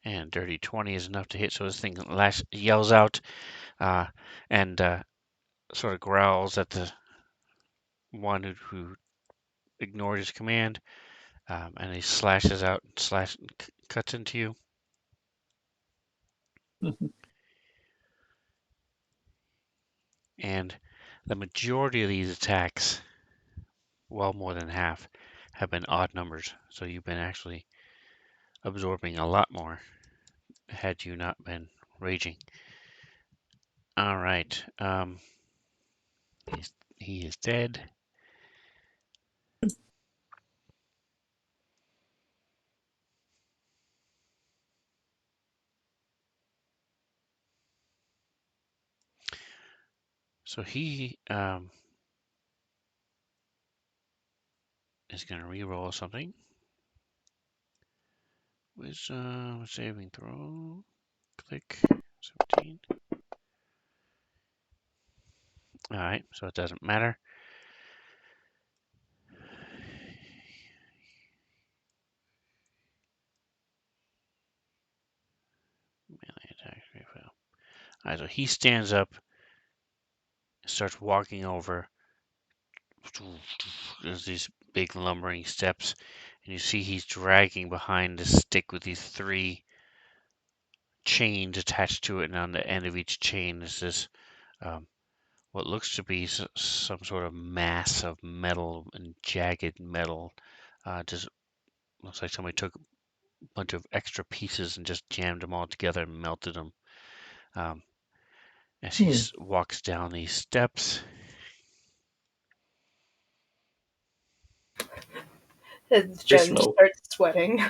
And dirty 20 is enough to hit. So this thing yells out and sort of growls at the one who ignored his command. And he slashes out, cuts into you. And the majority of these attacks, well more than half, have been odd numbers. So you've been actually absorbing a lot more had you not been raging. All right. He is dead. So he is going to re-roll something. Wisdom saving throw. Click. 17. All right, so it doesn't matter. Melee attack. All right, so he stands up, starts walking over. There's these big lumbering steps, and And you see he's dragging behind the stick with these 3 chains attached to it, and on the end of each chain is this what looks to be some sort of mass of metal and jagged metal. Just looks like somebody took a bunch of extra pieces and just jammed them all together and melted them. As he walks down these steps, And Very Jen slow. starts sweating.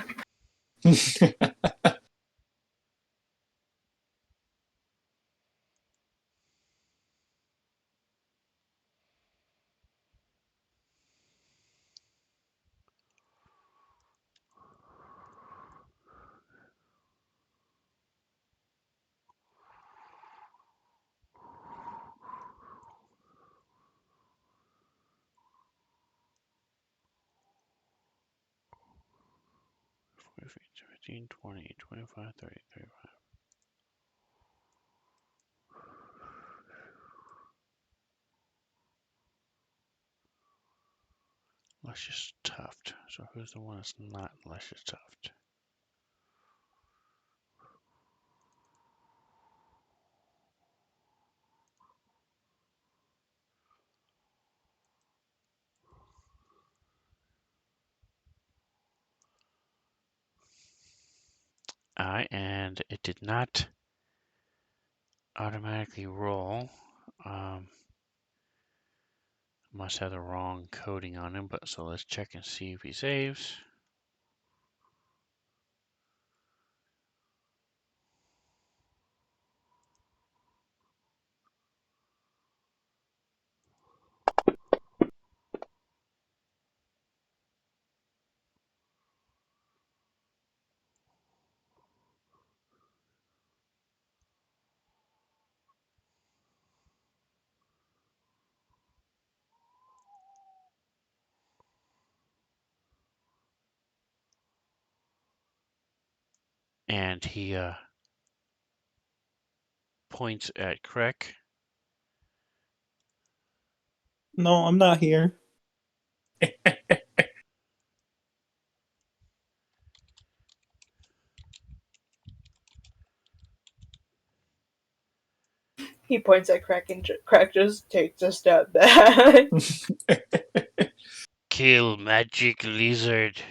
feet, 15, 20, 25, 30, 35. Luscious tuft. So who's the one that's not luscious tuft? And it did not automatically roll. Must have the wrong coding on him, but so let's check and see if he saves. And he points at Krek. No, I'm not here. He points at Crack and Crack just takes a step back. Kill magic lizard.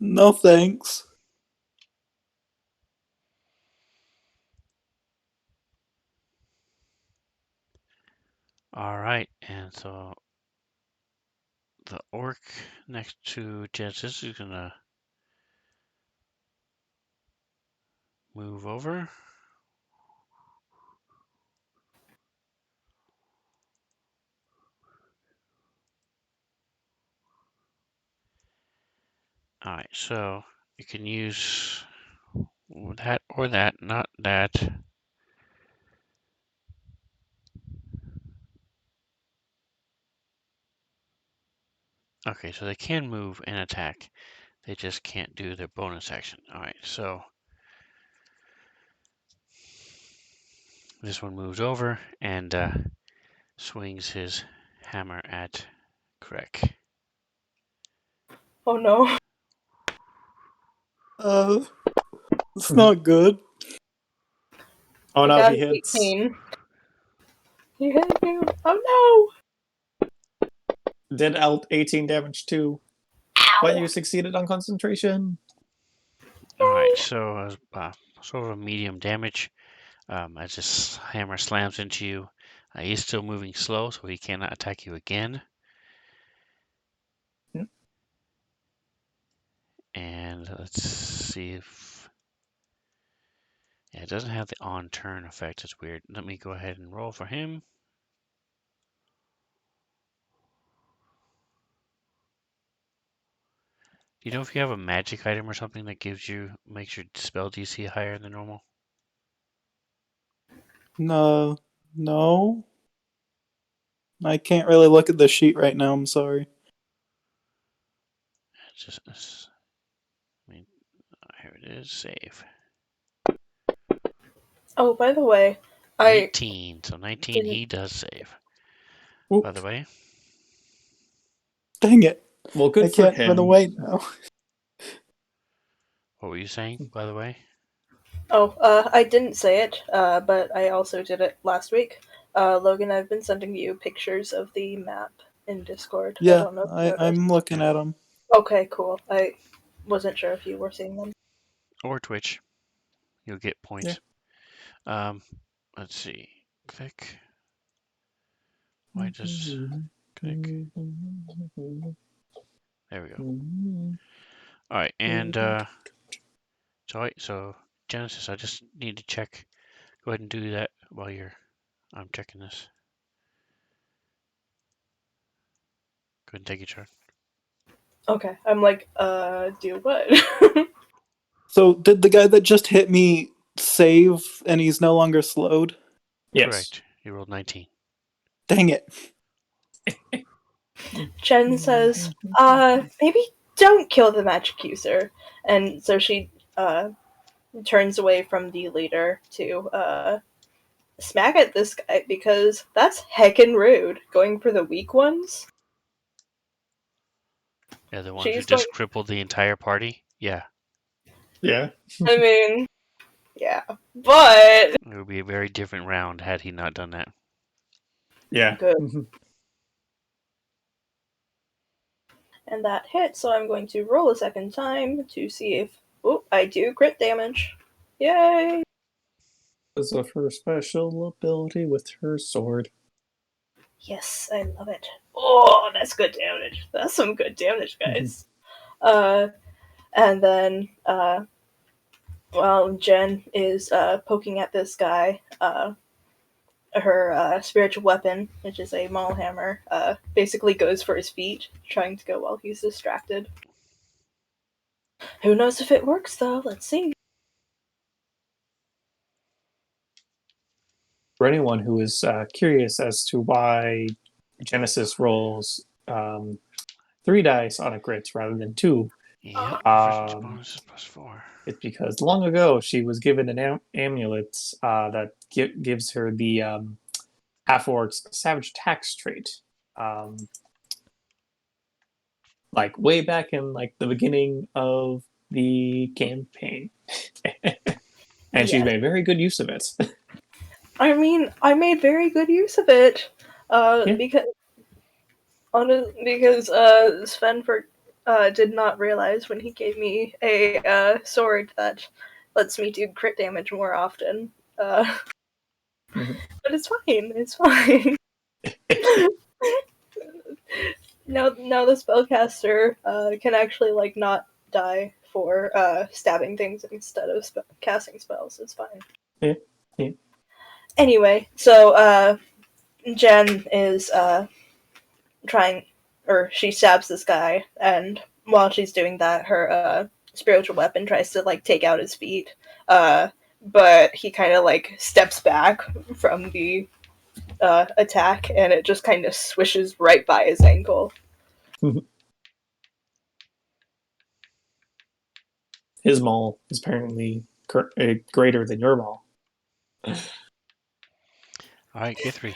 No thanks. Alright, and so the orc next to Genesis is gonna move over. Alright, so you can use that or that, not that. Okay, so they can move and attack. They just can't do their bonus action. Alright, so this one moves over and swings his hammer at Krek. Oh no. It's not good. Oh I no, got he an hits. 18. He hit you. Oh Did out 18 damage too. no! But Ow! you succeeded on concentration. Alright, so sort of a medium damage as this hammer slams into you. He is still moving slow, so he cannot attack you again. And let's see if... Yeah, it doesn't have the on-turn effect. It's weird. Let me go ahead and roll for him. Do you know if you have a magic item or something that makes your spell DC higher than normal? No. I can't really look at the sheet right now, I'm sorry. Here it is. Save. Oh, by the way, I 19. So 19, didn't. he does save. by the way. Dang it. Well, good I for can't him. run away now. What were you saying, by the way? Oh, I didn't say it, but I also did it last week. Logan, I've been sending you pictures of the map in Discord. I Yeah, don't know if you noticed. I'm looking at them. Okay, cool. I wasn't sure if you were seeing them. Or Twitch. You'll get points. Let's see. Click. Why does click? There we go. All right, and so Genesis, I just need to check. Go ahead and do that while I'm checking this. Go ahead and take your turn. Okay, I'm like, do what? So, did the guy that just hit me save and he's no longer slowed? Yes. Correct. You rolled 19. Dang it. Jen says, maybe don't kill the magic user. And so she, turns away from the leader to, smack at this guy because that's heckin' rude. Going for the weak ones? Yeah, the ones who She's just going. crippled the entire party. Yeah, Yeah. I mean, yeah. But. it would be a very different round had he not done that. Yeah. Good. And that hits, so I'm going to roll a second time to see if. Oh, I do crit damage. Yay! Because of her special ability with her sword. Yes, I love it. Oh, that's good damage. That's some good damage, guys. And then, while Jen is poking at this guy, her spiritual weapon, which is a maul hammer, basically goes for his feet, trying to go while he's distracted. Who knows if it works, though? Let's see. For anyone who is curious as to why Genesis rolls 3 dice on a crit rather than 2, Yep, proficiency bonus is +4. it's because long ago she was given an amulet that gives her the half-orc's savage tax trait. Like way back in like the beginning of the campaign. And she's made very good use of it. I mean, I made very good use of it, Yeah. because Sven did not realize when he gave me a sword that lets me do crit damage more often. But it's fine. It's fine. now the spellcaster can actually like not die for stabbing things instead of casting spells. It's fine. Yeah. Anyway, so Jen is trying, or she stabs this guy, and while she's doing that, her spiritual weapon tries to like take out his feet, but he kind of like steps back from the attack, and it just kind of swishes right by his ankle. His maul is apparently greater than your maul. All right, Kithri.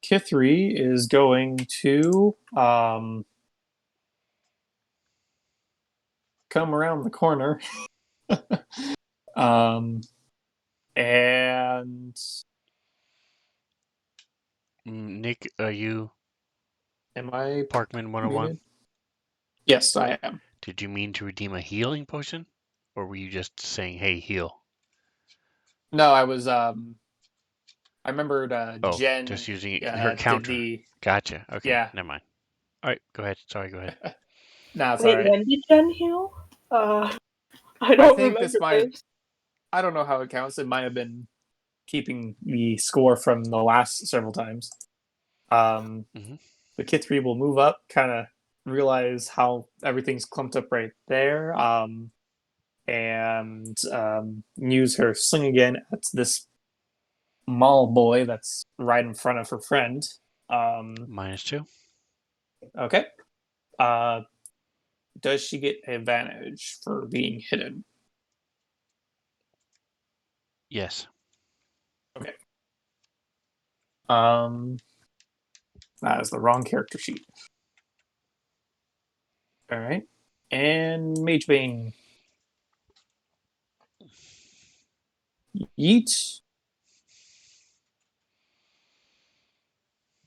Kithri is going to come around the corner. And Nick, are you am I Parkman 101? muted? Yes, I am. Did you mean to redeem a healing potion? Or were you just saying, hey, heal? No, I was I remembered Jen just using her counter. Gotcha. Okay, Yeah. never mind. All right, go ahead. Sorry, go ahead. No, it's Wait, alright. when did Jen heal? I don't think remember this this. I don't know how it counts. It might have been keeping the score from the last several times. But Kithri will move up, kind of realize how everything's clumped up right there, and use her sling again at this mall boy that's right in front of her friend. -2. Okay. Does she get advantage for being hidden? Yes. Okay. That is the wrong character sheet. All right. And Mage Bane. Yeet.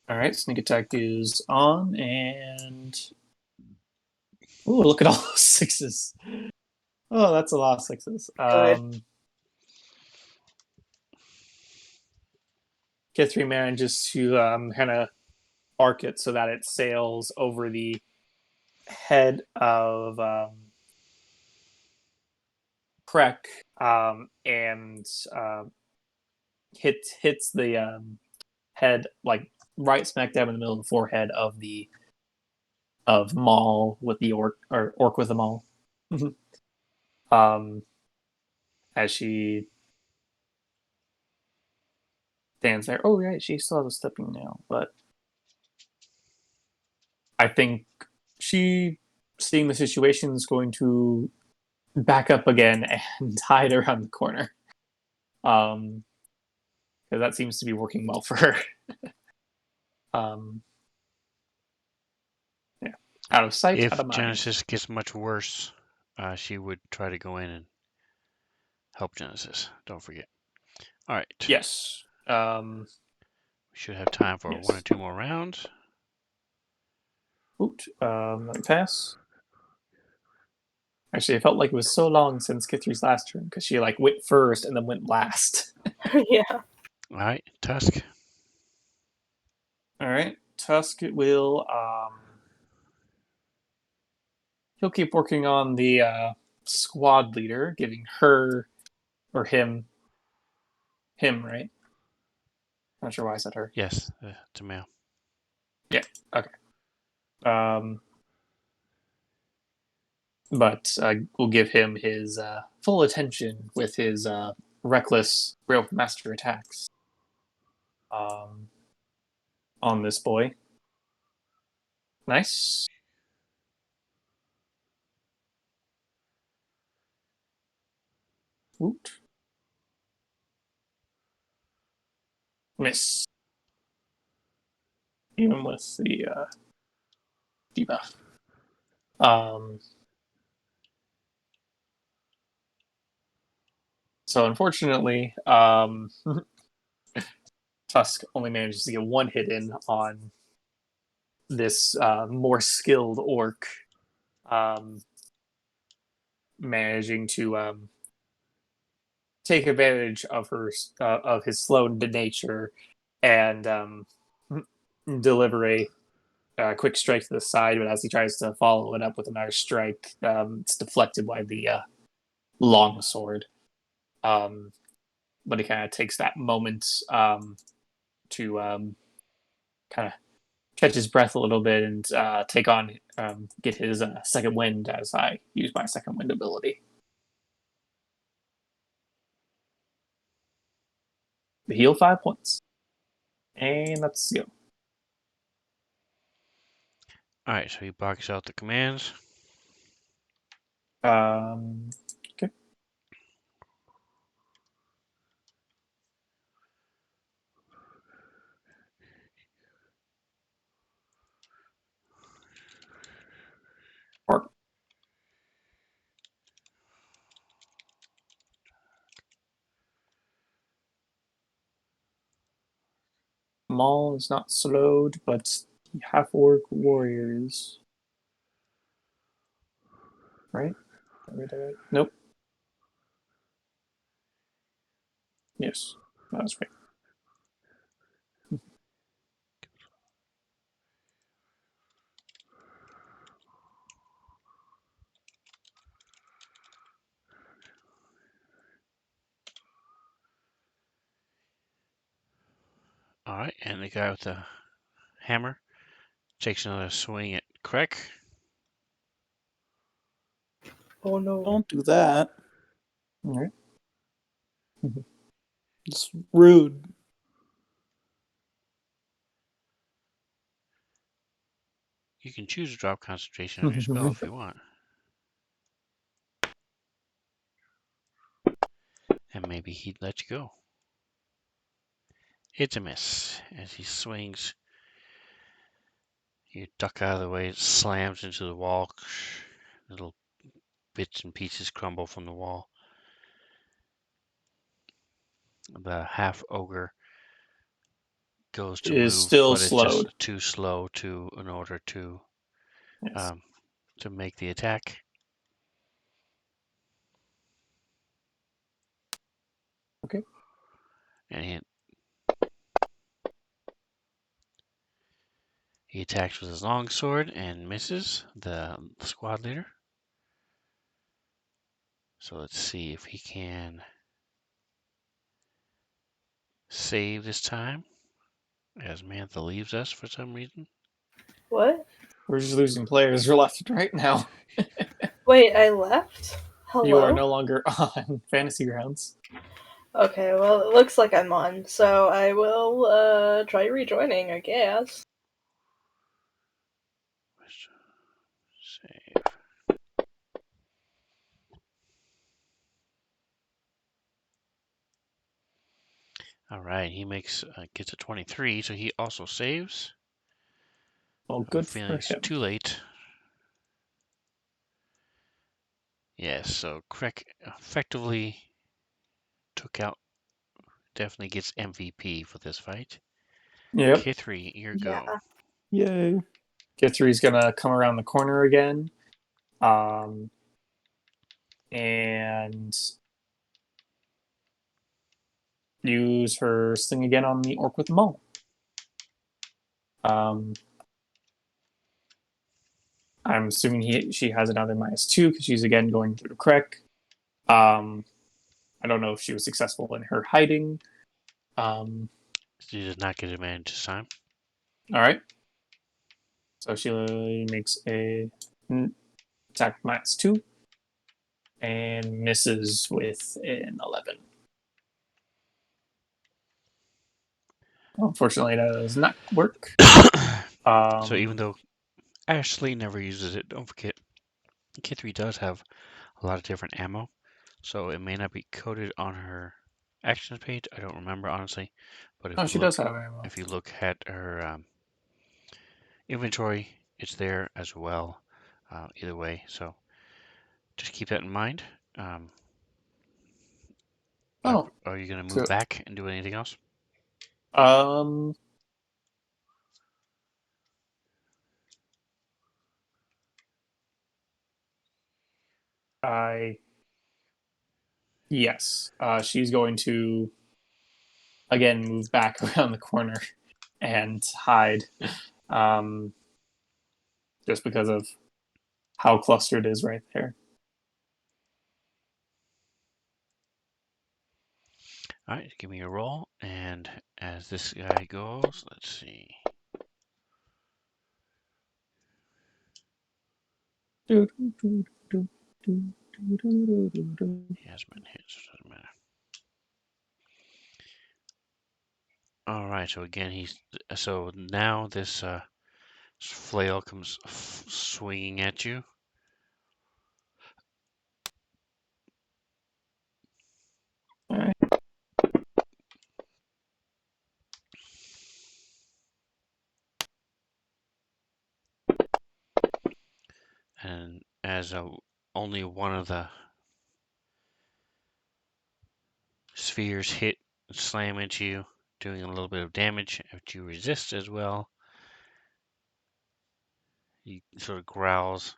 All right. Sneak attack is on, and ooh, look at all those sixes. Oh, that's a lot of sixes. Good. Kithri manages to kind of arc it so that it sails over the head of Krek, and hits the head like right smack dab in the middle of the forehead of Maul with the orc, or orc with the Maul. As she stands there. Oh right, she still has a stepping nail, but I think she, seeing the situation, is going to back up again and hide around the corner. Because that seems to be working well for her. Yeah, out of sight, out If of mind. Genesis gets much worse, she would try to go in and help Genesis. Don't forget. All right. Yes. We should have time for one or Yes. two more rounds. Oot. Let me pass. Actually, it felt like it was so long since Kithri's last turn because she like went first and then went last. Yeah. All right, Tusk. All right, Tusk will he'll keep working on the squad leader, giving her or him, right? Not sure why I said her. Yes, it's a male. Yeah. Okay. But we'll give him his full attention with his reckless Rail Master attacks on this boy. Nice. Woot. Miss. Even with the debuff. So unfortunately, Tusk only manages to get one hit in on this more skilled orc, managing to take advantage of her of his slow nature and deliver a quick strike to the side. But as he tries to follow it up with another strike, it's deflected by the long sword. But he kind of takes that moment to kind of catch his breath a little bit and take on, get his second wind as I use my second wind ability. Heal 5 points. And let's go. All right, so he boxes out the commands. Okay. Or Maul is not slowed, but the half orc warriors. Right? Nope. Yes, that was right. All right, and the guy with the hammer takes another swing at Krek. Oh no. Don't do that. All right. It's rude. You can choose to drop concentration on your spell if you want. And maybe he'd let you go. It's a miss. As he swings, you duck out of the way, it slams into the wall. Little bits and pieces crumble from the wall. The half ogre goes to Is move, still but it's just slowed. too slow in order Yes. to make the attack. Okay. And he attacks with his longsword and misses the squad leader. So let's see if he can save this time, as Mantha leaves us for some reason. What? We're just losing players left and right now. Wait, I left? Hello? You are no longer on Fantasy Grounds. Okay, well, it looks like I'm on, so I will try rejoining, I guess. Save. All right, he gets a 23, so he also saves. Well, I'm good feeling for it's him. too late. Yes, so Krek effectively took out, definitely gets MVP for this fight. Yep. K3, your Yeah. go. Yay. K3's gonna come around the corner again. And use her sling again on the orc with the maul. I'm assuming she has another -2 because she's again going through Krek. I don't know if she was successful in her hiding. She does not get advantage this time. All right. So she makes a attack -2 and misses with an 11. Unfortunately, that does not work. So even though Ashley never uses it, don't forget, K3 does have a lot of different ammo, so it may not be coded on her actions page. I don't remember honestly, but she does have ammo. if you look at her inventory, it's there as well. Either way, so just keep that in mind. Oh, Are you going to move so back and do anything else? Yes. She's going to again move back around the corner and hide, just because of how clustered it is right there. All right, give me a roll, and as this guy goes, let's see. He has been hit, so it doesn't matter. All right, so again, so now this flail comes swinging at you. All right. And as only one of the spheres slam into you, doing a little bit of damage, but you resist as well. He sort of growls.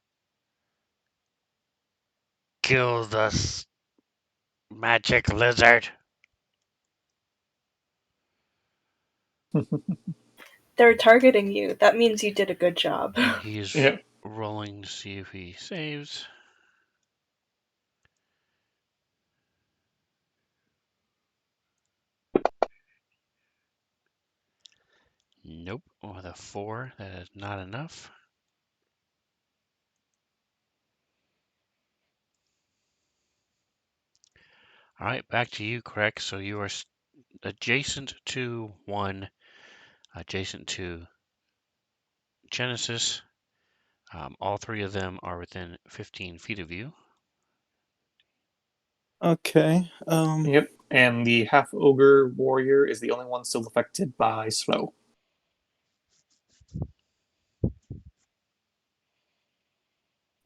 Kill the magic lizard. They're targeting you. That means you did a good job. And he is Yep. rolling to see if he saves. Nope. With a 4, that is not enough. All right, back to you, correct? So you are adjacent to one, adjacent to Genesis. All three of them are within 15 feet of you. Okay. Yep. And the half ogre warrior is the only one still affected by slow.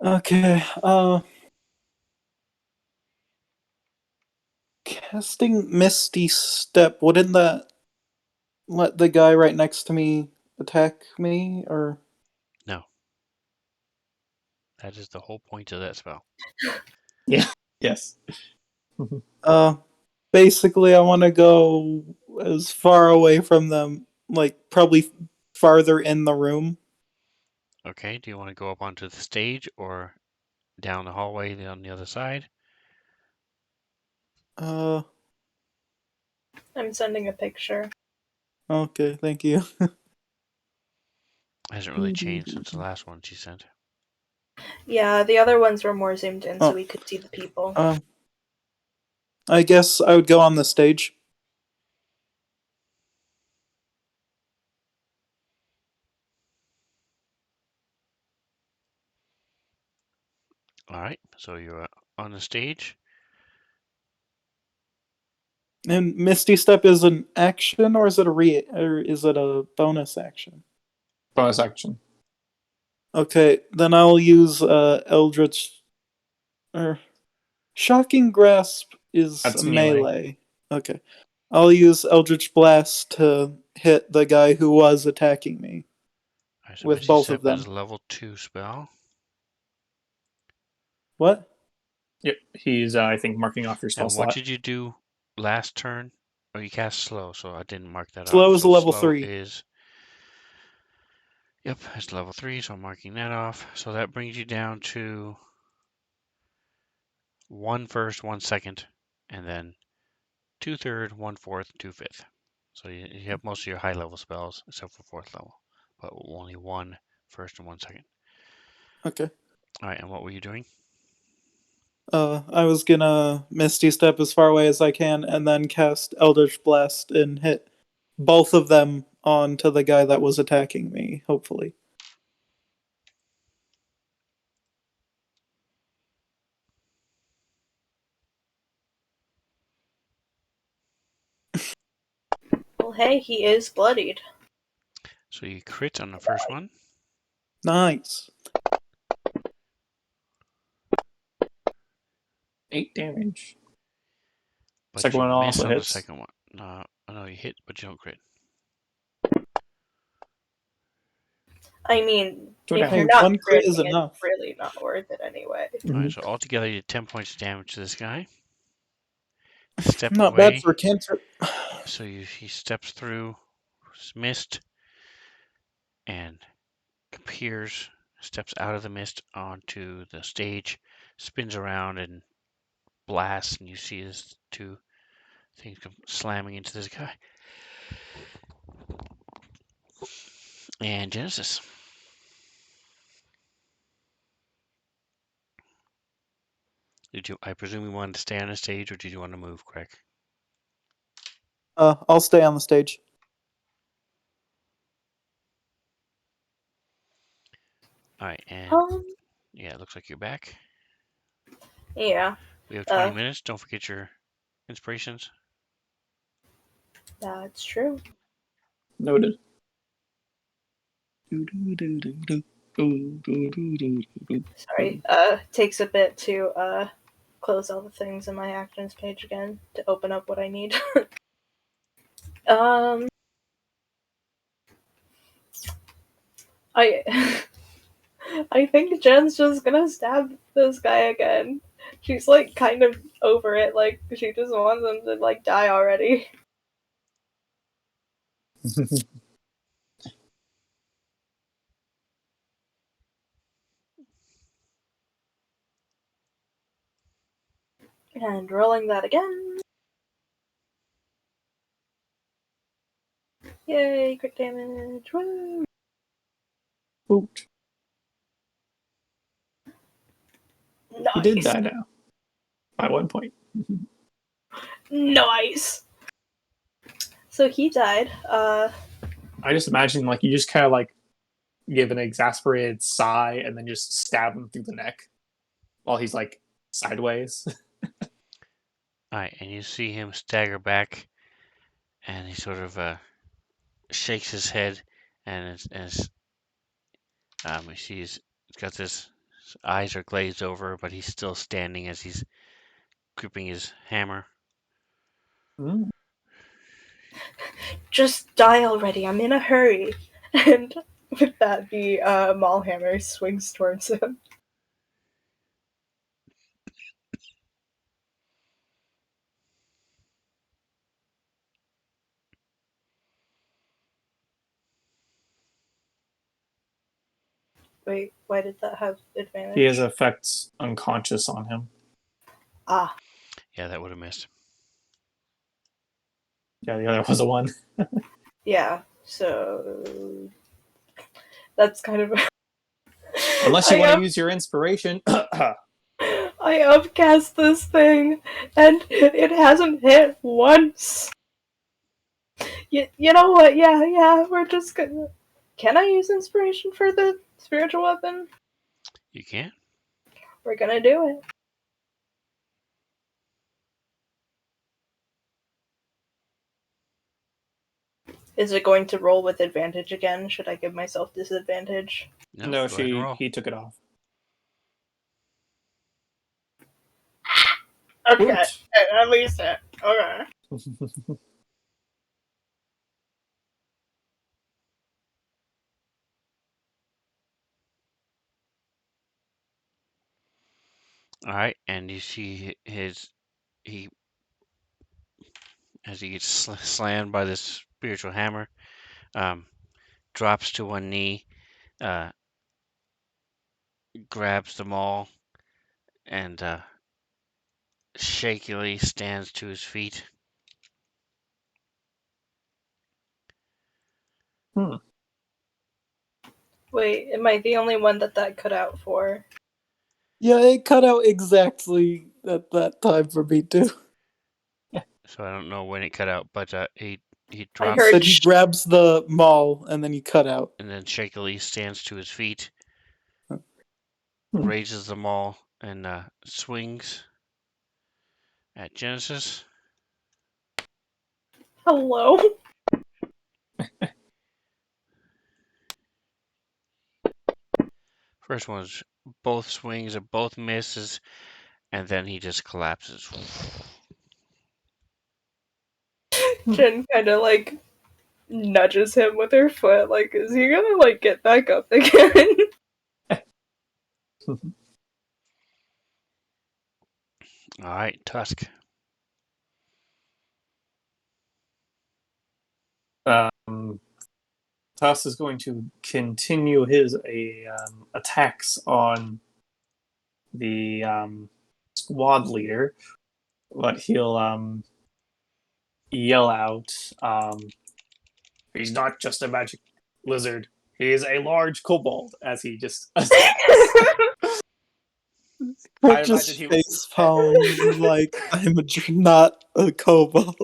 Okay. Casting Misty Step, wouldn't that let the guy right next to me attack me? Or No. That is the whole point of that spell. Yeah. Yes. uh basically I want to go as far away from them, like probably farther in the room. Okay, do you want to go up onto the stage or down the hallway on the other side? Uh I'm sending a picture. okay, thank you. Hasn't really changed since the last one she sent. Yeah, the other ones were more zoomed in so Oh, we could see the people. I guess I would go on the stage. All right, so you're on the stage. And Misty Step is an action, or is it or is it a bonus action? Bonus action. Okay, then I'll use Eldritch or Shocking Grasp is That's melee. melee. Okay. I'll use Eldritch Blast to hit the guy who was attacking me All right, so with Misty both of Step is them. a level 2 spell. What? Yep. He's, I think, marking off your spell And what slot. did you do last turn? Oh, you cast slow, so I didn't mark that Slow off. is a So level slow 3. is, yep, it's level 3, so I'm marking that off. So that brings you down to 1 first, 1 second, and then 2 third, 1 fourth, 2 fifth. So you have most of your high level spells except for 4th level, but only 1 first and 1 second. Okay. All right, and what were you doing? I was gonna Misty Step as far away as I can and then cast Eldritch Blast and hit both of them onto the guy that was attacking me, hopefully. Well, hey, he is bloodied. So you crit on the first one. Nice. 8 damage. But Second you one miss also on the hits. second one. No, you hit, but you don't crit. I mean, Go if down. you're Hey, not one crit is critting, it's enough. really not worth it anyway. All right, Mhm. so altogether you did 10 points of damage to this guy. Step Not bad away. for cantrip. So he steps through his mist and appears, steps out of the mist onto the stage, spins around and blasts, and you see his two things come slamming into this guy. And Genesis. I presume you wanted to stay on the stage, or did you want to move, Craig? I'll stay on the stage. All right, and Um, yeah, it looks like you're back. yeah, We have 20 uh, minutes. Don't forget your inspirations. that's true. Noted. Sorry, takes a bit to, close all the things in my actions page again to open up what I need. um, I, I think Jen's just gonna stab this guy again. She's like kind of over it, like she just wants him to like die already. And rolling that again. Yay, crit damage. Woo! Oot. He did Nice. die now. By 1 point. Nice. So he died. I just imagine, like, you just kind of, like, give an exasperated sigh and then just stab him through the neck while he's, like, sideways. Alright, and you see him stagger back, and he sort of shakes his head, and you see he's got this. His eyes are glazed over, but he's still standing as he's gripping his hammer. Mm. Just die already, I'm in a hurry. And with that, the maul hammer swings towards him. Wait, why did that have advantage? He has effects unconscious on him. Ah, Yeah, that would have missed. Yeah, the other was a 1. yeah, so that's kind of. Unless you I want up- to use your inspiration. I upcast this thing, and it hasn't hit once. You know what? Yeah, we're just gonna. Can I use inspiration for the spiritual weapon? You can? We're gonna do it. Is it going to roll with advantage again? Should I give myself disadvantage? No, No, go ahead and roll. he took it off. Okay, Woot. at least it. Okay. Alright, and you see he as he gets slammed by this spiritual hammer, drops to one knee, grabs the maul, and shakily stands to his feet. Wait, am I the only one that cut out for? Yeah, it cut out exactly at that time for me too. So I don't know when it cut out, but he I drops heard Said he grabs the maul and then he cut out. and then shakily stands to his feet, Hmm. raises the maul, and swings at Genesis. hello. First one's both swings and both misses, and then he just collapses. Jen kind of like nudges him with her foot. Like, is he gonna like get back up again? Alright, Tusk. Tuss is going to continue his attacks on the squad leader, but he'll yell out, "He's not just a magic lizard. He is a large kobold." As he just Kurt just imagine he face palms like I'm not a kobold.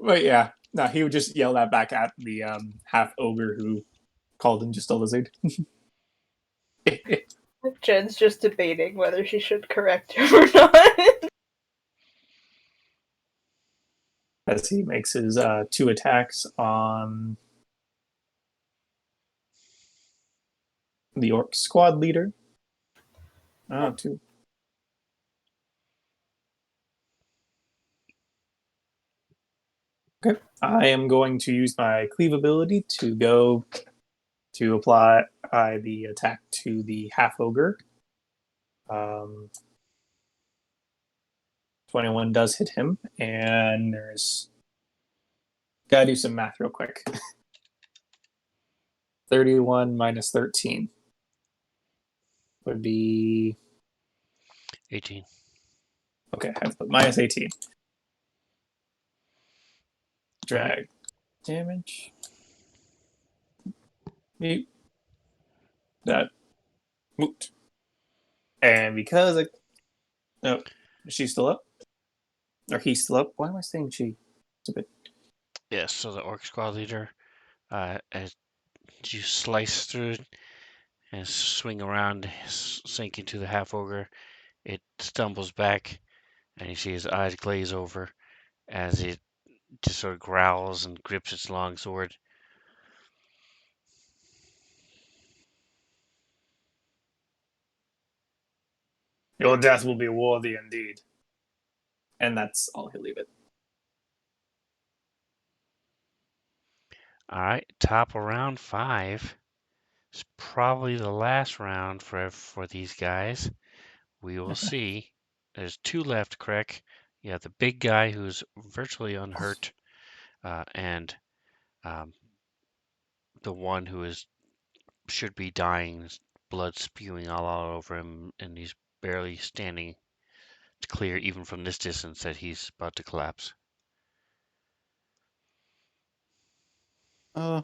But yeah, no, he would just yell that back at the half ogre who called him just a lizard. Jen's just debating whether she should correct him or not. As he makes his 2 attacks on the orc squad leader. Oh, 2. Okay. I am going to use my cleave ability to go to apply the attack to the half ogre. 21 does hit him, and there's gotta do some math real quick. 31 minus 13 would be 18. okay. I have to put minus 18. Drag damage. Mute. That moot. And because I. No, is she still up? Or he's still up? Why am I saying she? It's a bit. Yes, so the orc squad leader, as you slice through and swing around, sink into the half ogre, It stumbles back, and you see his eyes glaze over as it just sort of growls and grips its long sword. Your death will be worthy indeed. And that's all he'll leave it. All right, top of round 5. It's probably the last round for these guys. We will see. There's 2 left, Craig. You have the big guy who's virtually unhurt, and the one who should be dying, blood spewing all over him, and he's barely standing. It's clear even from this distance that he's about to collapse. Uh,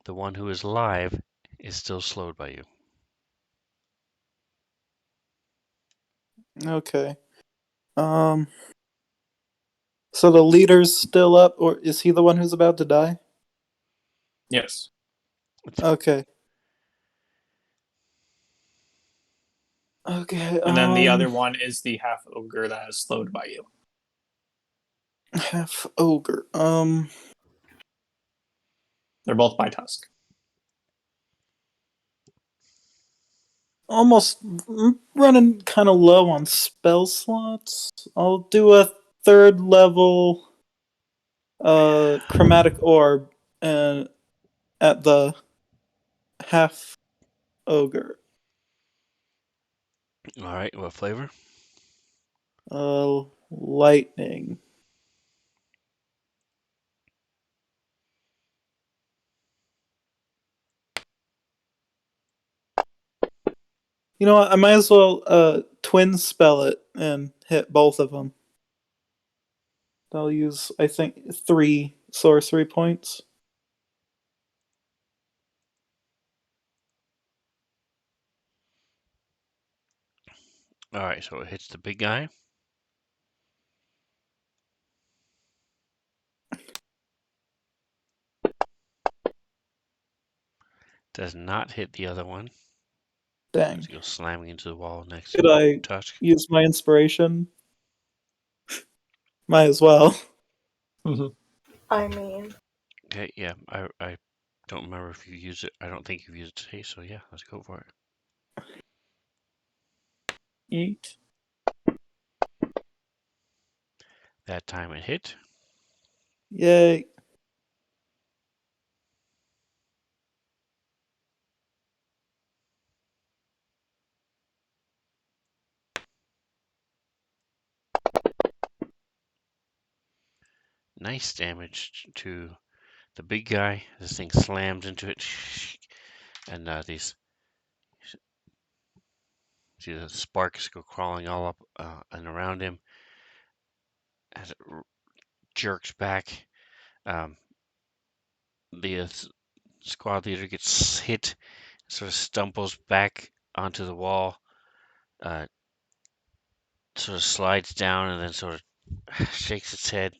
The one who is alive is still slowed by you. okay. Um, so the leader's still up, or is he the one who's about to die? Yes. Okay. Okay. And then the other one is the half ogre that is slowed by you. half ogre. They're both by Tusk. Almost running kind of low on spell slots. I'll do a 3rd level chromatic orb at the half ogre. All right, what flavor? Lightning. You know what? I might as well twin spell it and hit both of them. I'll use, I think, 3 sorcery points. All right, so it hits the big guy. Does not hit the other one. Dang. As it goes slamming into the wall next Could to I Tusk. use my inspiration? Might as well. I mean, Okay, yeah, I don't remember if you used it. I don't think you've used it today, so yeah, let's go for it. Eat. That time it hit. Yay. Nice damage to the big guy. This thing slams into it, and these see the sparks go crawling all up and around him as it jerks back. The squad leader gets hit, sort of stumbles back onto the wall, uh, sort of slides down, and then sort of shakes its head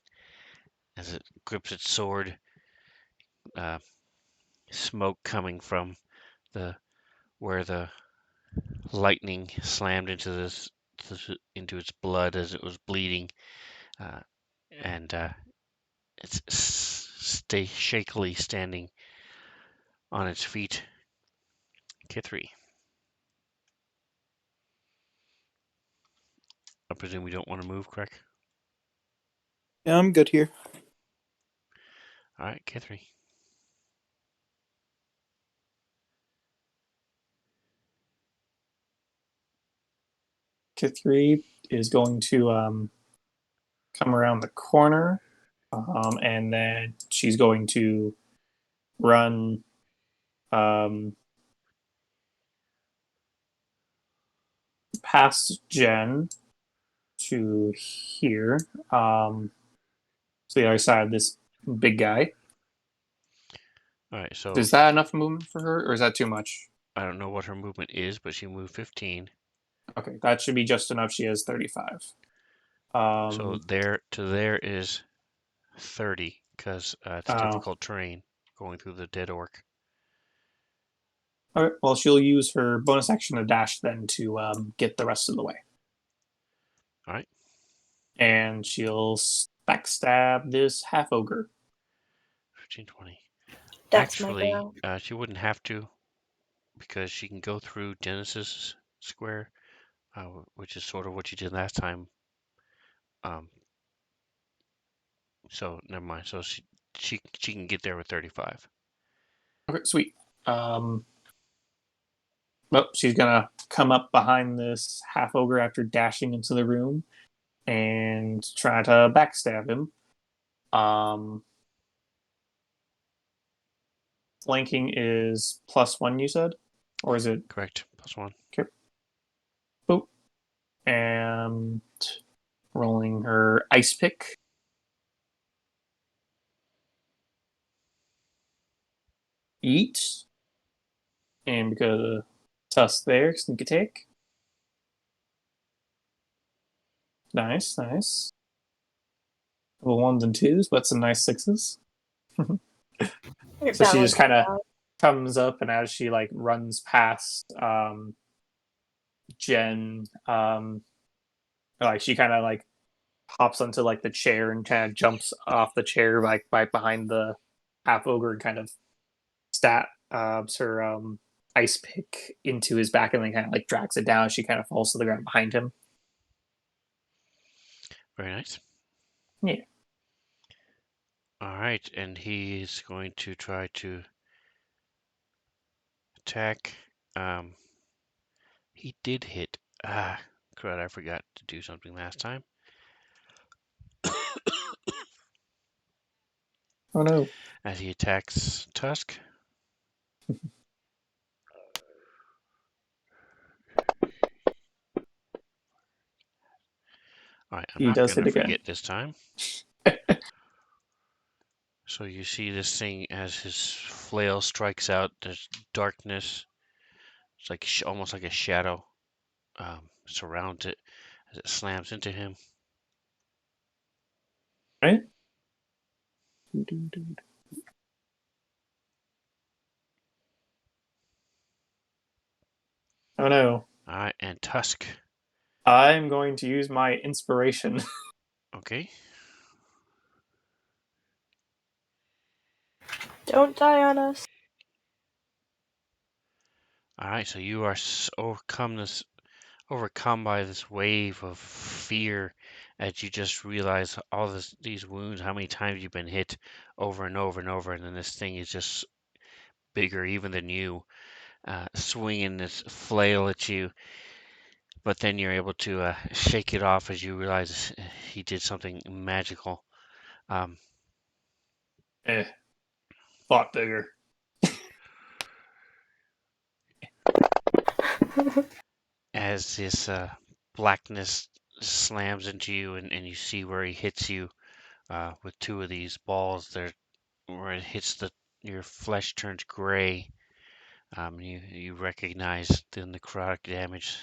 as it grips its sword. Uh, Smoke coming from the where the lightning slammed into its blood as it was bleeding, uh, and it's stay shakily standing on its feet. K3. I presume we don't want to move, correct? Yeah, I'm good here. All right, K3. K3 is going to come around the corner, and then she's going to run past Jen to here, to the other side of this big guy. All right, so Is that enough movement for her, or is that too much? I don't know what her movement is, but she moved 15. Okay, that should be just enough. She has 35. So there to there is 30 because it's Oh, difficult terrain going through the dead orc. All right. Well, she'll use her bonus action to dash then to get the rest of the way. All right. And she'll backstab this half ogre. 15, 20. That's my Actually, girl. she wouldn't have to because she can go through Genesis Square, which is sort of what you did last time. So never mind. So she can get there with 35. Okay, sweet. Well, she's gonna come up behind this half ogre after dashing into the room and try to backstab him. Flanking is +1, you said, or is it Correct. +1. okay? Boop. And rolling her ice pick. Eat. And because of tusk there, sneak attack. Nice, nice. Little 1s and 2s, but some nice 6s. So she just kind of comes up, and as she like runs past Jen, like she kind of like hops onto like the chair and kind of jumps off the chair like right behind the half ogre and kind of stabs her ice pick into his back and then kind of like drags it down. She kind of falls to the ground behind him. Very nice. Yeah. All right, and he's going to try to attack. He did hit. Ah, crud! I forgot to do something last time. Oh no. As he attacks Tusk. All right, I'm He not does going hit to again. forget this time. So you see this thing as his flail strikes out. There's darkness. It's like almost like a shadow surrounds it as it slams into him. Right? Oh no. All right, and Tusk. I'm going to use my inspiration. Okay. Don't die on us. All right, so you are overcome by this wave of fear as you just realize all these wounds, how many times you've been hit over and over and over, and then this thing is just bigger even than you, swinging this flail at you. But then you're able to shake it off as you realize he did something magical. Um, Thought bigger. as this blackness slams into you, and you see where he hits you with two of these balls there, where it hits your flesh turns gray. You recognize the necrotic damage,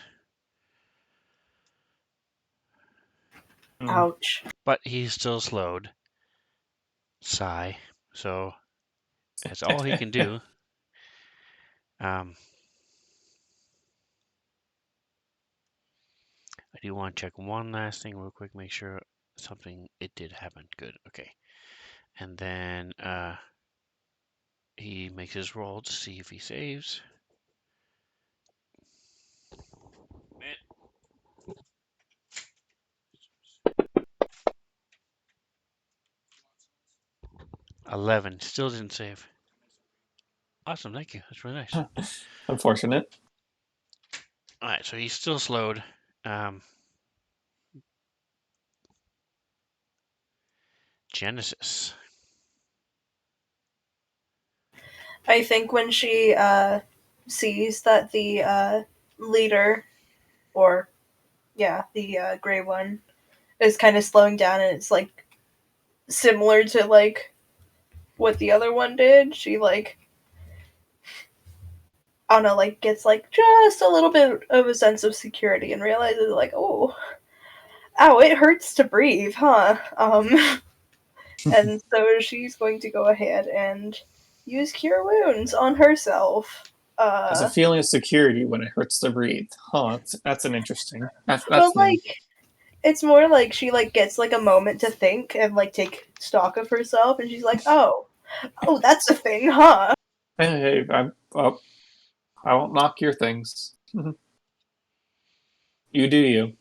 Ouch. but he's still slowed. Sigh. So that's all he can do. I do want to check one last thing real quick, make sure it did happen. Good. Okay. And then he makes his roll to see if he saves. 11. Still didn't save. Awesome. Thank you. That's really nice. Unfortunate. All right. So he's still slowed. Genesis. I think when she sees that the leader, or yeah, the gray one, is kind of slowing down and it's like similar to like what the other one did, she like I don't know, like gets like just a little bit of a sense of security and realizes like, oh, ow, it hurts to breathe, huh? And so she's going to go ahead and use Cure Wounds on herself. There's a feeling of security when it hurts to breathe. Huh? That's an interesting. That's well, new. like, it's more like she like gets like a moment to think and like take stock of herself, and she's like, oh, that's a thing, huh? Hey, I won't knock your things. You do you.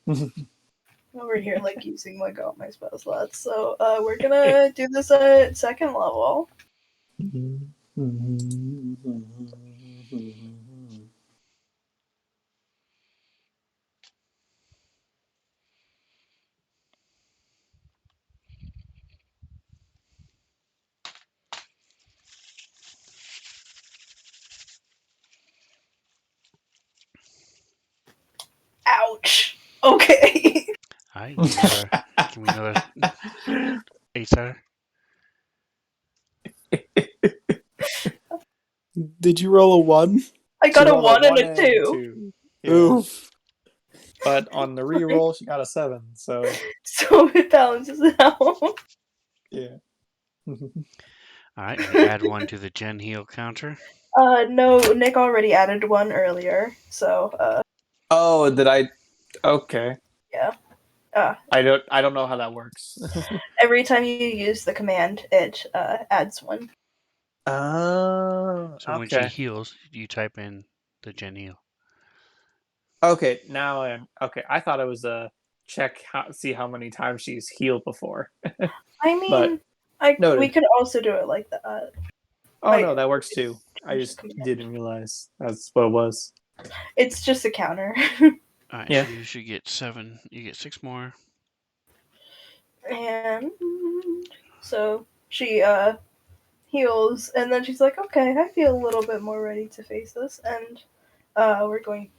Over here, like using like all my spell slots. So we're gonna do this at second level. Ouch. Okay. Alright, give me another 8-sided. Did you roll a 1? I got She a rolled 1 and a and 2. Yeah. Oof. But on the re-roll, she got a 7. So So it balances it out. yeah. Alright, add 1 to the Gen Heal counter. No, Nick already added 1 earlier, so Oh, did I? Okay. yeah. I don't know how that works. Every time you use the command, it adds 1. Oh, So when she heals, you type in the Gen Heal. Okay, now I'm okay. I thought it was a see how many times she's healed before. I mean, But we noted. could also do it like that. Oh Like, no, that works too. I change the just command. didn't realize that's what it was. It's just a counter. Alright, Yeah. so you should get 7. You get 6 more. And so she heals, and then she's like, okay, I feel a little bit more ready to face this, and we're going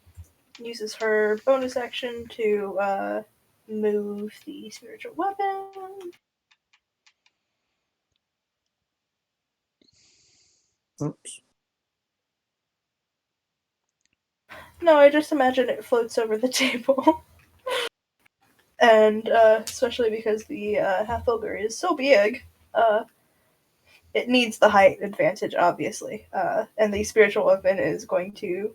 uses her bonus action to move the spiritual weapon. Oops. No, I just imagine it floats over the table. And especially because the half ogre is so big, it needs the height advantage, obviously. And the spiritual weapon is going to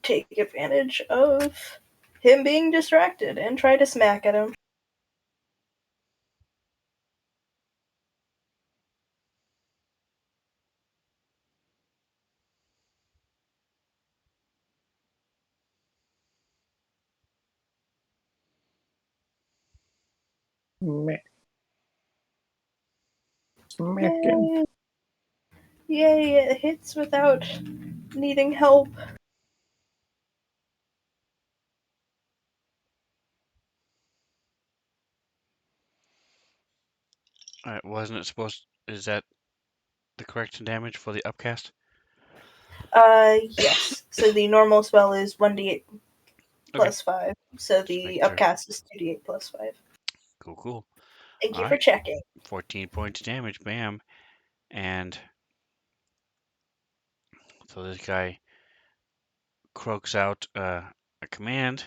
take advantage of him being distracted and try to smack at him. Smacking. Yay! Yay! It hits without needing help. Alright, wasn't it supposed... Is that the correct damage for the upcast? Yes. So the normal spell is 1d8 Okay. plus 5. So Just the making sure. upcast is 2d8 plus 5. Cool. Thank you for Alright. checking. 14 points damage, bam. And so this guy croaks out a command.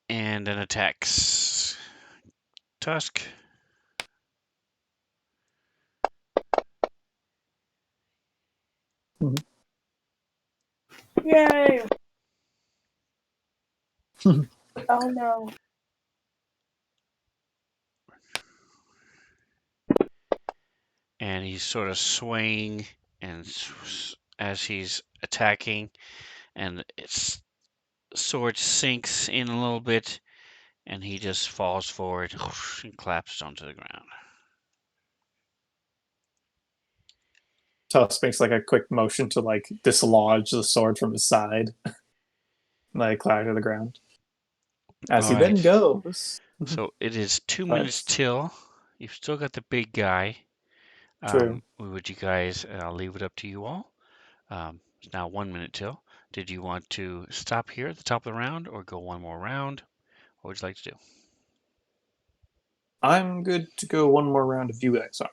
And then attacks Tusk. Yay! Oh no. And he's sort of swaying and as he's attacking, and its sword sinks in a little bit, and he just falls forward and collapses onto the ground. Tusk makes like a quick motion to like dislodge the sword from his side. Like clatter to the ground. As he then goes. So it is 2 But- minutes till. You've still got the big guy. True. Would you guys? I'll leave it up to you all. It's now 1 minute till. Did you want to stop here at the top of the round, or go one more round? What would you like to do? I'm good to go one more round if you guys are.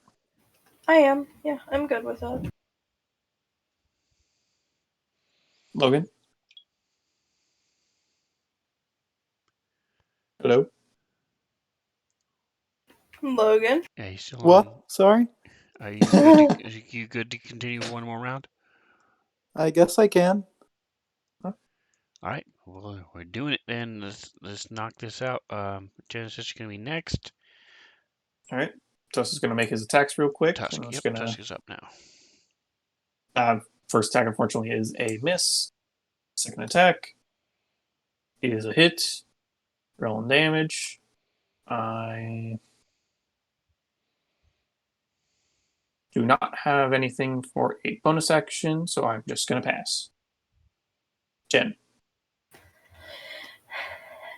I am. Yeah, I'm good with that. Logan? Hello. Logan. Yeah, you still on? What? Sorry? Are you good to, are you good to continue one more round? I guess I can. All right, well, we're doing it then. Let's knock this out. Genesis is gonna be next. All right. Tusk is going to make his attacks real quick. Tusk. I'm just Yep, going Tusk to. is up now. First attack, unfortunately, is a miss. Second attack is a hit. Rolling damage. I do not have anything for a bonus action, so I'm just going to pass. Jen.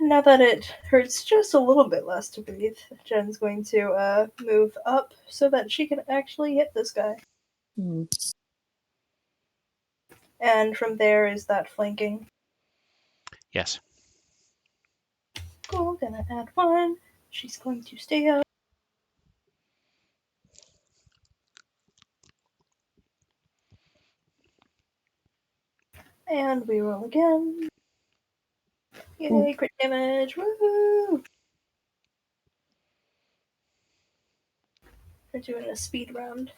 Now that it hurts just a little bit less to breathe, Jen's going to move up so that she can actually hit this guy. And from there is that flanking. Yes. Cool, gonna add 1. She's going to stay up. And we roll again. Yay, crit damage! Woohoo! We're doing a speed round.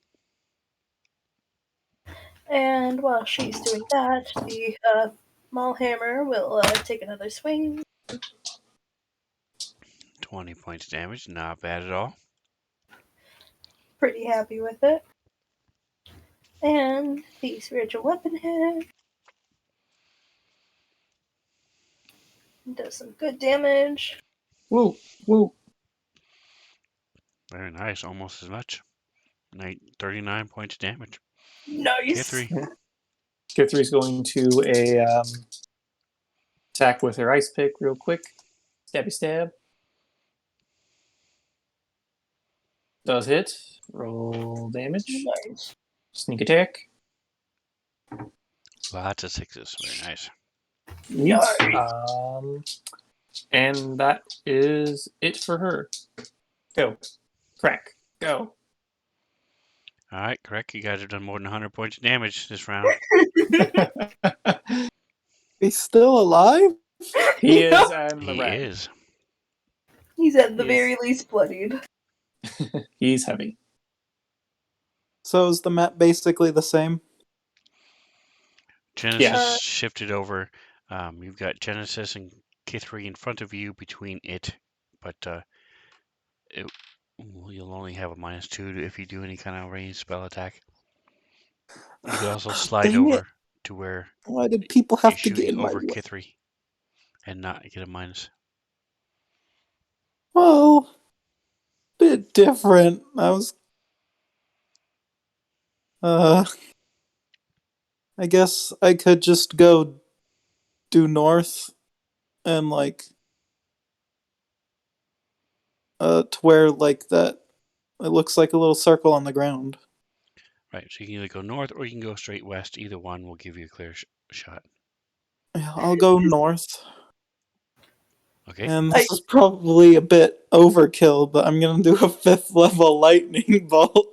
And while she's doing that, the Maulhammer will take another swing. 20 points of damage. Not bad at all. Pretty happy with it. And the spiritual weapon hit. Does some good damage. Woo, woo. Very nice. Almost as much. 39 points of damage. Nice! K3. K3 is going to attack with her ice pick real quick. Stabby stab. Does hit. Roll damage. Nice. Sneak attack. Lots of sixes. Very nice. Yes. Nice. And that is it for her. Go. Crack. Go. All right, correct. You guys have done more than 100 points of damage this round. He's still alive? He is on the He red. is. He's at the He is. very least bloodied. He's heavy. So is the map basically the same? Genesis Yeah. shifted over. You've got Genesis and K3 in front of you between it, but you'll only have a -2 if you do any kind of ranged spell attack. You could also slide Dang it. over to where Why did people you're have to get shooting in my over way? K3 and not get a minus. Well, bit different. I was I guess I could just go due north and to where that it looks like a little circle on the ground. Right, so you can either go north or you can go straight west. Either one will give you a clear shot. Yeah, I'll go north. Okay. And this is probably a bit overkill, but I'm gonna do a 5th level lightning bolt.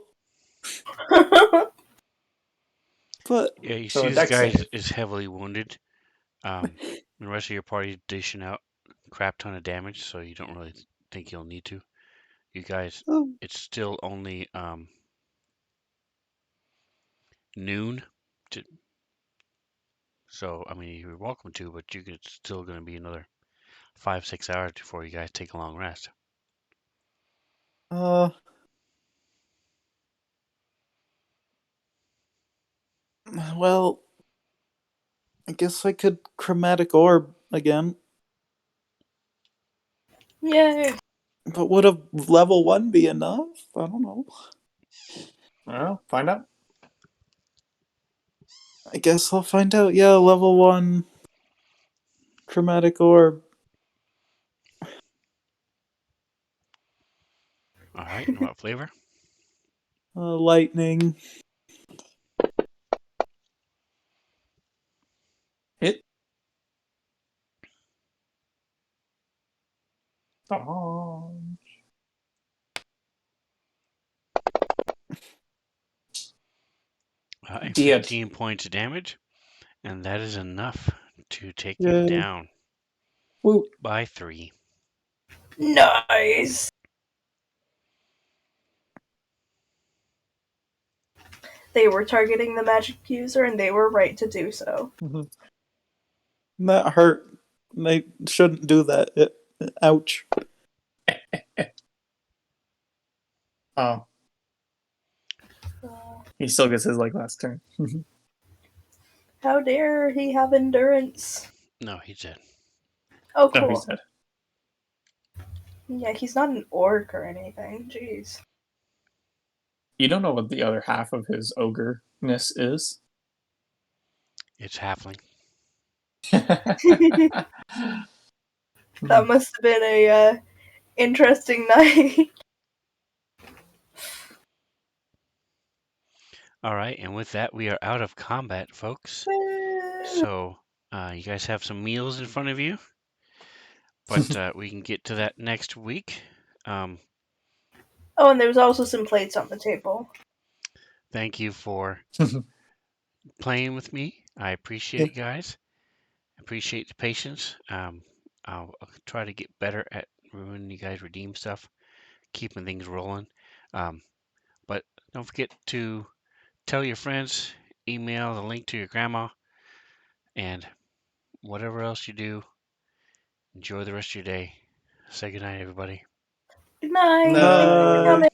But Yeah, you So see a this dex guy save. is heavily wounded. The rest of your party is dishing out a crap ton of damage, so you don't really think you'll need to. You guys, it's still only noon, so I mean you're welcome to, but it's still going to be another 5-6 hours before you guys take a long rest. Well, I guess I could chromatic orb again. Yay! But would a level 1 be enough? I don't know. Well, find out. I guess I'll find out. Yeah, level 1 chromatic orb. All right, and what flavor? Lightning. Hit. Oh. Dead. 15 points of damage, and that is enough to take you Yay. down Woo. by 3. Nice. They were targeting the magic user, and they were right to do so. That hurt. They shouldn't do that. Ouch. Oh, he still gets his last turn. How dare he have endurance? No, he did. Oh, Oh, he cool. said. Yeah, he's not an orc or anything. Jeez. You don't know what the other half of his ogre-ness is. It's halfling. That must have been a interesting night. All right, and with that, we are out of combat, folks. So you guys have some meals in front of you, but we can get to that next week. Oh, and there was also some plates on the table. Thank you for playing with me. I appreciate it, guys. Appreciate the patience. I'll try to get better at when you guys redeem stuff, keeping things rolling. But don't forget to tell your friends, email the link to your grandma, and whatever else you do, enjoy the rest of your day. Say goodnight, everybody. Good night. No. Thanks for coming.